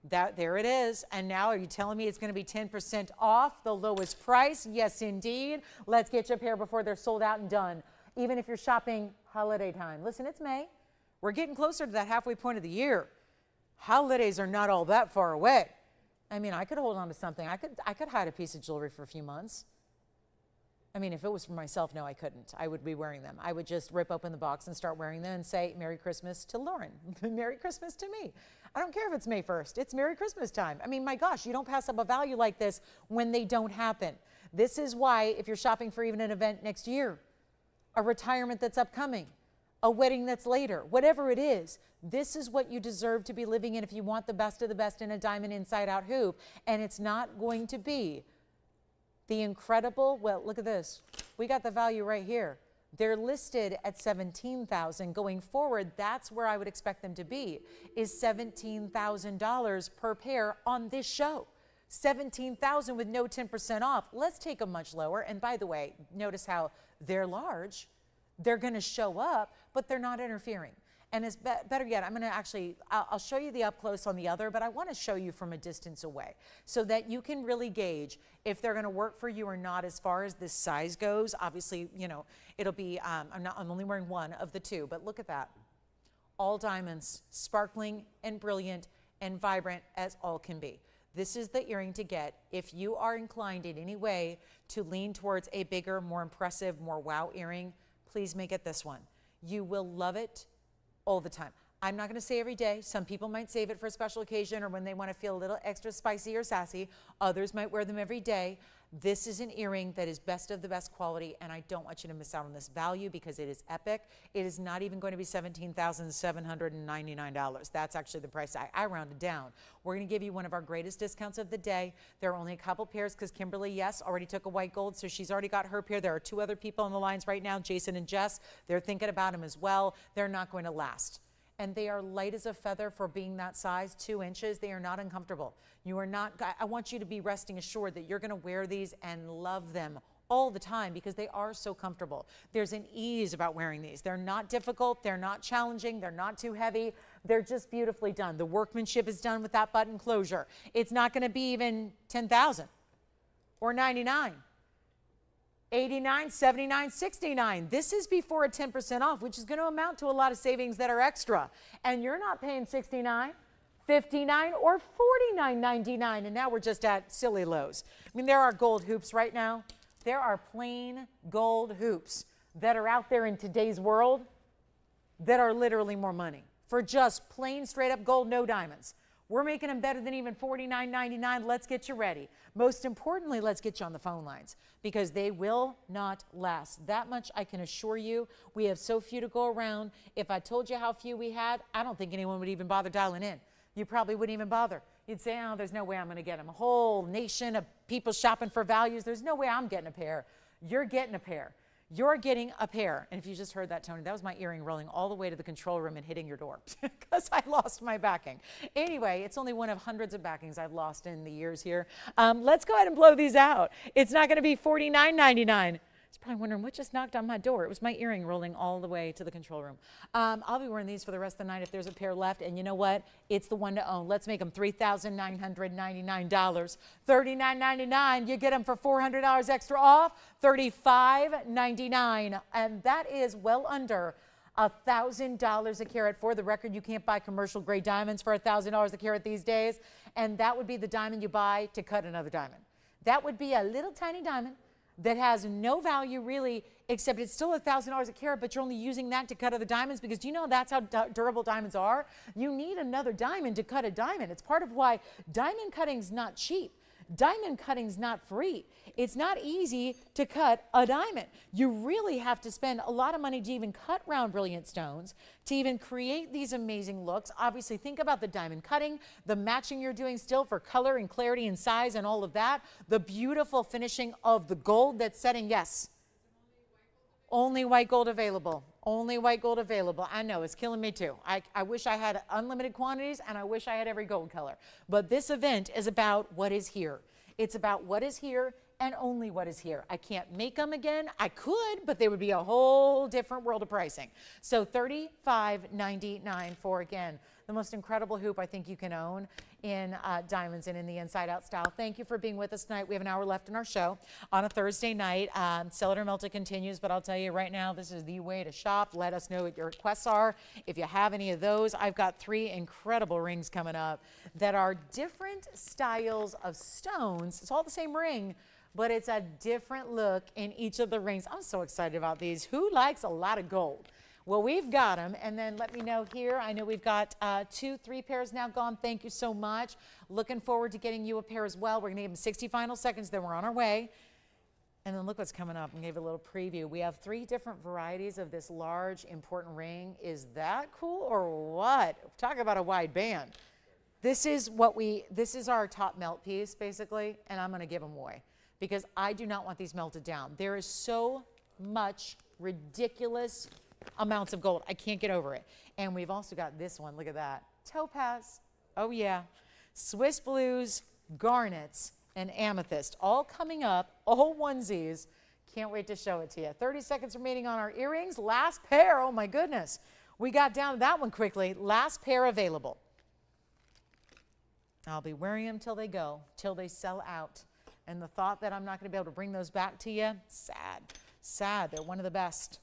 there it is. And now are you telling me it's going to be 10% off the lowest price? Yes, indeed. Let's get you a pair before they're sold out and done. Even if you're shopping holiday time. Listen, it's May. We're getting closer to that halfway point of the year. Holidays are not all that far away. I mean, I could hold on to something. I could hide a piece of jewelry for a few months. I mean, if it was for myself, no, I couldn't. I would be wearing them. I would just rip open the box and start wearing them and say, Merry Christmas to Lauren. Merry Christmas to me. I don't care if it's May 1st. It's Merry Christmas time. I mean, my gosh, you don't pass up a value like this when they don't happen. This is why if you're shopping for even an event next year, a retirement that's upcoming, a wedding that's later, whatever it is, this is what you deserve to be living in if you want the best of the best in a diamond inside out hoop. And it's not going to be the incredible, well, look at this. We got the value right here. They're listed at $17,000. Going forward, that's where I would expect them to be, is $17,000 per pair on this show. $17,000 with no 10% off. Let's take them much lower. And by the way, notice how they're large. They're going to show up, but they're not interfering. And it's better yet, I'm going to actually, I'll show you the up close on the other, but I want to show you from a distance away so that you can really gauge if they're going to work for you or not as far as this size goes. Obviously, you know, it'll be, I'm only wearing one of the two, but look at that. All diamonds, sparkling and brilliant and vibrant as all can be. This is the earring to get if you are inclined in any way to lean towards a bigger, more impressive, more wow earring. Please make it this one. You will love it all the time. I'm not going to say every day. Some people might save it for a special occasion or when they want to feel a little extra spicy or sassy. Others might wear them every day. This is an earring that is best of the best quality, and I don't want you to miss out on this value because it is epic. It is not even going to be $17,799. That's actually the price I rounded down. We're going to give you one of our greatest discounts of the day. There are only a couple pairs because Kimberly, yes, already took a white gold, so she's already got her pair. There are two other people on the lines right now, Jason and Jess. They're thinking about them as well. They're not going to last. And they are light as a feather for being that size, 2 inches. They are not uncomfortable. You are not, I want you to be resting assured that you're going to wear these and love them all the time because they are so comfortable. There's an ease about wearing these. They're not difficult. They're not challenging. They're not too heavy. They're just beautifully done. The workmanship is done with that button closure. It's not going to be even $10,000 or $99. $89, $79, $69. This is before a 10% off, which is going to amount to a lot of savings that are extra. And you're not paying $69, $59, or $49.99. And now we're just at silly lows. I mean, there are gold hoops right now. There are plain gold hoops that are out there in today's world that are literally more money for just plain straight up gold, no diamonds. We're making them better than even $49.99. Let's get you ready. Most importantly, let's get you on the phone lines because they will not last. That much I can assure you. We have so few to go around. If I told you how few we had, I don't think anyone would even bother dialing in. You probably wouldn't even bother. You'd say, oh, there's no way I'm going to get them. A whole nation of people shopping for values. There's no way I'm getting a pair. You're getting a pair. You're getting a pair. And if you just heard that, Tony, that was my earring rolling all the way to the control room and hitting your door because I lost my backing. Anyway, it's only one of hundreds of backings I've lost in the years here. Let's go ahead and blow these out. It's not going to be $49.99. It's probably wondering what just knocked on my door. It was my earring rolling all the way to the control room. I'll be wearing these for the rest of the night if there's a pair left. And you know what? It's the one to own. Let's make them $3,999. $39.99. You get them for $400 extra off. $35.99. And that is well under $1,000 a carat. For the record, you can't buy commercial grade diamonds for $1,000 a carat these days. And that would be the diamond you buy to cut another diamond. That would be a little tiny diamond that has no value really, except it's still $1,000 a carat, but you're only using that to cut other diamonds because do you know that's how durable diamonds are? You need another diamond to cut a diamond. It's part of why diamond cutting's not cheap. Diamond cutting's not free. It's not easy to cut a diamond. You really have to spend a lot of money to even cut round brilliant stones, to even create these amazing looks. Obviously, think about the diamond cutting, the matching you're doing still for color and clarity and size and all of that, the beautiful finishing of the gold that's setting, yes. Only white gold available. Only white gold available. I know, it's killing me too. I wish I had unlimited quantities and I wish I had every gold color. But this event is about what is here. It's about what is here and only what is here. I can't make them again. I could, but they would be a whole different world of pricing. So $35.99 for, again, the most incredible hoop I think you can own in diamonds and in the inside out style. Thank you for being with us tonight. We have an hour left in our show on a Thursday night. Sell it or melt it continues, but I'll tell you right now, this is the way to shop. Let us know what your requests are. If you have any of those, I've got 3 incredible rings coming up that are different styles of stones. It's all the same ring, but it's a different look in each of the rings. I'm so excited about these. Who likes a lot of gold? Well, we've got them, and then let me know here. I know we've got 2, 3 pairs now gone. Thank you so much. Looking forward to getting you a pair as well. We're going to give them 60 final seconds, then we're on our way. And then look what's coming up. I'm going to give a little preview. We have 3 different varieties of this large, important ring. Is that cool or what? Talk about a wide band. This is our top melt piece, basically, and I'm going to give them away because I do not want these melted down. There is so much ridiculous amounts of gold. I can't get over it. And we've also got this one. Look at that. Topaz. Oh, yeah. Swiss blues, garnets, and amethyst. All coming up. All onesies. Can't wait to show it to you. 30 seconds remaining on our earrings. Last pair. Oh, my goodness. We got down to that one quickly. Last pair available. I'll be wearing them till they go, till they sell out. And the thought that I'm not going to be able to bring those back to you, sad. Sad. They're one of the best,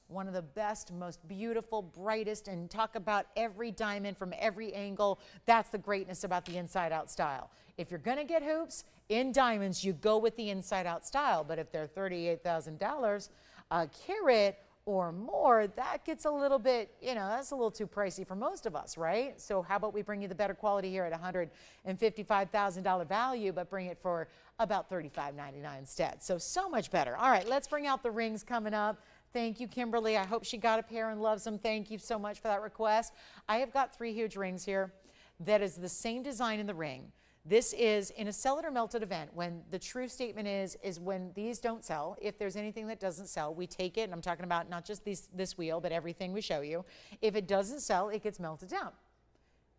most beautiful, brightest, and talk about every diamond from every angle. That's the greatness about the inside out style. If you're going to get hoops in diamonds, you go with the inside out style. But if they're $38,000 a carat or more, that gets a little bit, that's a little too pricey for most of us, right? So how about we bring you the better quality here at $155,000 value, but bring it for about $35.99 instead. So much better. All right, let's bring out the rings coming up. Thank you, Kimberly. I hope she got a pair and loves them. Thank you so much for that request. I have got 3 huge rings here that is the same design in the ring. This is in a sell it or melt it event. When the true statement is when these don't sell, if there's anything that doesn't sell, we take it, and I'm talking about not just this wheel, but everything we show you. If it doesn't sell, it gets melted down,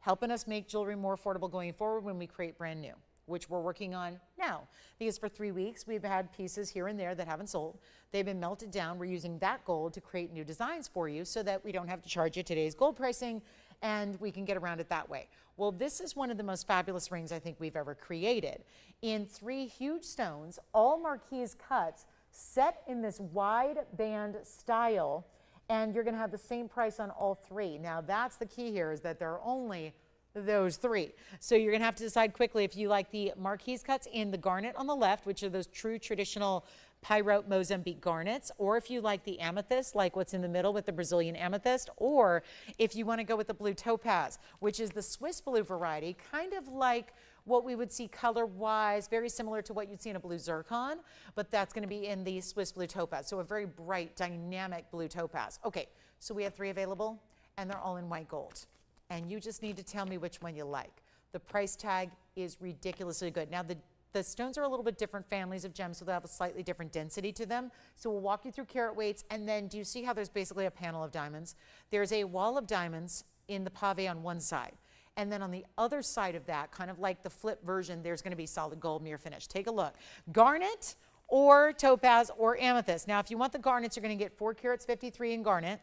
helping us make jewelry more affordable going forward when we create brand new, which we're working on now. Because for 3 weeks, we've had pieces here and there that haven't sold. They've been melted down. We're using that gold to create new designs for you so that we don't have to charge you today's gold pricing, and we can get around it that way. Well, this is one of the most fabulous rings I think we've ever created. In 3 huge stones, all marquise cuts, set in this wide band style, and you're gonna have the same price on all 3. Now that's the key here, is that there are only those 3. So you're gonna have to decide quickly if you like the marquise cuts in the garnet on the left, which are those true traditional Pyrote Mozambique garnets, or if you like the amethyst, like what's in the middle with the Brazilian amethyst, or if you want to go with the blue topaz, which is the Swiss blue variety, kind of like what we would see color-wise, very similar to what you'd see in a blue zircon, but that's going to be in the Swiss blue topaz, so a very bright, dynamic blue topaz. Okay, so we have 3 available, and they're all in white gold, and you just need to tell me which one you like. The price tag is ridiculously good. Now, the stones are a little bit different families of gems, so they have a slightly different density to them. So we'll walk you through carat weights, and then do you see how there's basically a panel of diamonds? There's a wall of diamonds in the pave on one side. And then on the other side of that, kind of like the flip version, there's gonna be solid gold mirror finish. Take a look. Garnet or topaz or amethyst. Now, if you want the garnets, you're gonna get 4 carats 53 in garnet,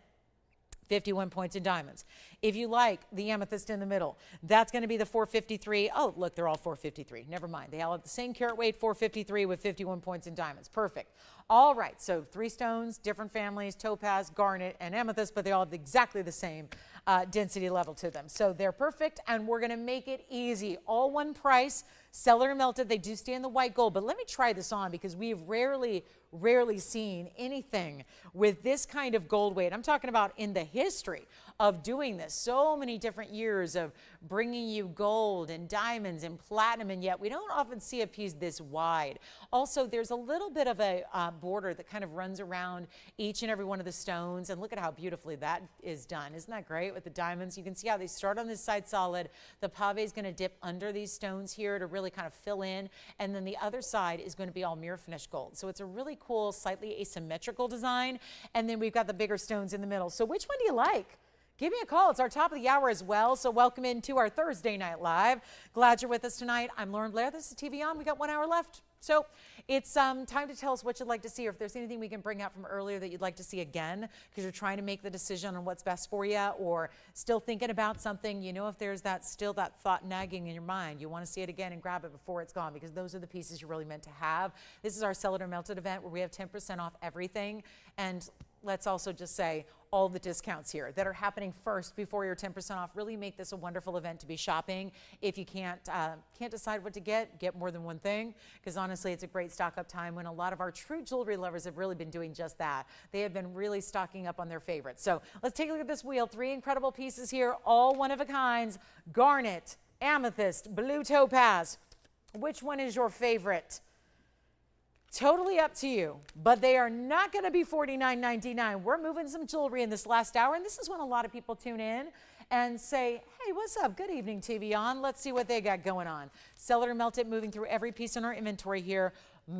51 points in diamonds. If you like the amethyst in the middle, that's going to be the 453. Oh, look, they're all 453. Never mind. They all have the same carat weight, 453 with 51 points in diamonds. Perfect. All right, so 3 stones, different families, topaz, garnet, and amethyst, but they all have exactly the same density level to them. So they're perfect, and we're going to make it easy. All one price, seller melted. They do stay in the white gold, but let me try this on because we've rarely seen anything with this kind of gold weight. I'm talking about in the history of doing this. So many different years of bringing you gold and diamonds and platinum, and yet we don't often see a piece this wide. Also, there's a little bit of a border that kind of runs around each and every one of the stones, and look at how beautifully that is done. Isn't that great with the diamonds? You can see how they start on this side solid. The pave is going to dip under these stones here to really kind of fill in, and then the other side is going to be all mirror finish gold. So it's a really cool, slightly asymmetrical design, and then we've got the bigger stones in the middle. So which one do you like? Give me a call. It's our top of the hour as well. So welcome into our Thursday Night Live. Glad you're with us tonight. I'm Lauren Blair. This is TVON. We got 1 hour left. So it's time to tell us what you'd like to see, or if there's anything we can bring out from earlier that you'd like to see again, because you're trying to make the decision on what's best for you, or still thinking about something. You know, if there's still that thought nagging in your mind, you want to see it again and grab it before it's gone, because those are the pieces you're really meant to have. This is our Sell It or Melt It event where we have 10% off everything. And let's also just say all the discounts here that are happening first before your 10% off really make this a wonderful event to be shopping. If you can't decide what to get more than one thing, because honestly, it's a great stock up time when a lot of our true jewelry lovers have really been doing just that. They have been really stocking up on their favorites. So let's take a look at this wheel. 3 incredible pieces here, all one of a kinds: garnet, amethyst, blue topaz. Which one is your favorite? Totally up to you, but they are not going to be $49.99. We're moving some jewelry in this last hour, and this is when a lot of people tune in and say, hey, what's up? Good evening, TVON. Let's see what they got going on. Sell it or melt it, moving through every piece in our inventory here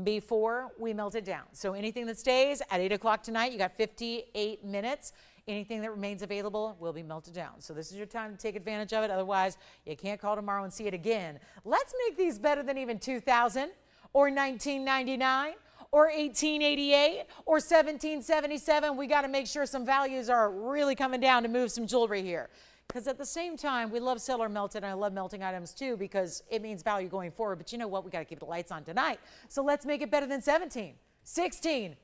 before we melt it down. So anything that stays at 8 o'clock tonight, you got 58 minutes. Anything that remains available will be melted down. So this is your time to take advantage of it. Otherwise, you can't call tomorrow and see it again. Let's make these better than even $2,000. Or $19.99, or $18.88 or $17.77. We got to make sure some values are really coming down to move some jewelry here. Because at the same time, we love seller melted, and I love melting items too because it means value going forward. But you know what? We got to keep the lights on tonight. So let's make it better than 17, 16,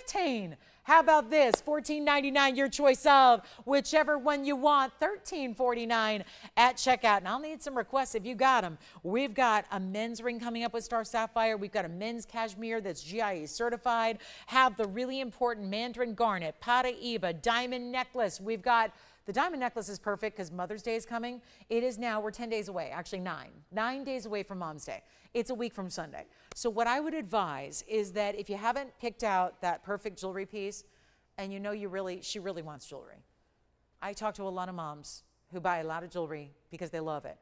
15. How about this? $14.99, your choice of whichever one you want. $13.49 at checkout. And I'll need some requests if you got them. We've got a men's ring coming up with Star Sapphire. We've got a men's cashmere that's GIE certified. Have the really important mandarin garnet, Paraiba, diamond necklace. We've got the diamond necklace is perfect because Mother's Day is coming. It is now, we're 10 days away, actually 9 days away from Mom's Day. It's a week from Sunday. So what I would advise is that if you haven't picked out that perfect jewelry piece and you know she really wants jewelry. I talk to a lot of moms who buy a lot of jewelry because they love it.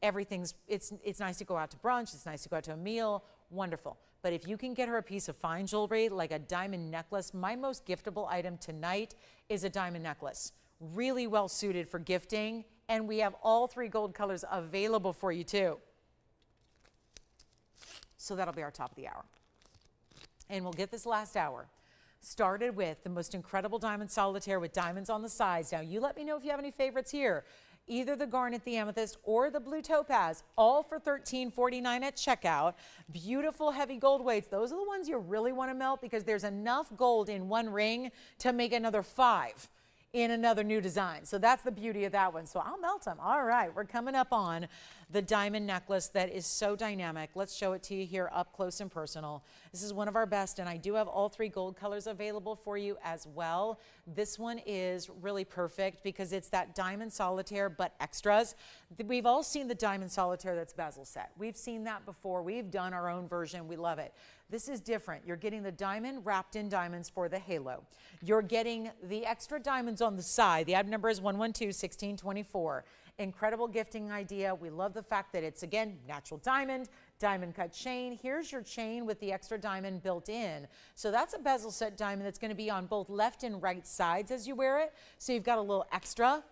It's nice to go out to brunch, it's nice to go out to a meal, wonderful. But if you can get her a piece of fine jewelry like a diamond necklace, my most giftable item tonight is a diamond necklace. Really well suited for gifting, and we have all 3 gold colors available for you too. So that'll be our top of the hour. And we'll get this last hour started with the most incredible diamond solitaire with diamonds on the sides. Now you let me know if you have any favorites here. Either the garnet, the amethyst, or the blue topaz, all for $13.49 at checkout. Beautiful heavy gold weights. Those are the ones you really want to melt because there's enough gold in one ring to make another 5 in another new design. So that's the beauty of that one. So I'll melt them. All right, we're coming up on the diamond necklace that is so dynamic. Let's show it to you here up close and personal. This is one of our best, and I do have all 3 gold colors available for you as well. This one is really perfect because it's that diamond solitaire but extras. We've all seen the diamond solitaire that's bezel set. We've seen that before. We've done our own version. We love it. This is different. You're getting the diamond wrapped in diamonds for the halo. You're getting the extra diamonds on the side. The item number is 112-1624. Incredible gifting idea. We love the fact that it's, again, natural diamond cut chain. Here's your chain with the extra diamond built in. So that's a bezel set diamond that's going to be on both left and right sides as you wear it. So you've got a little extra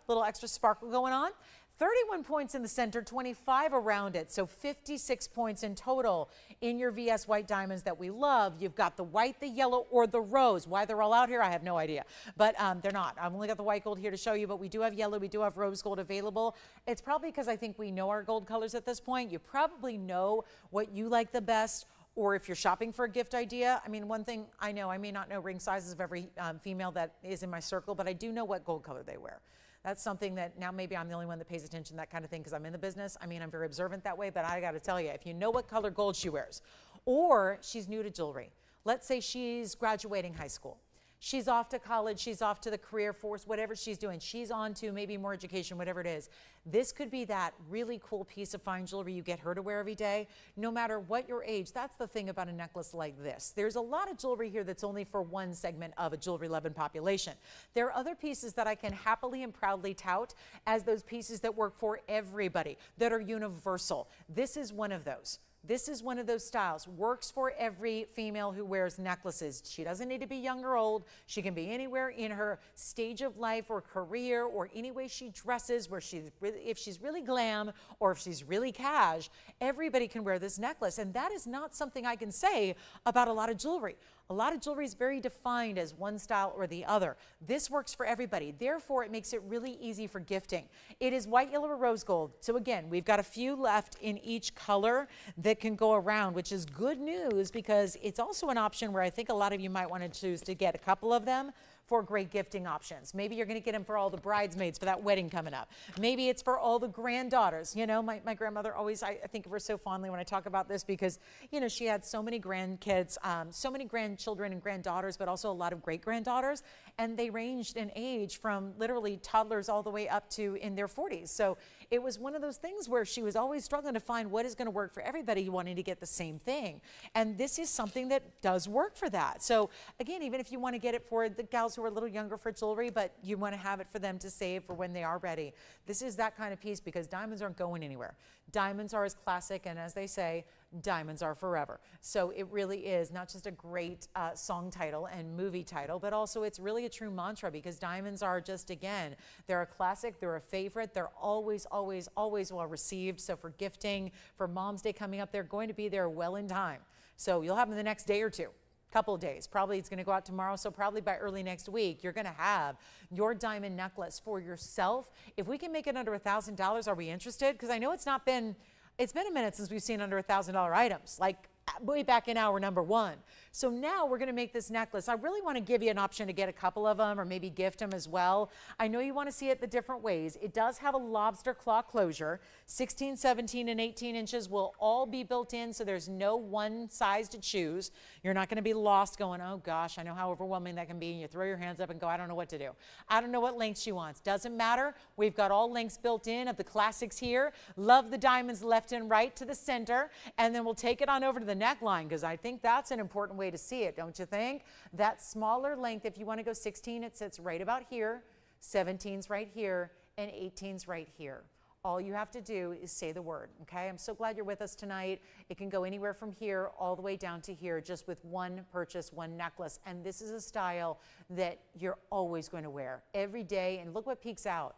sparkle going on. 31 points in the center, 25 around it, so 56 points in total in your VS white diamonds that we love. You've got the white, the yellow, or the rose. Why they're all out here, I have no idea, but they're not. I've only got the white gold here to show you, but we do have yellow, we do have rose gold available. It's probably because I think we know our gold colors at this point. You probably know what you like the best, or if you're shopping for a gift idea. I mean, one thing I know, I may not know ring sizes of every female that is in my circle, but I do know what gold color they wear. That's something that now maybe I'm the only one that pays attention to that kind of thing because I'm in the business. I mean, I'm very observant that way, but I got to tell you, if you know what color gold she wears, or she's new to jewelry, let's say she's graduating high school, she's off to college, she's off to the career force, whatever she's doing, she's on to maybe more education, whatever it is. This could be that really cool piece of fine jewelry you get her to wear every day, no matter what your age. That's the thing about a necklace like this. There's a lot of jewelry here that's only for one segment of a jewelry-loving population. There are other pieces that I can happily and proudly tout as those pieces that work for everybody, that are universal. This is one of those. This is one of those styles. Works for every female who wears necklaces. She doesn't need to be young or old. She can be anywhere in her stage of life or career or any way she dresses, where if she's really glam or if she's really cash, everybody can wear this necklace. And that is not something I can say about a lot of jewelry. A lot of jewelry is very defined as one style or the other. This works for everybody. Therefore, it makes it really easy for gifting. It is white, yellow, or rose gold. So again, we've got a few left in each color that can go around, which is good news because it's also an option where I think a lot of you might want to choose to get a couple of them for great gifting options. Maybe you're going to get them for all the bridesmaids for that wedding coming up. Maybe it's for all the granddaughters. You know, my grandmother always, I think of her so fondly when I talk about this because, you know, she had so many grandkids, so many grandchildren and granddaughters, but also a lot of great-granddaughters, and they ranged in age from literally toddlers all the way up to in their 40s. So it was one of those things where she was always struggling to find what is going to work for everybody wanting to get the same thing. And this is something that does work for that. So again, even if you want to get it for the gals who are a little younger for jewelry, but you want to have it for them to save for when they are ready, this is that kind of piece because diamonds aren't going anywhere. Diamonds are as classic, and as they say, diamonds are forever. So it really is not just a great song title and movie title, but also it's really a true mantra because diamonds are just, again, they're a classic, they're a favorite, they're always, always, always well received. So for gifting, for Mom's Day coming up, they're going to be there well in time So you'll have them the next day or two. Couple of days. Probably it's going to go out tomorrow, so probably by early next week, you're going to have your diamond necklace for yourself. If we can make it under $1,000, are we interested? Because I know it's been a minute since we've seen under $1,000 items, like way back in hour number 1. So now we're going to make this necklace. I really want to give you an option to get a couple of them or maybe gift them as well. I know you want to see it the different ways. It does have a lobster claw closure. 16, 17, and 18 inches will all be built in, so there's no one size to choose. You're not going to be lost going, oh gosh, I know how overwhelming that can be. And you throw your hands up and go, I don't know what to do. I don't know what length she wants. Doesn't matter. We've got all lengths built in of the classics here. Love the diamonds left and right to the center. And then we'll take it on over to the neckline, because I think that's an important way to see it, don't you think? That smaller length, if you want to go 16, it sits right about here, 17's right here, and 18's right here. All you have to do is say the word, okay? I'm so glad you're with us tonight. It can go anywhere from here all the way down to here, just with one purchase, one necklace. And this is a style that you're always going to wear every day. And look what peeks out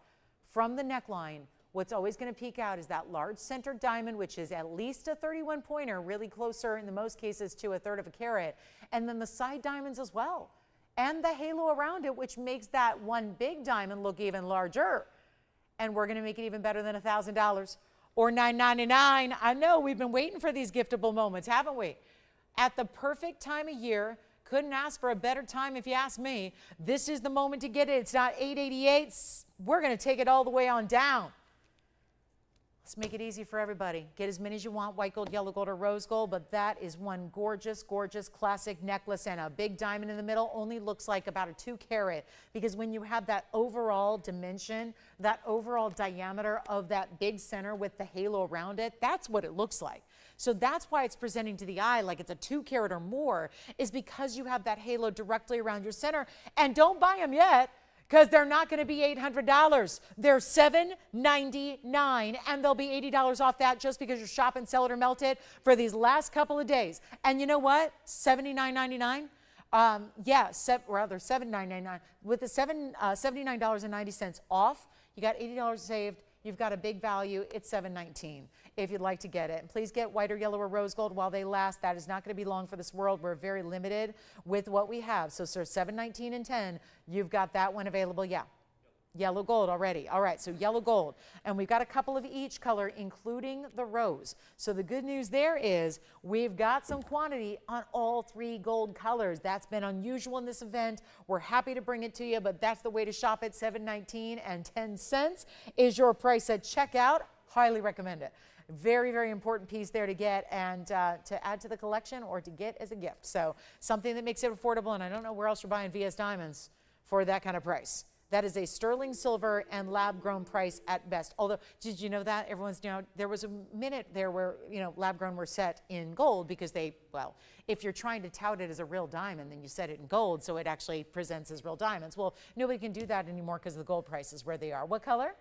from the neckline. What's always going to peek out is that large centered diamond, which is at least a 31 pointer, really closer in the most cases to 1/3 of a carat. And then the side diamonds as well. And the halo around it, which makes that one big diamond look even larger. And we're going to make it even better than $1,000 or $999. I know we've been waiting for these giftable moments, haven't we? At the perfect time of year. Couldn't ask for a better time if you ask me. This is the moment to get it. It's not $888. We're going to take it all the way on down. Let's make it easy for everybody. Get as many as you want, white gold, yellow gold, or rose gold, but that is one gorgeous, gorgeous classic necklace, and a big diamond in the middle only looks like about a 2 carat, because when you have that overall dimension, that overall diameter of that big center with the halo around it, that's what it looks like. So that's why it's presenting to the eye like it's a 2 carat or more, is because you have that halo directly around your center. And don't buy them yet, because they're not going to be $800. They're $799, and they'll be $80 off that just because you're shop and sell it or melt it for these last couple of days. And you know what? $79.99. Yeah, rather $79.99. With the $79.90 off, you got $80 saved. You've got a big value. It's $719 if you'd like to get it. And please get white or yellow or rose gold while they last. That is not going to be long for this world. We're very limited with what we have. So, sir, $719 and $10, you've got that one available. Yeah. Yellow gold already. All right, so yellow gold. And we've got a couple of each color, including the rose. So the good news there is we've got some quantity on all 3 gold colors. That's been unusual in this event. We're happy to bring it to you, but that's the way to shop it. $719 and 10 cents is your price at checkout. Highly recommend it. Very, very important piece there to get and to add to the collection or to get as a gift. So something that makes it affordable, and I don't know where else you're buying VS Diamonds for that kind of price. That is a sterling silver and lab-grown price at best. Although, did you know that? Everyone's, there was a minute there where, lab-grown were set in gold because if you're trying to tout it as a real diamond, then you set it in gold, so it actually presents as real diamonds. Well, nobody can do that anymore because the gold prices where they are. What color?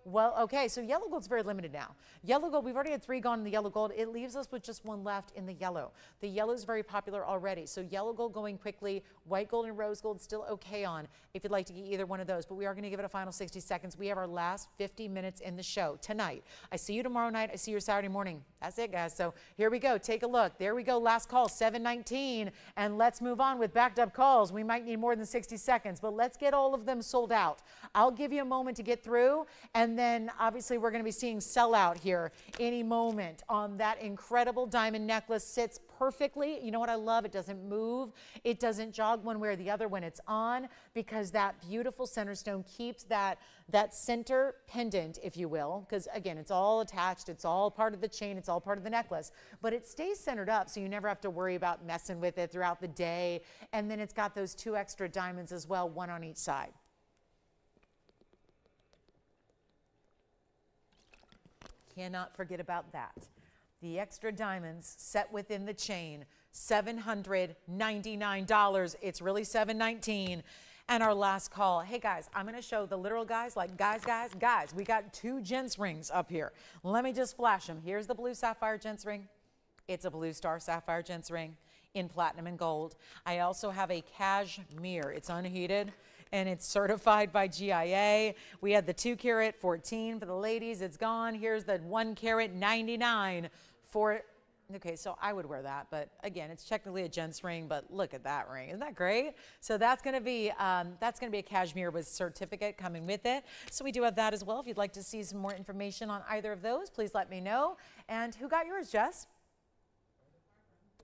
Well, okay, so yellow gold's very limited now. Yellow gold, we've already had 3 gone in the yellow gold. It leaves us with just 1 left in the yellow. The yellow is very popular already, so yellow gold going quickly. White gold and rose gold still okay on if you'd like to get either one of those, but we are going to give it a final 60 seconds. We have our last 50 minutes in the show tonight. I see you tomorrow night. I see you Saturday morning. That's it, guys. So here we go. Take a look. There we go. Last call, 719, and let's move on with backed up calls. We might need more than 60 seconds, but let's get all of them sold out. I'll give you a moment to get through, and then obviously we're going to be seeing sellout here any moment on that incredible diamond necklace. Sits perfectly. You know what I love? It doesn't move. It doesn't jog one way or the other when it's on, because that beautiful center stone keeps that center pendant, if you will, because again, it's all attached. It's all part of the chain. It's all part of the necklace, but it stays centered up, so you never have to worry about messing with it throughout the day. And then it's got those 2 extra diamonds as well, 1 on each side. Cannot forget about that. The extra diamonds set within the chain, $799. It's really $719. And our last call. Hey guys, I'm going to show the literal guys, like guys, we got 2 gents rings up here. Let me just flash them. Here's the blue sapphire gents ring. It's a blue star sapphire gents ring in platinum and gold. I also have a cashmere. It's unheated and it's certified by GIA. We had the 2 carat 14 for the ladies. It's gone. Here's the 1 carat 99 for Okay, so I would wear that, but again, it's technically a gents ring, but look at that ring. Isn't that great? So that's going to be a cashmere with certificate coming with it. So we do have that as well. If you'd like to see some more information on either of those, please let me know. And who got yours, Jess?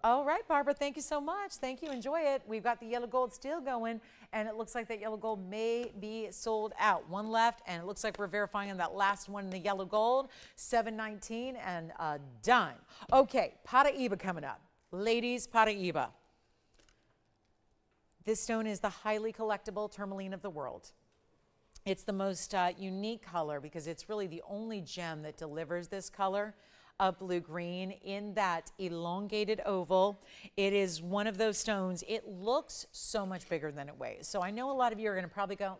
All right, Barbara, thank you so much. Thank you. Enjoy it. We've got the yellow gold still going, and it looks like that yellow gold may be sold out. One left, and it looks like we're verifying on that last one in the yellow gold, $7.19 and a dime. Okay, Paraiba coming up. Ladies, Paraiba. This stone is the highly collectible tourmaline of the world. It's the most unique color because it's really the only gem that delivers this color of blue-green in that elongated oval. It is one of those stones. It looks so much bigger than it weighs. So I know a lot of you are going to probably go,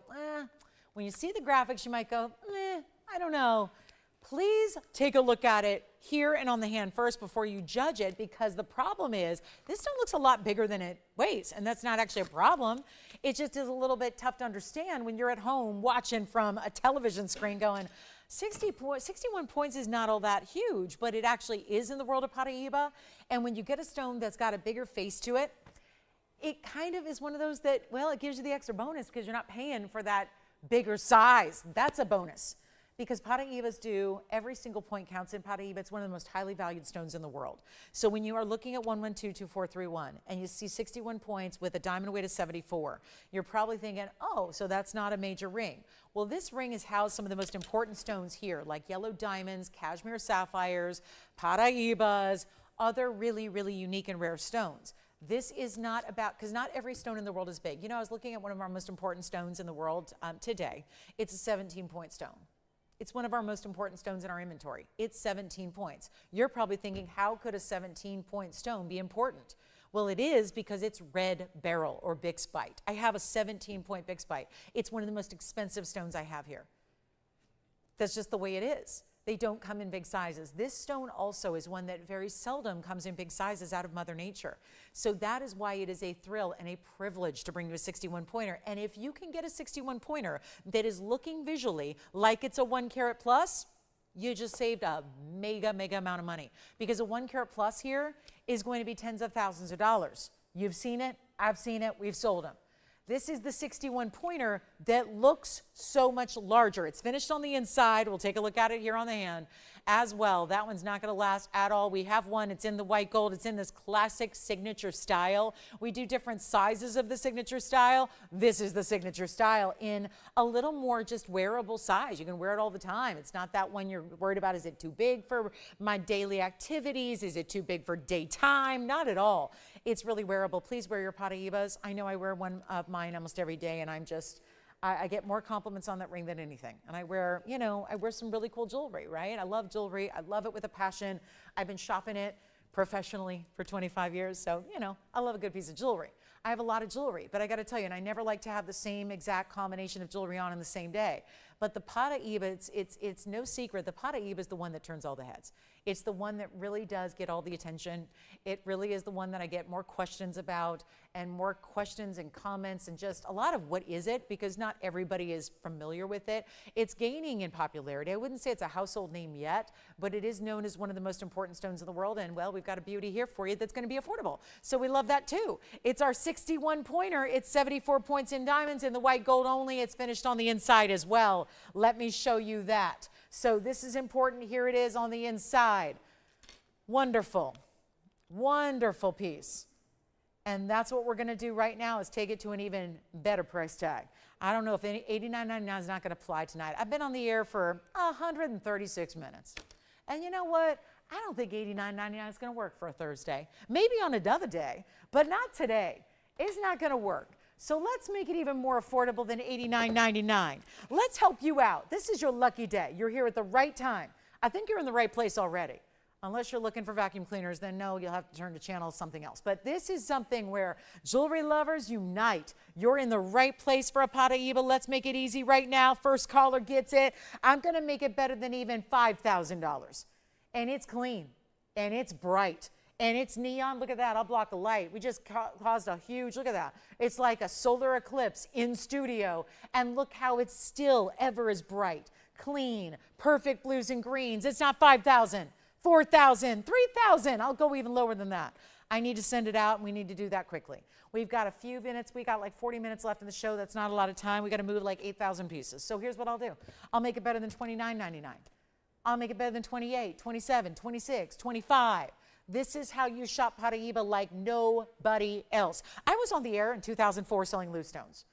when you see the graphics, you might go, I don't know. Please take a look at it here and on the hand first before you judge it, because the problem is this stone looks a lot bigger than it weighs, and that's not actually a problem. It just is a little bit tough to understand when you're at home watching from a television screen going, 61 points is not all that huge, but it actually is in the world of Paraiba. And when you get a stone that's got a bigger face to it, it kind of is one of those that, well, it gives you the extra bonus because you're not paying for that bigger size. That's a bonus. Because Paraibas do, every single point counts in Paraiba. It's one of the most highly valued stones in the world. So when you are looking at 1122431 and you see 61 points with a diamond weight of 74, you're probably thinking, oh, so that's not a major ring. Well, this ring has housed some of the most important stones here, like yellow diamonds, cashmere sapphires, Paraibas, other really, really unique and rare stones. This is not about, because not every stone in the world is big. You know, I was looking at one of our most important stones in the world today. It's a 17-point stone. It's one of our most important stones in our inventory. It's 17 points. You're probably thinking, how could a 17-point stone be important? Well, it is because it's red beryl or bixbyite. I have a 17-point bixbyite. It's one of the most expensive stones I have here. That's just the way it is. They don't come in big sizes. This stone also is one that very seldom comes in big sizes out of Mother Nature. So that is why it is a thrill and a privilege to bring you a 61-pointer. And if you can get a 61-pointer that is looking visually like it's a 1 carat plus, you just saved a mega amount of money. Because a 1 carat plus here is going to be tens of thousands of dollars. You've seen it, I've seen it, we've sold them. This is the 61-pointer that looks so much larger. It's finished on the inside. We'll take a look at it here on the hand as well. That one's not going to last at all. We have one. It's in the white gold. It's in this classic signature style. We do different sizes of the signature style. This is the signature style in a little more just wearable size. You can wear it all the time. It's not that one you're worried about, is it too big for my daily activities? Is it too big for daytime? Not at all. It's really wearable. Please wear your Paraibas. I know I wear one of mine almost every day, and I get more compliments on that ring than anything. And I wear, you know, I wear some really cool jewelry, right? I love jewelry. I love it with a passion. I've been shopping it professionally for 25 years. So, you know, I love a good piece of jewelry. I have a lot of jewelry, but I got to tell you, and I never like to have the same exact combination of jewelry on in the same day. But the Paraiba, it's no secret, the Paraiba is the one that turns all the heads. It's the one that really does get all the attention. It really is the one that I get more questions about, and more questions and comments, and just a lot of what is it, because not everybody is familiar with it. It's gaining in popularity. I wouldn't say it's a household name yet, but it is known as one of the most important stones in the world, and well, we've got a beauty here for you that's going to be affordable. So we love that too. It's our 61-pointer. It's 74 points in diamonds in the white gold only. It's finished on the inside as well. Let me show you that. So this is important. Here it is on the inside. Wonderful, wonderful piece. And that's what we're going to do right now, is take it to an even better price tag. I don't know if any $89.99 is not going to fly tonight. I've been on the air for 136 minutes. And you know what? I don't think $89.99 is going to work for a Thursday. Maybe on another day, but not today. It's not going to work. So let's make it even more affordable than $89.99. Let's help you out. This is your lucky day. You're here at the right time. I think you're in the right place already. Unless you're looking for vacuum cleaners, then no, you'll have to turn to channel something else. But this is something where jewelry lovers unite. You're in the right place for a Paraiba. Let's make it easy right now. First caller gets it. I'm going to make it better than even $5,000. And it's clean, and it's bright, and it's neon. Look at that. I'll block the light. We just caused a huge, look at that. It's like a solar eclipse in studio. And look how it's still ever as bright, clean, perfect blues and greens. It's not $5,000. 4,000, 3,000. I'll go even lower than that. I need to send it out, and we need to do that quickly. We've got a few minutes. We got like 40 minutes left in the show. That's not a lot of time. We got to move like 8,000 pieces. So here's what I'll do. I'll make it better than $29.99. I'll make it better than 28, 27, 26, 25. This is how you shop Paraíba like nobody else. I was on the air in 2004 selling loose stones.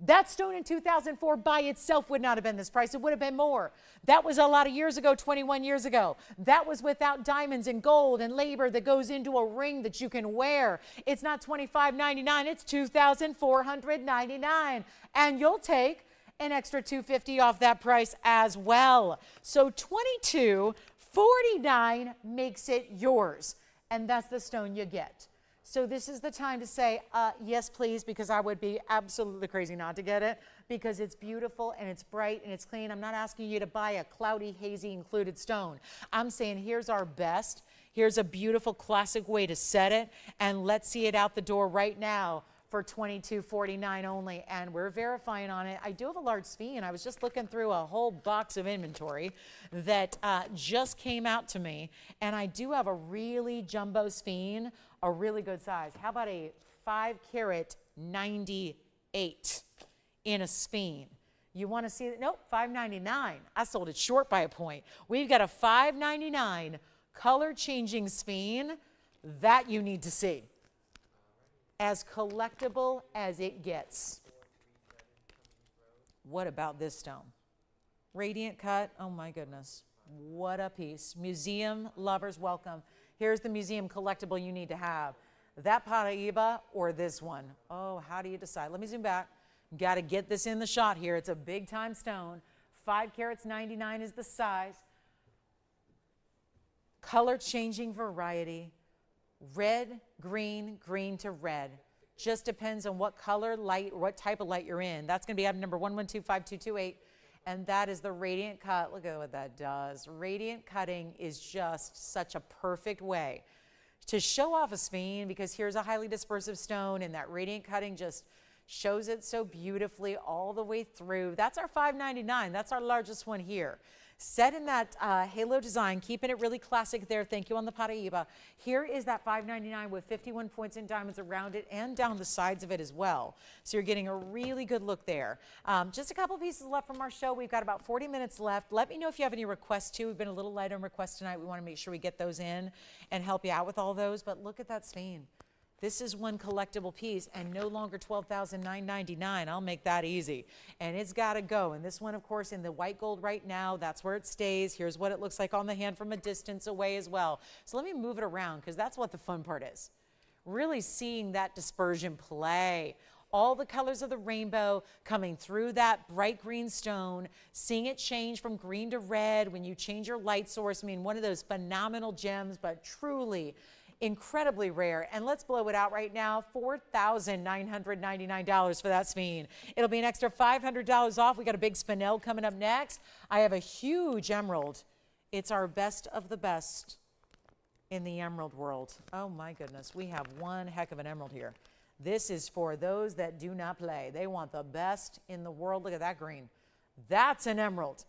That stone in 2004 by itself would not have been this price. It would have been more. That was a lot of years ago, 21 years ago. That was without diamonds and gold and labor that goes into a ring that you can wear. It's not $25.99, it's $2,499. And you'll take an extra $250 off that price as well. So $22.49 makes it yours. And that's the stone you get. So this is the time to say, yes, please, because I would be absolutely crazy not to get it, because it's beautiful and it's bright and it's clean. I'm not asking you to buy a cloudy, hazy included stone. I'm saying here's our best. Here's a beautiful classic way to set it, and let's see it out the door right now for $22.49 only, and we're verifying on it. I do have a large sphere. I was just looking through a whole box of inventory that just came out to me, and I do have a really jumbo sphere, a really good size. How about a 5-carat 98 in a sphere? You want to see it? Nope, $5.99. I sold it short by a point. We've got a $5.99 color-changing sphere that you need to see. As collectible as it gets. What about this stone? Radiant cut, oh my goodness. What a piece. Museum lovers, welcome. Here's the museum collectible you need to have. That Paraíba or this one? Oh, how do you decide? Let me zoom back. Got to get this in the shot here. It's a big time stone. 5 carats, 99 is the size. Color changing variety. Red, green, green to red. Just depends on what color, light, or what type of light you're in. That's going to be item number 1125228, and that is the radiant cut. Look at what that does. Radiant cutting is just such a perfect way to show off a sphere, because here's a highly dispersive stone, and that radiant cutting just shows it so beautifully all the way through. That's our $5.99. That's our largest one here. Set in that halo design, keeping it really classic there. Thank you on the Paraíba. Here is that $5.99 with 51 points in diamonds around it and down the sides of it as well. So you're getting a really good look there. Just a couple pieces left from our show. We've got about 40 minutes left. Let me know if you have any requests too. We've been a little light on requests tonight. We want to make sure we get those in and help you out with all those. But look at that sphere. This is one collectible piece and no longer $12,999. I'll make that easy. And it's got to go. And this one, of course, in the white gold right now, that's where it stays. Here's what it looks like on the hand from a distance away as well. So let me move it around, because that's what the fun part is. Really seeing that dispersion play. All the colors of the rainbow coming through that bright green stone, seeing it change from green to red when you change your light source. I mean, one of those phenomenal gems, but truly incredibly rare. And let's blow it out right now. $4,999 for that sphere. It'll be an extra $500 off. We got a big Spinel coming up next. I have a huge emerald. It's our best of the best in the emerald world. Oh my goodness, we have one heck of an emerald here. This is for those that do not play. They want the best in the world. Look at that green. That's an emerald.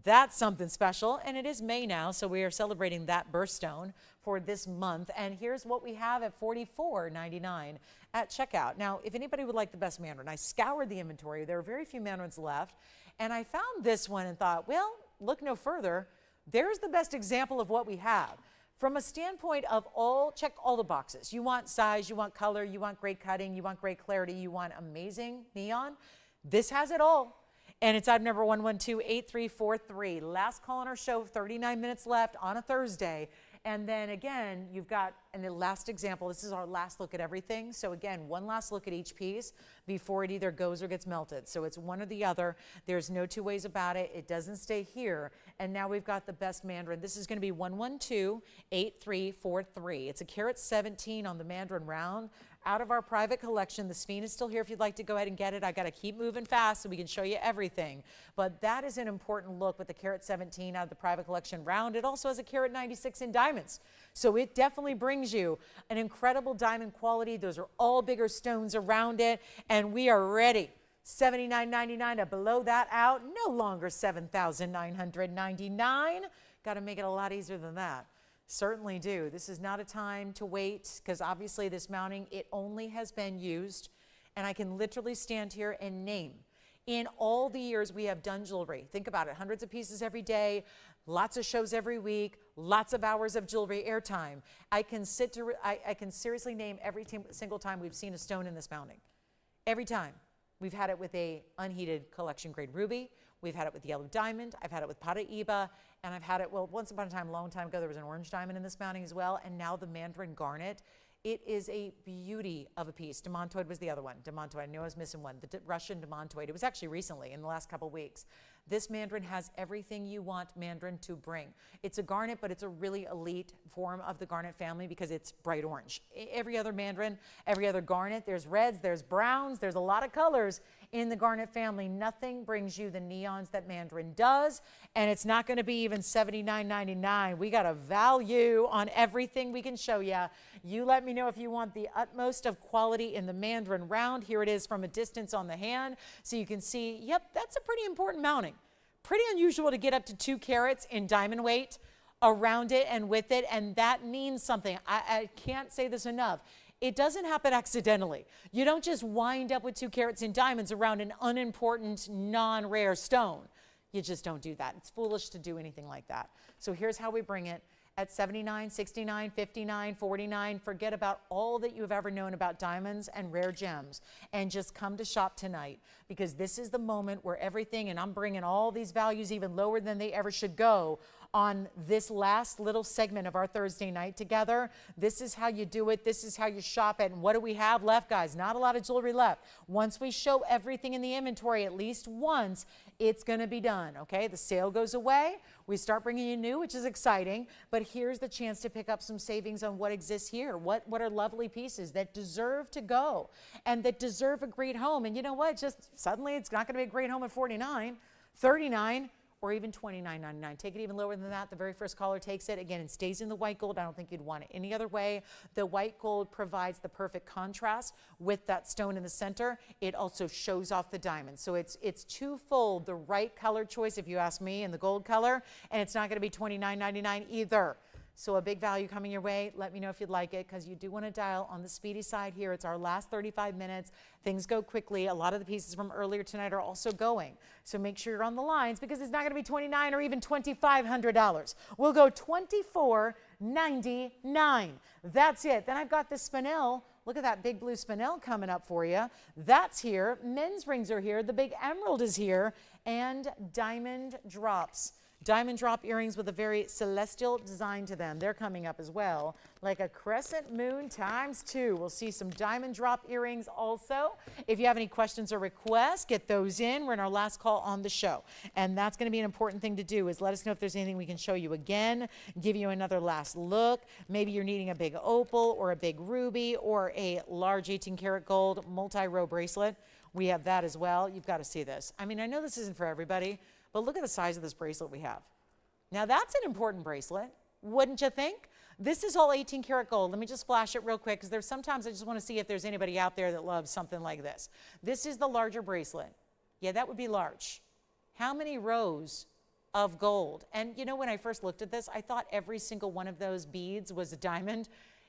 That's something special, and it is May now, so we are celebrating that birthstone for this month. And here's what we have at $44.99 at checkout. Now, if anybody would like the best mandarin, I scoured the inventory. There are very few mandarins left, and I found this one and thought, well, look no further. There's the best example of what we have. From a standpoint of check all the boxes. You want size, you want color, you want great cutting, you want great clarity, you want amazing neon. This has it all. And it's item number 1128343. Last call on our show, 39 minutes left on a Thursday. And then again, you've got the last example. This is our last look at everything. So again, one last look at each piece before it either goes or gets melted. So it's one or the other. There's no two ways about it. It doesn't stay here. And now we've got the best mandarin. This is going to be 1128343. It's a carat 17 on the mandarin round. Out of our private collection. The sphere is still here if you'd like to go ahead and get it. I got to keep moving fast so we can show you everything. But that is an important look with the carat 17 out of the private collection round. It also has a carat 96 in diamonds. So it definitely brings you an incredible diamond quality. Those are all bigger stones around it. And we are ready. $79.99 to blow that out. No longer $7,999. Got to make it a lot easier than that. Certainly do. This is not a time to wait, because obviously this mounting, it only has been used, and I can literally stand here and name. In all the years we have done jewelry, think about it, hundreds of pieces every day, lots of shows every week, lots of hours of jewelry airtime. I can seriously name every single time we've seen a stone in this mounting. Every time. We've had it with a unheated collection grade ruby. We've had it with yellow diamond. I've had it with Paraiba. And I've had it, well, once upon a time, a long time ago, there was an orange diamond in this mounting as well. And now the mandarin garnet. It is a beauty of a piece. Demontoid was the other one. Demontoid, I knew I was missing one. The Russian Demontoid. It was actually recently, in the last couple weeks. This mandarin has everything you want mandarin to bring. It's a garnet, but it's a really elite form of the garnet family because it's bright orange. Every other mandarin, every other garnet, there's reds, there's browns, there's a lot of colors in the garnet family. Nothing brings you the neons that mandarin does, and it's not going to be even $79.99. We got a value on everything we can show you. You let me know if you want the utmost of quality in the mandarin round. Here it is from a distance on the hand, so you can see, yep, that's a pretty important mounting. Pretty unusual to get up to 2 carats in diamond weight around it and with it, and that means something. I can't say this enough. It doesn't happen accidentally. You don't just wind up with 2 carats in diamonds around an unimportant, non-rare stone. You just don't do that. It's foolish to do anything like that. So here's how we bring it. At $79, $69, $59, $49, forget about all that you've ever known about diamonds and rare gems, and just come to shop tonight, because this is the moment where everything, and I'm bringing all these values even lower than they ever should go on this last little segment of our Thursday night together. This is how you do it. This is how you shop it. And what do we have left, guys? Not a lot of jewelry left. Once we show everything in the inventory at least once, it's going to be done, okay? The sale goes away. We start bringing you new, which is exciting, but here's the chance to pick up some savings on what exists here. What are lovely pieces that deserve to go and that deserve a great home. And you know what? Just suddenly it's not going to be a great home at $49, $39, or even $29.99. Take it even lower than that. The very first caller takes it. Again, it stays in the white gold. I don't think you'd want it any other way. The white gold provides the perfect contrast with that stone in the center. It also shows off the diamond. So it's twofold the right color choice, if you ask me, in the gold color, and it's not going to be $29.99 either. So a big value coming your way. Let me know if you'd like it, because you do want to dial on the speedy side here. It's our last 35 minutes. Things go quickly. A lot of the pieces from earlier tonight are also going. So make sure you're on the lines, because it's not going to be $2,900 or even $2,500. We'll go $2,499. That's it. Then I've got the Spinel. Look at that big blue Spinel coming up for you. That's here. Men's rings are here. The big emerald is here. And diamond drops. Diamond drop earrings with a very celestial design to them. They're coming up as well, like a crescent moon ×2. We'll see some diamond drop earrings also. If you have any questions or requests, get those in. We're in our last call on the show. And that's going to be an important thing to do, is let us know if there's anything we can show you again, give you another last look. Maybe you're needing a big opal or a big ruby or a large 18 karat gold multi-row bracelet. We have that as well. You've got to see this. I mean, I know this isn't for everybody, but look at the size of this bracelet we have. Now that's an important bracelet, wouldn't you think? This is all 18 karat gold. Let me just flash it real quick, because there's sometimes I just want to see if there's anybody out there that loves something like this. This is the larger bracelet. Yeah, that would be large. How many rows of gold? And you know, when I first looked at this, I thought every single one of those beads was a diamond.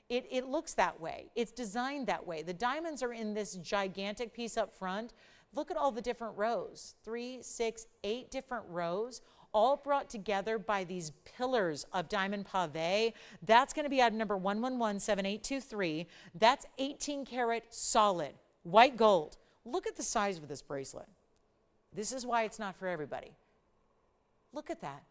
It looks that way. It's designed that way. The diamonds are in this gigantic piece up front. Look at all the different rows, 3, 6, 8 different rows, all brought together by these pillars of diamond pave. That's going to be item number 1117823. That's 18 karat solid, white gold. Look at the size of this bracelet. This is why it's not for everybody. Look at that.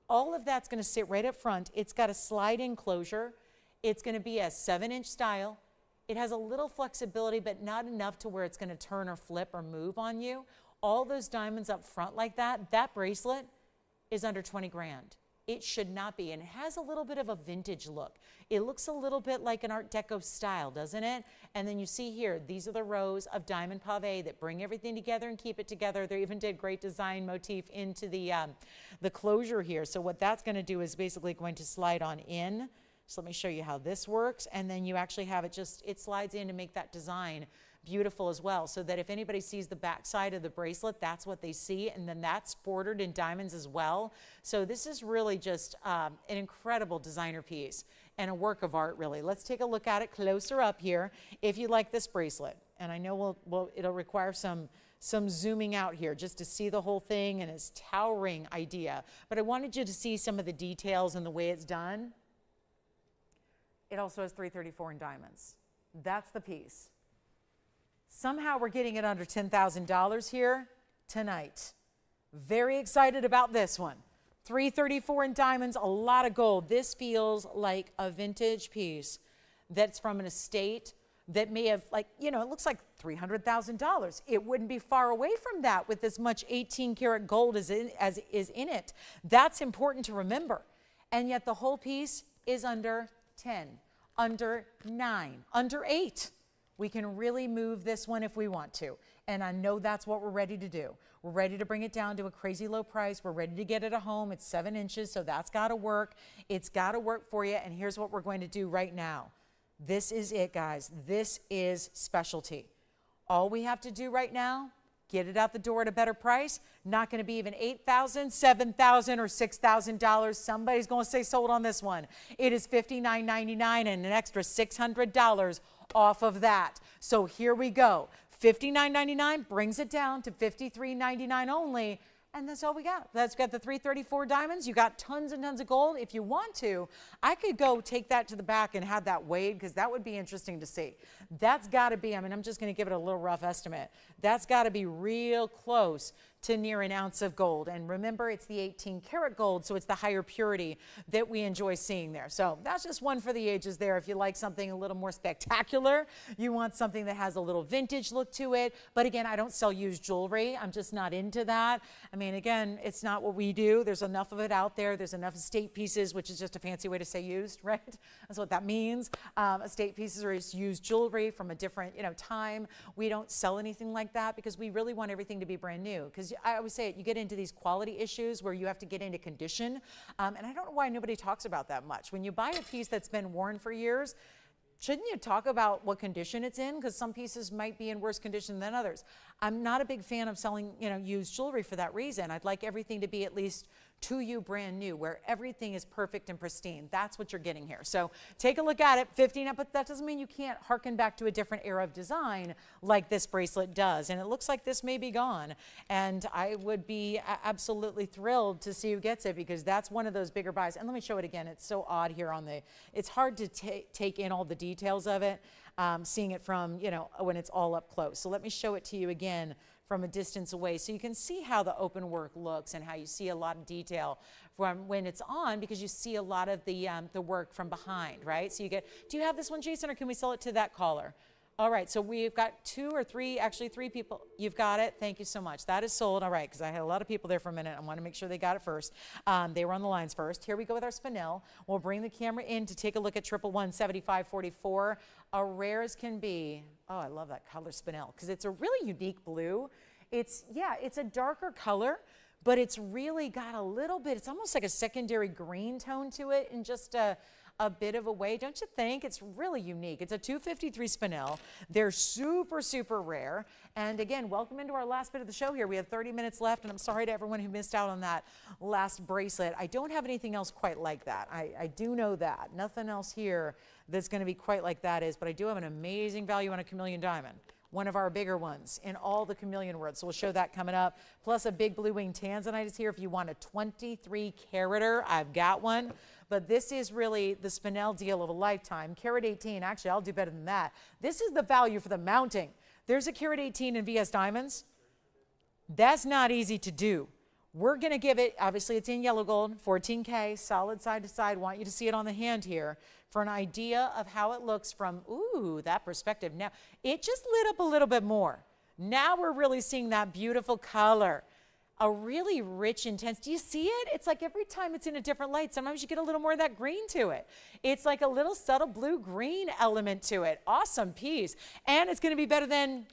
All of that's going to sit right up front. It's got a slide-in closure. It's going to be a 7-inch style. It has a little flexibility, but not enough to where it's going to turn or flip or move on you. All those diamonds up front like that, that bracelet is under 20 grand. It should not be. And it has a little bit of a vintage look. It looks a little bit like an Art Deco style, doesn't it? And then you see here, these are the rows of diamond pave that bring everything together and keep it together. They even did great design motif into the closure here. So what that's going to do is basically going to slide on in. So let me show you how this works. And then you actually have it it slides in to make that design beautiful as well, so that if anybody sees the back side of the bracelet, that's what they see, and then that's bordered in diamonds as well. So this is really just an incredible designer piece and a work of art, really. Let's take a look at it closer up here if you like this bracelet. And I know it'll require some zooming out here just to see the whole thing and its towering idea. But I wanted you to see some of the details and the way it's done. It also has 334 in diamonds. That's the piece. Somehow we're getting it under $10,000 here tonight. Very excited about this one. 334 in diamonds, a lot of gold. This feels like a vintage piece that's from an estate that may have, like, you know, it looks like $300,000. It wouldn't be far away from that with as much 18 karat gold as is in it. That's important to remember. And yet the whole piece is under 10, under 9, under 8. We can really move this one if we want to. And I know that's what we're ready to do. We're ready to bring it down to a crazy low price. We're ready to get it at home. It's 7 inches, so that's got to work. It's got to work for you. And here's what we're going to do right now. This is it, guys. This is specialty. All we have to do right now, get it out the door at a better price. Not going to be even $8,000, $7,000, or $6,000. Somebody's going to say sold on this one. It is $59.99 and an extra $600 off of that. So here we go. $59.99 brings it down to $53.99 only. And that's all we got. That's got the 334 diamonds. You got tons and tons of gold. If you want to, I could go take that to the back and have that weighed, because that would be interesting to see. That's got to be, I mean, I'm just going to give it a little rough estimate. That's got to be real close to near an ounce of gold. And remember, it's the 18 karat gold, so it's the higher purity that we enjoy seeing there. So that's just one for the ages there. If you like something a little more spectacular, you want something that has a little vintage look to it. But again, I don't sell used jewelry. I'm just not into that. I mean, again, it's not what we do. There's enough of it out there. There's enough estate pieces, which is just a fancy way to say used, right? That's what that means. Estate pieces are used jewelry from a different, time. We don't sell anything like that because we really want everything to be brand new. Because I always say it, you get into these quality issues where you have to get into condition. And I don't know why nobody talks about that much. When you buy a piece that's been worn for years, shouldn't you talk about what condition it's in? Because some pieces might be in worse condition than others. I'm not a big fan of selling, used jewelry for that reason. I'd like everything to be at least to you brand new, where everything is perfect and pristine. That's what you're getting here. So take a look at it. 15, but that doesn't mean you can't harken back to a different era of design like this bracelet does. And it looks like this may be gone. And I would be absolutely thrilled to see who gets it, because that's one of those bigger buys. And let me show it again. It's so odd here on it's hard to take in all the details of it, seeing it from, when it's all up close. So let me show it to you again from a distance away, so you can see how the open work looks and how you see a lot of detail from when it's on, because you see a lot of the work from behind, right? So do you have this one, Jason, or can we sell it to that caller? All right, so we've got 2 or 3, actually 3 people. You've got it. Thank you so much. That is sold. All right, because I had a lot of people there for a minute. I want to make sure they got it first. They were on the lines first. Here we go with our Spinel. We'll bring the camera in to take a look at 111-7544. A rare as can be. Oh, I love that color Spinel, because it's a really unique blue. It's a darker color, but it's really got a little bit, it's almost like a secondary green tone to it in just a bit of a way, don't you think? It's really unique. It's a 253 Spinel. They're super, super rare. And again, welcome into our last bit of the show here. We have 30 minutes left, and I'm sorry to everyone who missed out on that last bracelet. I don't have anything else quite like that. I do know that. Nothing else here that's going to be quite like that but I do have an amazing value on a chameleon diamond. One of our bigger ones in all the chameleon world. So we'll show that coming up. Plus a big blue wing tanzanite is here. If you want a 23 carater, I've got one. But this is really the Spinel deal of a lifetime. Carat 18, actually, I'll do better than that. This is the value for the mounting. There's a carat 18 in VS Diamonds. That's not easy to do. We're going to give it, obviously it's in yellow gold, 14K, solid side to side. Want you to see it on the hand here for an idea of how it looks from, that perspective. Now, it just lit up a little bit more. Now we're really seeing that beautiful color, a really rich, intense. Do you see it? It's like every time it's in a different light, sometimes you get a little more of that green to it. It's like a little subtle blue-green element to it. Awesome piece. And it's going to be better than,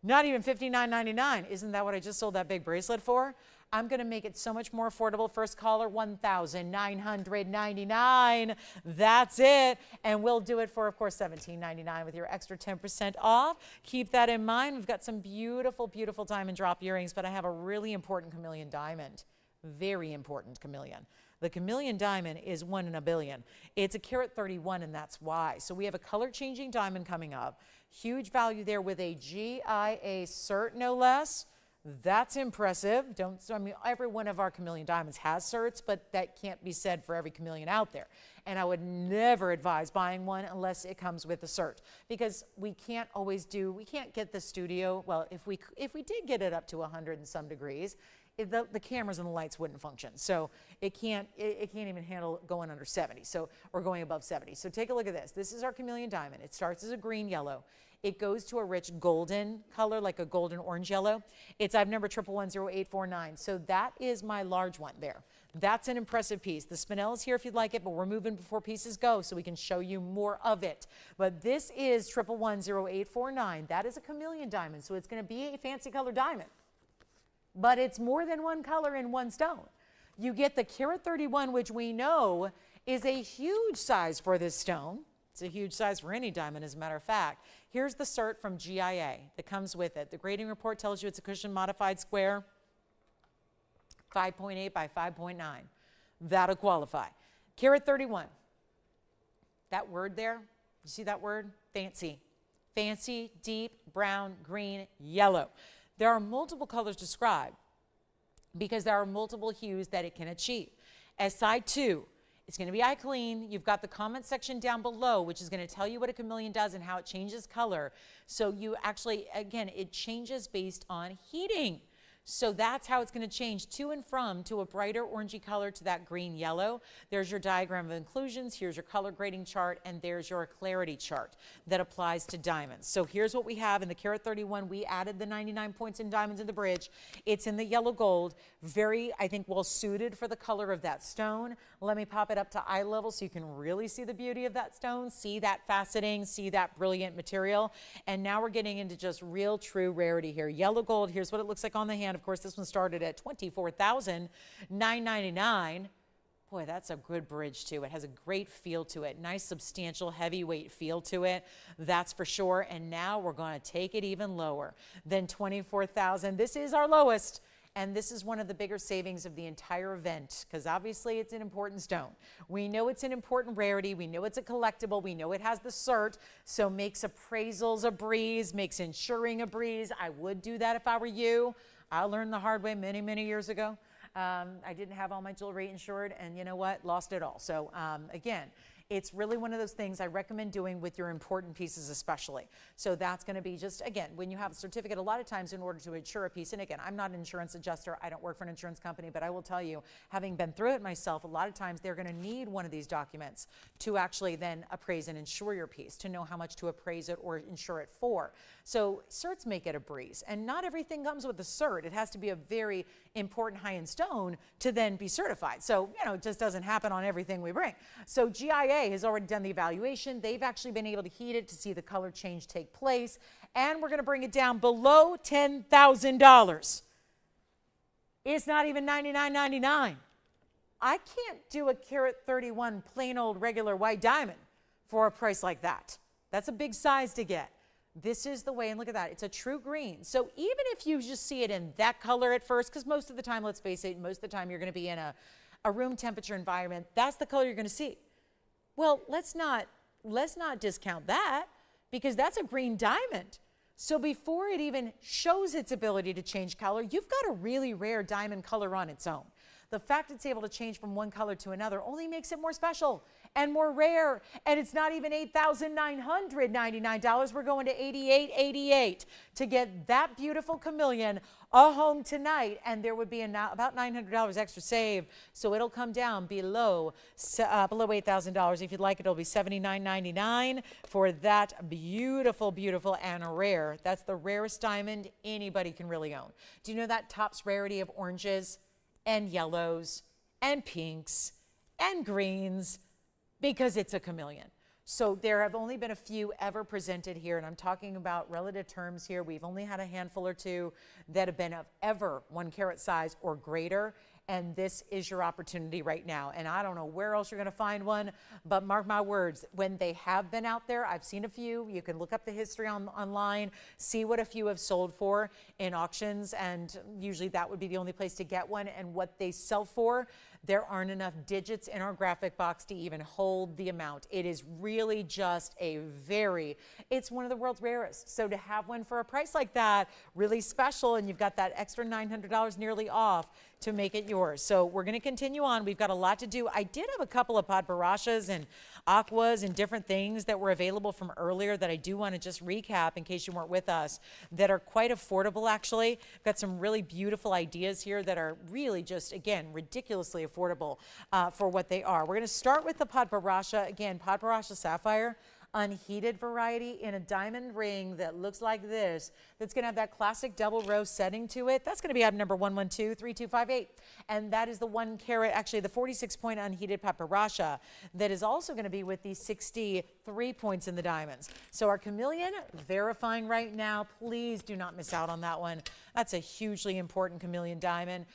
Not even $59.99. Isn't that what I just sold that big bracelet for? I'm going to make it so much more affordable. First caller, $1,999. That's it. And we'll do it for, of course, $17.99 with your extra 10% off. Keep that in mind. We've got some beautiful, beautiful diamond drop earrings, but I have a really important chameleon diamond. Very important chameleon. The chameleon diamond is 1 in a billion. It's a carat 31, and that's why. So we have a color-changing diamond coming up. Huge value there with a GIA cert, no less. That's impressive. I mean, every one of our chameleon diamonds has certs, but that can't be said for every chameleon out there. And I would never advise buying one unless it comes with a cert, because we can't get the studio. Well, if we did get it up to 100 and some degrees, the cameras and the lights wouldn't function. So it can't even handle going under 70, or going above 70. So take a look at this. This is our chameleon diamond. It starts as a green yellow. It goes to a rich golden color, like a golden orange yellow. It's I've number 1110849. So that is my large one there. That's an impressive piece. The Spinels here if you'd like it, but we're moving before pieces go so we can show you more of it. But this is 1110849. That is a chameleon diamond, so it's going to be a fancy color diamond. But it's more than one color in one stone. You get the carat 31, which we know is a huge size for this stone. It's a huge size for any diamond, as a matter of fact. Here's the cert from GIA that comes with it. The grading report tells you it's a cushion modified square, 5.8 by 5.9. That'll qualify. Carat 31. That word there, you see that word? Fancy. Fancy, deep, brown, green, yellow. There are multiple colors described because there are multiple hues that it can achieve. As side 2, it's going to be eye clean. You've got the comment section down below, which is going to tell you what a chameleon does and how it changes color. So you actually, again, it changes based on heating. So that's how it's going to change to and from to a brighter orangey color to that green yellow. There's your diagram of inclusions. Here's your color grading chart, and there's your clarity chart that applies to diamonds. So here's what we have in the carat 31. We added the 99 points in diamonds in the bridge. It's in the yellow gold, very, I think, well suited for the color of that stone. Let me pop it up to eye level so you can really see the beauty of that stone, see that faceting, see that brilliant material. And now we're getting into just real true rarity here. Yellow gold, here's what it looks like on the hand. Of course, this one started at $24,999. Boy, that's a good bridge too. It has a great feel to it. Nice, substantial, heavyweight feel to it. That's for sure. And now we're going to take it even lower than $24,000. This is our lowest. And this is one of the bigger savings of the entire event, because obviously it's an important stone. We know it's an important rarity. We know it's a collectible. We know it has the cert, so makes appraisals a breeze, makes insuring a breeze. I would do that if I were you. I learned the hard way many, many years ago. I didn't have all my jewelry insured, and you know what? Lost it all. So again, it's really one of those things I recommend doing with your important pieces especially. So that's going to be just, again, when you have a certificate, a lot of times in order to insure a piece, and again, I'm not an insurance adjuster, I don't work for an insurance company, but I will tell you, having been through it myself, a lot of times they're going to need one of these documents to actually then appraise and insure your piece, to know how much to appraise it or insure it for. So certs make it a breeze, and not everything comes with a cert. It has to be a very important high-end stone to then be certified. So, you know, it just doesn't happen on everything we bring. So GIA has already done the evaluation. They've actually been able to heat it to see the color change take place, and we're going to bring it down below $10,000. It's not even $99.99. I can't do a carat 31 plain old regular white diamond for a price like that. That's a big size to get. This is the way, and look at that, it's a true green. So even if you just see it in that color at first, because most of the time, let's face it, most of the time you're going to be in a room temperature environment, that's the color you're going to see. Well, let's not discount that, because that's a green diamond. So before it even shows its ability to change color, you've got a really rare diamond color on its own. The fact it's able to change from one color to another only makes it more special and more rare. And it's not even $8,999. We're going to $8,888 to get that beautiful chameleon a home tonight. And there would be about $900 extra saved. So it'll come down below $8,000. If you'd like it, it'll be $79.99 for that beautiful, beautiful and rare. That's the rarest diamond anybody can really own. Do you know that tops rarity of oranges and yellows and pinks and greens? Because it's a chameleon. So there have only been a few ever presented here, and I'm talking about relative terms here. We've only had a handful or two that have been of ever 1 carat size or greater. And this is your opportunity right now. And I don't know where else you're going to find one, but mark my words, when they have been out there, I've seen a few. You can look up the history online, see what a few have sold for in auctions, and usually that would be the only place to get one. And what they sell for, there aren't enough digits in our graphic box to even hold the amount. It is really just it's one of the world's rarest. So to have one for a price like that, really special, and you've got that extra $900 nearly off to make it yours. So we're going to continue on. We've got a lot to do. I did have a couple of padbarashas and aquas and different things that were available from earlier that I do want to just recap in case you weren't with us, that are quite affordable actually. I've got some really beautiful ideas here that are really just, again, ridiculously affordable for what they are. We're going to start with the padbarasha. Again, padbarasha sapphire, unheated variety in a diamond ring that looks like this, that's going to have that classic double row setting to it. That's going to be item number 1123258. And that is the 1 carat, actually the 46 point unheated padbarasha that is also going to be with the 63 points in the diamonds. So our chameleon verifying right now. Please do not miss out on that one. That's a hugely important chameleon diamond.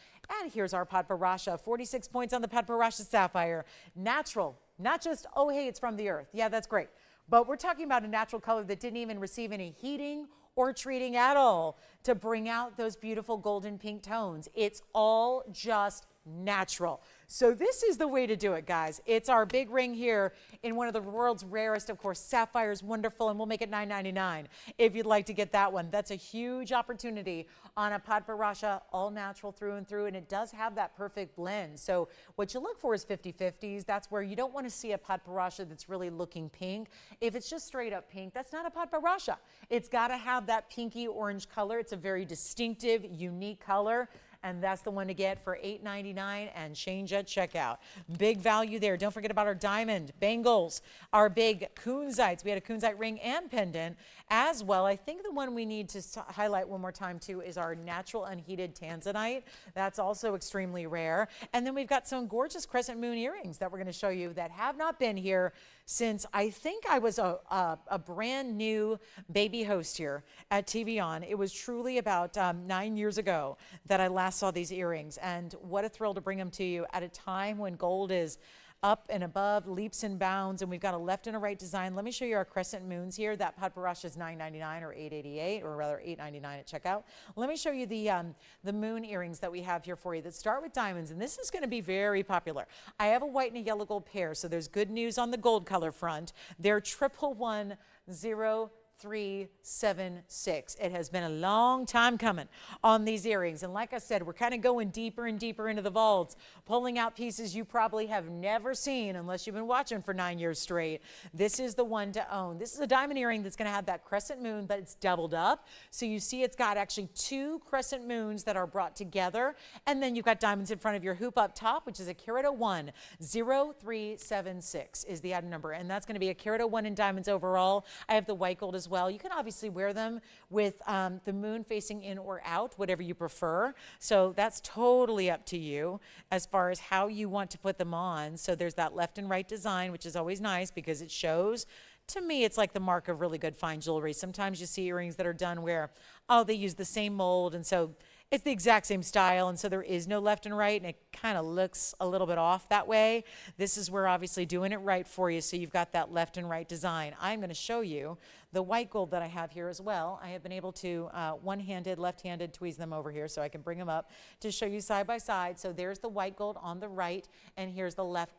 And here's our padbarasha, 46 points on the padbarasha sapphire. Natural, not just, oh, hey, it's from the earth. Yeah, that's great. But we're talking about a natural color that didn't even receive any heating or treating at all to bring out those beautiful golden pink tones. It's all just natural. So this is the way to do it, guys. It's our big ring here in one of the world's rarest, of course. Sapphire is wonderful, and we'll make it $9.99 if you'd like to get that one. That's a huge opportunity on a padbarasha, all natural through and through, and it does have that perfect blend. So what you look for is 50-50s. That's where you don't want to see a padbarasha that's really looking pink. If it's just straight up pink, that's not a padbarasha. It's got to have that pinky orange color. It's a very distinctive, unique color. And that's the one to get for $8.99 and change at checkout. Big value there. Don't forget about our diamond bangles, our big kunzites. We had a kunzite ring and pendant as well. I think the one we need to highlight one more time too is our natural unheated tanzanite. That's also extremely rare. And then we've got some gorgeous crescent moon earrings that we're going to show you that have not been here since I think I was a brand new baby host here at TVON. It was truly about 9 years ago that I last saw these earrings, and what a thrill to bring them to you at a time when gold is up and above, leaps and bounds, and we've got a left and a right design. Let me show you our crescent moons here. That padbarasha is $9.99 or $8.88, or rather $8.99 at checkout. Let me show you the moon earrings that we have here for you that start with diamonds, and this is going to be very popular. I have a white and a yellow gold pair, so there's good news on the gold color front. They're 1110376. It has been a long time coming on these earrings. And like I said, we're kind of going deeper and deeper into the vaults, pulling out pieces you probably have never seen unless you've been watching for 9 years straight. This is the one to own. This is a diamond earring that's going to have that crescent moon, but it's doubled up. So you see it's got actually 2 crescent moons that are brought together. And then you've got diamonds in front of your hoop up top, which is a carat 01. 0376 is the item number. And that's going to be a carat 01 in diamonds overall. I have the white gold as well. You can obviously wear them with the moon facing in or out, whatever you prefer. So that's totally up to you as far as how you want to put them on. So there's that left and right design, which is always nice because it shows. To me, it's like the mark of really good fine jewelry. Sometimes you see earrings that are done where, oh, they use the same mold, and so it's the exact same style, and so there is no left and right, and it kind of looks a little bit off that way. This is where obviously doing it right for you, so you've got that left and right design. I'm going to show you the white gold that I have here as well. I have been able to one-handed, left-handed tweeze them over here so I can bring them up to show you side by side. So there's the white gold on the right, and here's the left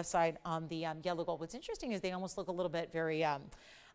side on the yellow gold. What's interesting is they almost look a little bit very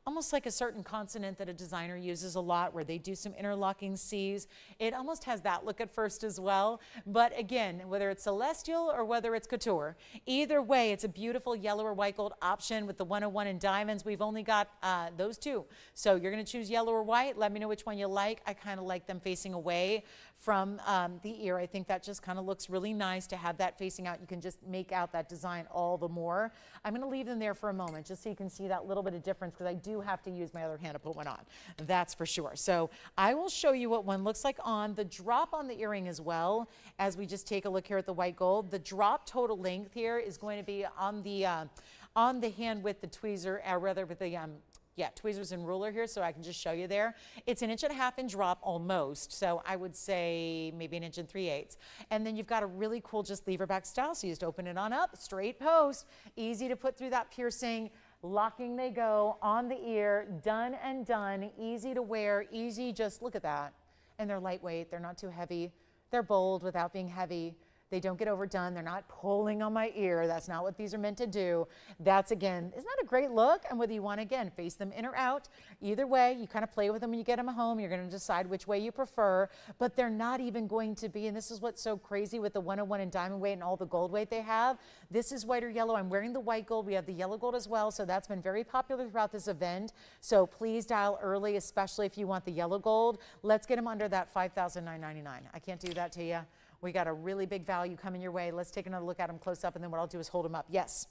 almost like a certain consonant that a designer uses a lot where they do some interlocking C's. It almost has that look at first as well. But again, whether it's celestial or whether it's couture, either way, it's a beautiful yellow or white gold option with the 101 in diamonds. We've only got those 2. So you're going to choose yellow or white. Let me know which one you like. I kind of like them facing away from the ear. I think that just kind of looks really nice to have that facing out. You can just make out that design all the more. I'm going to leave them there for a moment just so you can see that little bit of difference because I do have to use my other hand to put one on. That's for sure. So I will show you what one looks like on the drop on the earring as well as we just take a look here at the white gold. The drop total length here is going to be on the on the hand with the tweezer, or rather with the tweezers and ruler here, so I can just show you there. It's 1.5 inch drop almost, so I would say maybe 1 3/8. And then you've got a really cool just lever back style, so you just open it on up, straight post, easy to put through that piercing. Locking they go on the ear, done and done, easy to wear, easy, just look at that. And they're lightweight, they're not too heavy, they're bold without being heavy. They don't get overdone. They're not pulling on my ear. That's not what these are meant to do. That's, again, isn't that a great look? And whether you want to, again, face them in or out, either way, you kind of play with them when you get them home. You're going to decide which way you prefer, but they're not even going to be, and this is what's so crazy with the 101 and diamond weight and all the gold weight they have. This is white or yellow. I'm wearing the white gold. We have the yellow gold as well, so that's been very popular throughout this event. So please dial early, especially if you want the yellow gold. Let's get them under that $5,999. I can't do that to you. We got a really big value coming your way. Let's take another look at them close up, and then what I'll do is hold them up. Yes,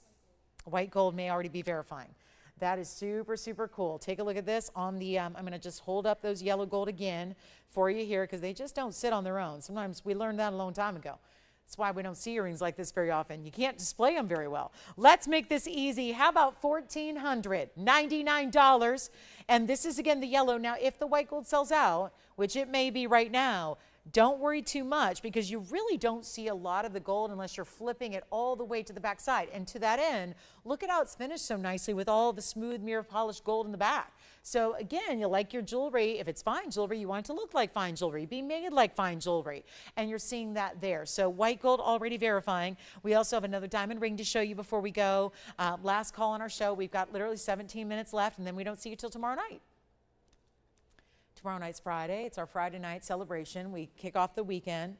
white gold may already be verifying. That is super, super cool. Take a look at this on the, I'm going to just hold up those yellow gold again for you here because they just don't sit on their own. Sometimes we learned that a long time ago. That's why we don't see earrings like this very often. You can't display them very well. Let's make this easy. How about $1,499? And this is, again, the yellow. Now, if the white gold sells out, which it may be right now, don't worry too much because you really don't see a lot of the gold unless you're flipping it all the way to the back side. And to that end, look at how it's finished so nicely with all the smooth mirror polished gold in the back. So again, you like your jewelry. If it's fine jewelry, you want it to look like fine jewelry, be made like fine jewelry. And you're seeing that there. So white gold already verifying. We also have another diamond ring to show you before we go. Last call on our show. We've got literally 17 minutes left, and then we don't see you till tomorrow night. Tomorrow night's Friday. It's our Friday night celebration. We kick off the weekend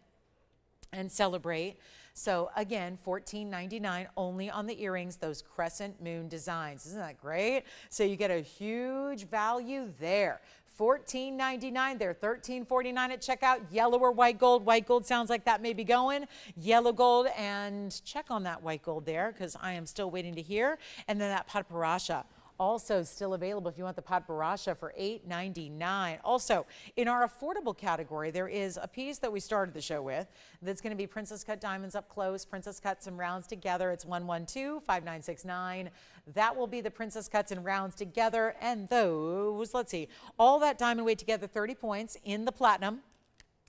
and celebrate. So again, $14.99 only on the earrings, those crescent moon designs. Isn't that great? So you get a huge value there. $14.99 there, $13.49 at checkout. Yellow or white gold. White gold sounds like that may be going. Yellow gold, and check on that white gold there because I am still waiting to hear. And then that Patparasha. Also still available if you want the Patparasha for $8.99. Also, in our affordable category, there is a piece that we started the show with that's going to be Princess Cut diamonds up close. Princess Cuts and rounds together. It's 112-5969. That will be the Princess Cuts and rounds together. And those, let's see, all that diamond weight together, 30 points in the platinum.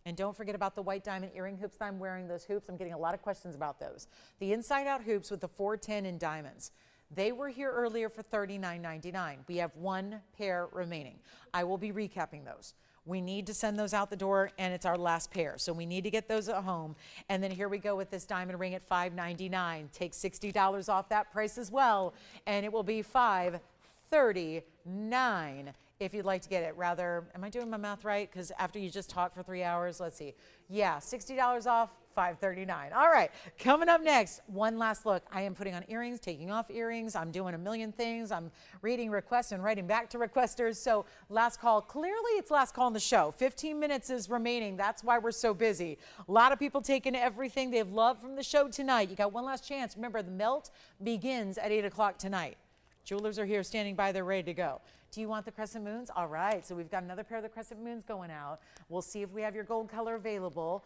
And don't forget about the white diamond earring hoops that I'm wearing. Those hoops, I'm getting a lot of questions about those. The inside out hoops with the 410 in diamonds. They were here earlier for $39.99. We have one pair remaining. I will be recapping those. We need to send those out the door, and it's our last pair. So we need to get those at home. And then here we go with this diamond ring at $5.99. Take $60 off that price as well, and it will be $539 if you'd like to get it. Rather, am I doing my math right? Because after you just talk for 3 hours, let's see. Yeah, $60 off, $539. All right, coming up next, one last look. I am putting on earrings, taking off earrings. I'm doing a million things. I'm reading requests and writing back to requesters. So last call, clearly it's last call on the show. 15 minutes is remaining. That's why we're so busy. A lot of people taking everything they've loved from the show tonight. You got one last chance. Remember, the melt begins at 8 o'clock tonight. Jewelers are here standing by. They're ready to go. Do you want the crescent moons? All right, so we've got another pair of the crescent moons going out. We'll see if we have your gold color available.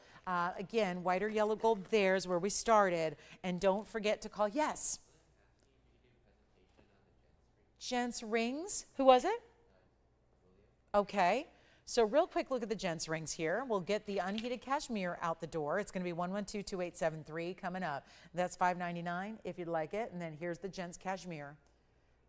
Again, white or yellow gold, there's where we started. And don't forget to call. Yes. Gents rings. Who was it? Okay. So real quick look at the gents rings here. We'll get the unheated cashmere out the door. It's going to be 112-2873 coming up. That's $5.99 if you'd like it. And then here's the gents cashmere.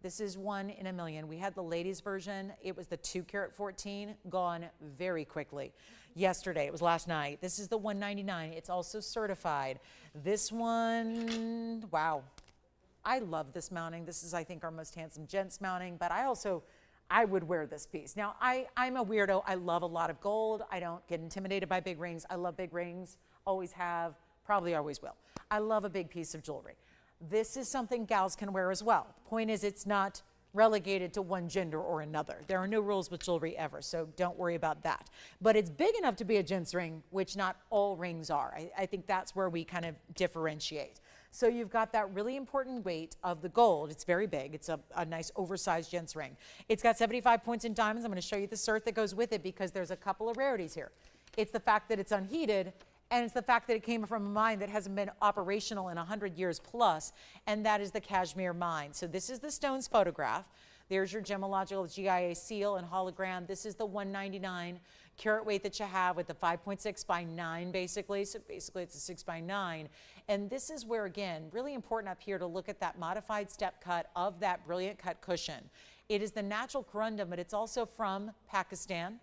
This is 1 in a million. We had the ladies version. It was the 2-carat 14, gone very quickly. Yesterday, it was last night. This is the $199. It's also certified. This one, wow. I love this mounting. This is, I think, our most handsome gents mounting, but I would wear this piece. Now, I'm a weirdo. I love a lot of gold. I don't get intimidated by big rings. I love big rings, always have, probably always will. I love a big piece of jewelry. This is something gals can wear as well. The point is, it's not relegated to one gender or another. There are no rules with jewelry ever, so don't worry about that. But it's big enough to be a gents ring, which not all rings are. I think that's where we kind of differentiate. So you've got that really important weight of the gold. It's very big. It's a nice oversized gents ring. It's got 75 points in diamonds. I'm going to show you the cert that goes with it because there's a couple of rarities here. It's the fact that it's unheated and it's the fact that it came from a mine that hasn't been operational in 100 years plus, and that is the Kashmir mine. So this is the stone's photograph. There's your gemological GIA seal and hologram. This is the 199 carat weight that you have with the 5.6 by 9 basically. So basically it's a 6 by 9. And this is where, again, really important up here to look at that modified step cut of that brilliant cut cushion. It is the natural corundum, but it's also from Pakistan.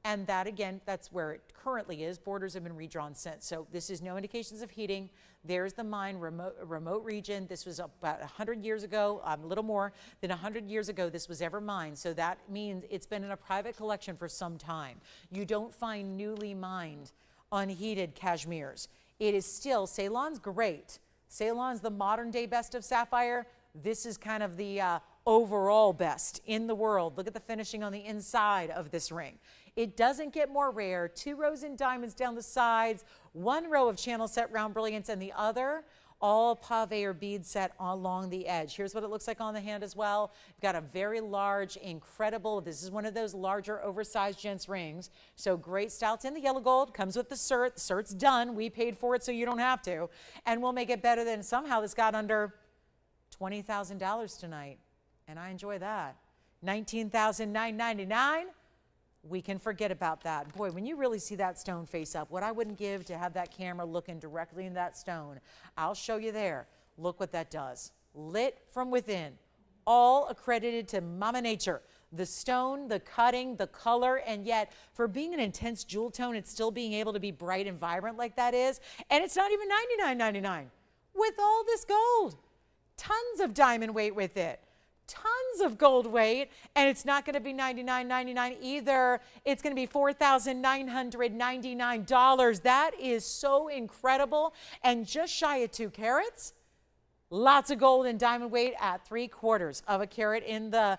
And that, again, that's where it currently is. Borders have been redrawn since. So this is no indications of heating. There's the mine, remote region. This was about 100 years ago, a little more than 100 years ago this was ever mined. So that means it's been in a private collection for some time. You don't find newly mined, unheated Kashmirs. It is still, Ceylon's great. Ceylon's the modern day best of sapphire. This is kind of the overall best in the world. Look at the finishing on the inside of this ring. It doesn't get more rare. 2 rows in diamonds down the sides, 1 row of channel set round brilliance, and the other all pave or bead set along the edge. Here's what it looks like on the hand as well. You've got a very large, incredible, this is one of those larger oversized gents rings. So great style. It's in the yellow gold, comes with the cert. The cert's done. We paid for it so you don't have to. And we'll make it better than somehow this got under $20,000 tonight. And I enjoy that. $19,999. We can forget about that. Boy, when you really see that stone face up, what I wouldn't give to have that camera looking directly in that stone. I'll show you there. Look what that does. Lit from within. All accredited to Mama Nature. The stone, the cutting, the color, and yet for being an intense jewel tone, it's still being able to be bright and vibrant like that is. And it's not even $99.99 with all this gold. Tons of diamond weight with it. Tons of gold weight, and it's not going to be $99.99 either. It's going to be $4,999. That is so incredible, and just shy of 2 carats. Lots of gold and diamond weight at 3/4 of a carat in the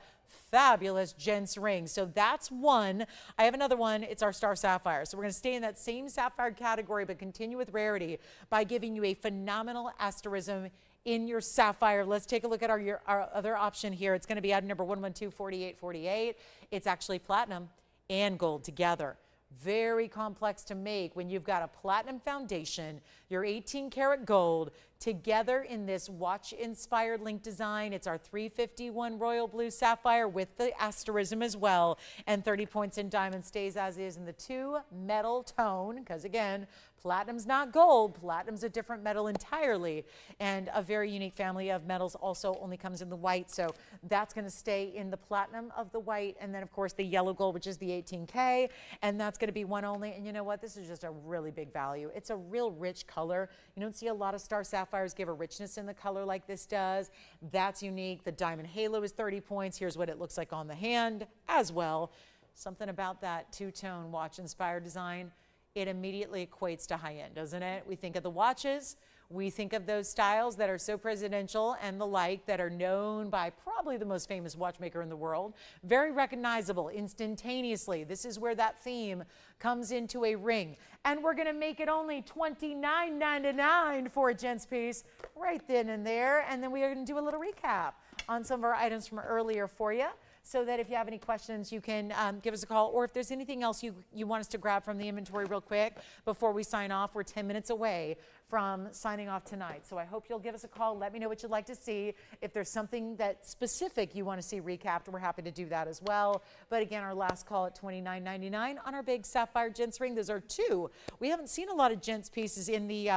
fabulous gents ring. So that's one. I have another one. It's our star sapphire. So we're going to stay in that same sapphire category, but continue with rarity by giving you a phenomenal asterism in your sapphire. Let's take a look at our other option here. It's going to be item number 1124848. It's actually platinum and gold together. Very complex to make when you've got a platinum foundation, your 18 karat gold together in this watch inspired link design. It's our 351 royal blue sapphire with the asterism as well, and 30 points in diamond stays as is in the 2 metal tone, because again, platinum's not gold, platinum's a different metal entirely, and a very unique family of metals also only comes in the white, so that's going to stay in the platinum of the white, and then of course the yellow gold, which is the 18K, and that's going to be one only. And you know what, this is just a really big value. It's a real rich color. You don't see a lot of star sapphires give a richness in the color like this does. That's unique. The diamond halo is 30 points. Here's what it looks like on the hand as well. Something about that two-tone watch inspired design, it immediately equates to high end, doesn't it? We think of the watches, we think of those styles that are so presidential and the like, that are known by probably the most famous watchmaker in the world. Very recognizable instantaneously. This is where that theme comes into a ring. And we're gonna make it only $29.99 for a gents piece right then and there. And then we are gonna do a little recap on some of our items from earlier for you, so that if you have any questions, you can give us a call, or if there's anything else you want us to grab from the inventory real quick before we sign off. We're 10 minutes away from signing off tonight. So I hope you'll give us a call. Let me know what you'd like to see. If there's something that specific you want to see recapped, we're happy to do that as well. But again, our last call at $29.99 on our big sapphire gents ring. Those are 2. We haven't seen a lot of gents pieces in the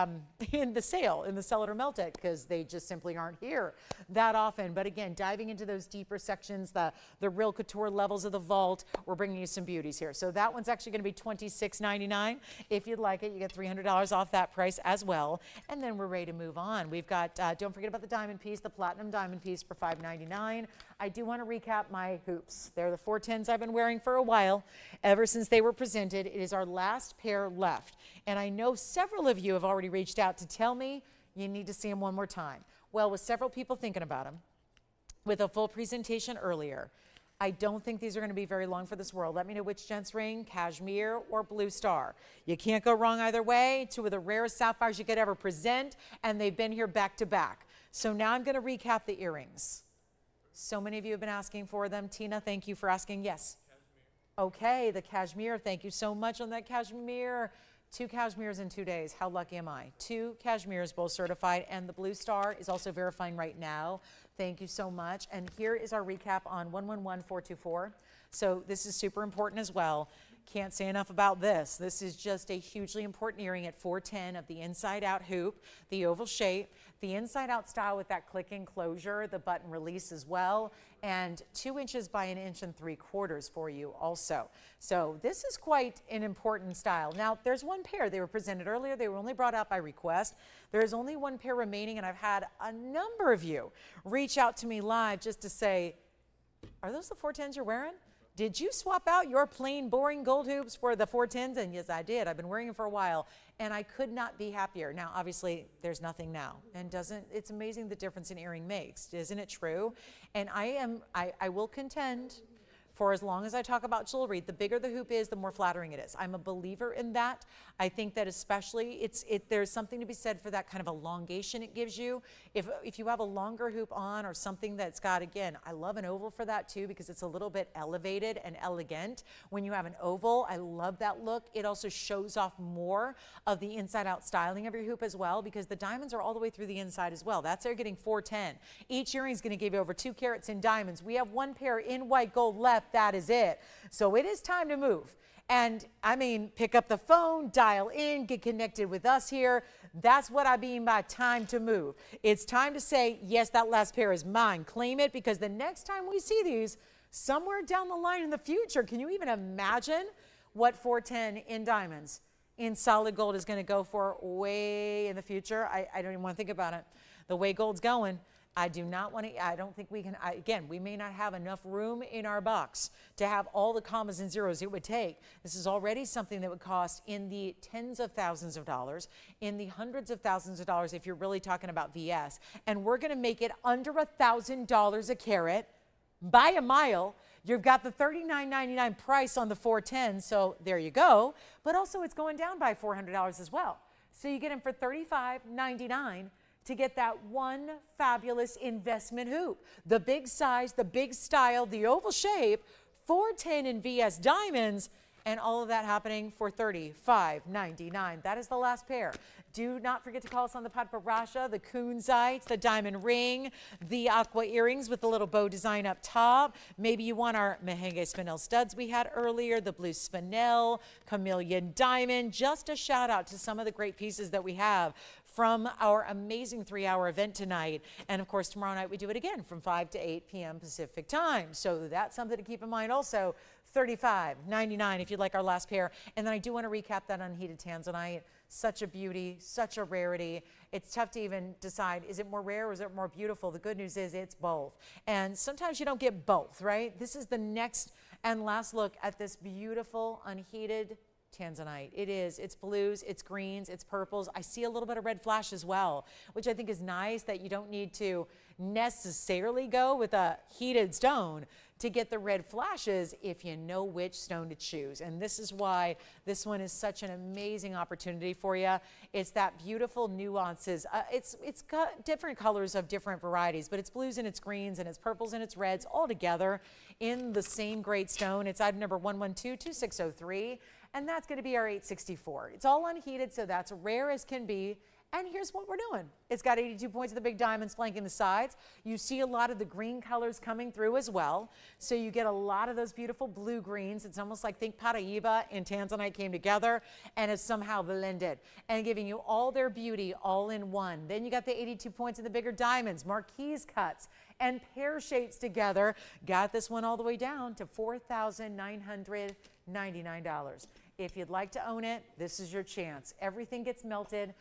sale, in the sell it or melt it, because they just simply aren't here that often. But again, diving into those deeper sections, the real couture levels of the vault, we're bringing you some beauties here. So that one's actually going to be $26.99. If you'd like it, you get $300 off that price as well. And then we're ready to move on. We've got, don't forget about the diamond piece, the platinum diamond piece for $5.99. I do want to recap my hoops. They're the 410s I've been wearing for a while, ever since they were presented. It is our last pair left. And I know several of you have already reached out to tell me you need to see them one more time. Well, with several people thinking about them, with a full presentation earlier, I don't think these are going to be very long for this world. Let me know which gents ring, cashmere or blue star. You can't go wrong either way. 2 of the rarest sapphires you could ever present, and they've been here back to back. So now I'm going to recap the earrings. So many of you have been asking for them. Tina, thank you for asking. Yes. Cashmere. Okay, the cashmere. Thank you so much on that cashmere. 2 cashmeres in 2 days. How lucky am I? 2 cashmeres, both certified, and the blue star is also verifying right now. Thank you so much. And here is our recap on 111424. So this is super important as well. Can't say enough about this. This is just a hugely important earring at 410 of the inside out hoop, the oval shape, the inside out style with that click in closure, the button release as well, and 2 inches by 1 3/4 inches for you also. So this is quite an important style. Now there's one pair. They were presented earlier. They were only brought out by request. There is only one pair remaining, and I've had a number of you reach out to me live just to say, are those the 410s you're wearing? Did you swap out your plain, boring gold hoops for the 410s? And yes, I did. I've been wearing them for a while, and I could not be happier. Now, obviously, there's nothing now, and it's amazing the difference an earring makes. Isn't it true? And I will contend, for as long as I talk about jewelry, the bigger the hoop is, the more flattering it is. I'm a believer in that. I think that especially there's something to be said for that kind of elongation it gives you. If you have a longer hoop on or something that's got, again, I love an oval for that too because it's a little bit elevated and elegant. When you have an oval, I love that look. It also shows off more of the inside out styling of your hoop as well because the diamonds are all the way through the inside as well. That's they're getting 410. Each earring is going to give you over 2 carats in diamonds. We have one pair in white gold left. That is it. So it is time to move. And I mean, pick up the phone, dial in, get connected with us here. That's what I mean by time to move. It's time to say, yes, that last pair is mine. Claim it because the next time we see these somewhere down the line in the future, can you even imagine what 410 in diamonds in solid gold is going to go for way in the future? I don't even want to think about it. The way gold's going, I do not want to, I don't think we can, again, we may not have enough room in our box to have all the commas and zeros it would take. This is already something that would cost in the tens of thousands of dollars, in the hundreds of thousands of dollars if you're really talking about VS. And we're going to make it under $1,000 a carat by a mile. You've got the $39.99 price on the 410, so there you go. But also it's going down by $400 as well. So you get them for $35.99. to get that one fabulous investment hoop. The big size, the big style, the oval shape, 410 in VS diamonds, and all of that happening for $35.99. That is the last pair. Do not forget to call us on the Paparasha, the Kunzite, the diamond ring, the aqua earrings with the little bow design up top. Maybe you want our Mahen Spinels studs we had earlier, the blue spinel, chameleon diamond. Just a shout out to some of the great pieces that we have from our amazing 3-hour event tonight. And of course, tomorrow night we do it again from 5 to 8 p.m. Pacific time. So that's something to keep in mind also. $35.99 if you'd like our last pair. And then I do want to recap that unheated tanzanite. Such a beauty, such a rarity. It's tough to even decide, is it more rare or is it more beautiful? The good news is it's both. And sometimes you don't get both, right? This is the next and last look at this beautiful unheated tanzanite. It is. It's blues, it's greens, it's purples. I see a little bit of red flash as well, which I think is nice that you don't need to necessarily go with a heated stone to get the red flashes if you know which stone to choose. And this is why this one is such an amazing opportunity for you. It's that beautiful nuances. It's got different colors of different varieties, but it's blues and it's greens and it's purples and it's reds all together in the same great stone. It's item number 1122603. And that's going to be our 864. It's all unheated, so that's rare as can be. And here's what we're doing. It's got 82 points of the big diamonds flanking the sides. You see a lot of the green colors coming through as well. So you get a lot of those beautiful blue greens. It's almost like think Paraíba and tanzanite came together and is somehow blended and giving you all their beauty all in one. Then you got the 82 points of the bigger diamonds, marquise cuts, and pear shapes together. Got this one all the way down to $4,999. If you'd like to own it, this is your chance. Everything gets melted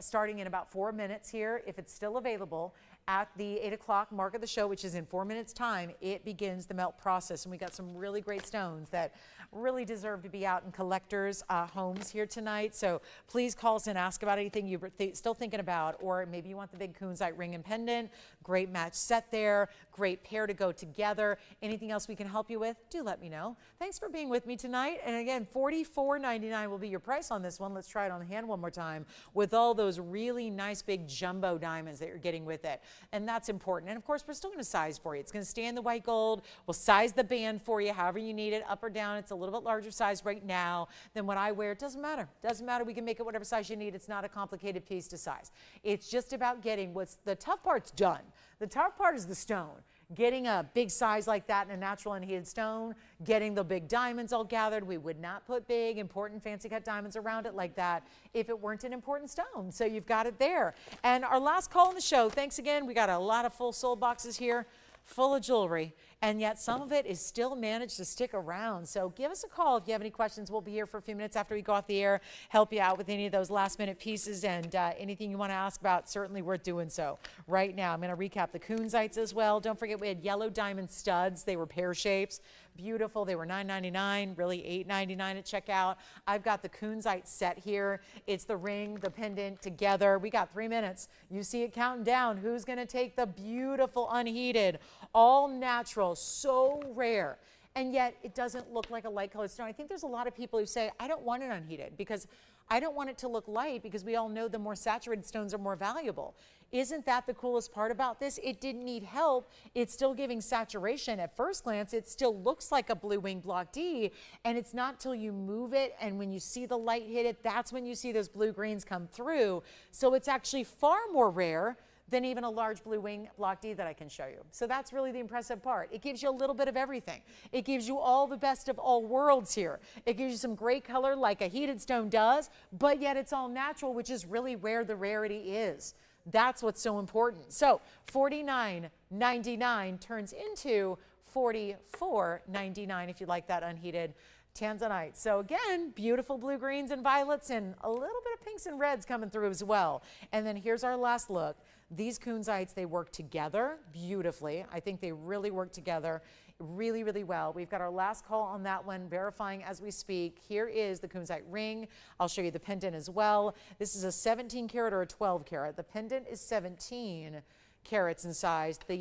starting in about 4 minutes here. If it's still available at the 8 o'clock mark of the show, which is in 4 minutes time, it begins the melt process. And we got some really great stones that really deserve to be out in collectors' homes here tonight. So please call us and ask about anything you're still thinking about, or maybe you want the big Kunzite ring and pendant. Great match set there. Great pair to go together. Anything else we can help you with, do let me know. Thanks for being with me tonight. And again, $44.99 will be your price on this one. Let's try it on the hand one more time with all those really nice big jumbo diamonds that you're getting with it. and that's important. And of course, we're still going to size for you. It's going to stay in the white gold. We'll size the band for you however you need it, up or down. It's a little bit larger size right now than what I wear. It doesn't matter. Doesn't matter. We can make it whatever size you need. It's not a complicated piece to size. It's just about getting what's the tough part's done. The tough part is the stone. Getting a big size like that in a natural unheated stone, getting the big diamonds all gathered. We would not put big, important, fancy cut diamonds around it like that if it weren't an important stone. So you've got it there. And our last call in the show, thanks again. We got a lot of full sold boxes here, full of jewelry, and yet some of it is still managed to stick around. So give us a call if you have any questions. We'll be here for a few minutes after we go off the air, help you out with any of those last minute pieces, and anything you want to ask about, certainly worth doing so right now. I'm going to recap the Kunzites as well. Don't forget we had yellow diamond studs. They were pear shapes. Beautiful. They were $9.99, really $8.99 at checkout. I've got the Kunzite set here. It's the ring, the pendant together. We got 3 minutes. You see it counting down. Who's going to take the beautiful unheated, all natural, so rare, and yet it doesn't look like a light colored stone? I think there's a lot of people who say, I don't want it unheated because I don't want it to look light, because we all know the more saturated stones are more valuable. Isn't that the coolest part about this? It didn't need help. It's still giving saturation. At first glance, it still looks like a blue wing block D, and it's not till you move it and when you see the light hit it, that's when you see those blue greens come through. So it's actually far more rare than even a large blue wing block D that I can show you. So that's really the impressive part. It gives you a little bit of everything. It gives you all the best of all worlds here. It gives you some great color like a heated stone does, but yet it's all natural, which is really where the rarity is. That's what's so important. So $49.99 turns into $44.99 if you like that unheated tanzanite. So again, beautiful blue greens and violets and a little bit of pinks and reds coming through as well. And then here's our last look. These Kunzites, they work together beautifully. I think they really work together really, really well. We've got our last call on that one, verifying as we speak. Here is the Kunzite ring. I'll show you the pendant as well. This is a 17 karat or a 12 karat. The pendant is 17 carats in size. The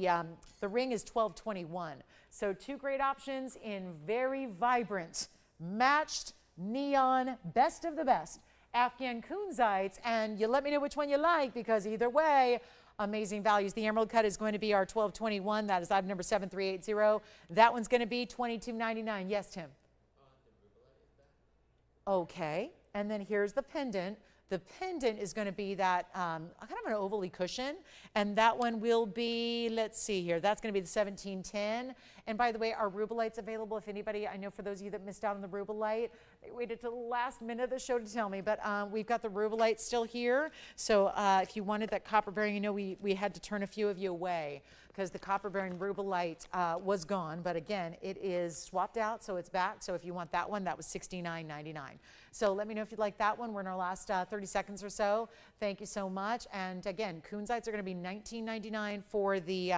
ring is 1221. So two great options in very vibrant, matched, neon, best of the best Afghan Kunzites. And you let me know which one you like, because either way, amazing values. The emerald cut is going to be our 1221. That is item number 7380. That one's going to be $22.99. Yes, Tim? Okay. And then here's the pendant. The pendant is going to be that kind of an ovally cushion, and that one will be, let's see here, that's going to be the 1710. And by the way, our rubelite's available if anybody, I know for those of you that missed out on the rubelite, they waited till the last minute of the show to tell me, but we've got the rubelite still here. So if you wanted that copper bearing, you know we had to turn a few of you away because the copper bearing rubelite was gone, but again, it is swapped out, so it's back. So if you want that one, that was $69.99. So let me know if you'd like that one. We're in our last 30 seconds or so. Thank you so much. And again, Kunzites are going to be $19.99 for the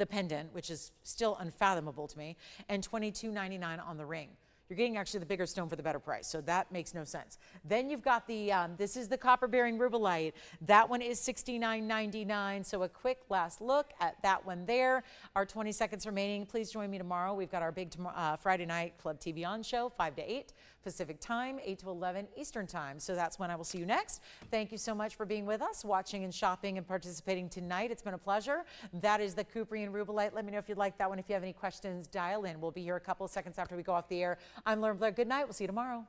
pendant, which is still unfathomable to me, and $22.99 on the ring. You're getting actually the bigger stone for the better price, so that makes no sense. Then you've got the, this is the copper-bearing rubelite. That one is $69.99, so a quick last look at that one there. Our 20 seconds remaining. Please join me tomorrow. We've got our big Friday night Club TVON show, 5 to 8 Pacific time, 8 to 11 Eastern time. So that's when I will see you next. Thank you so much for being with us, watching and shopping and participating tonight. It's been a pleasure. That is the Aquamarine rubelite. Let me know if you'd like that one. If you have any questions, dial in. We'll be here a couple of seconds after we go off the air. I'm Lauren Blair. Good night. We'll see you tomorrow.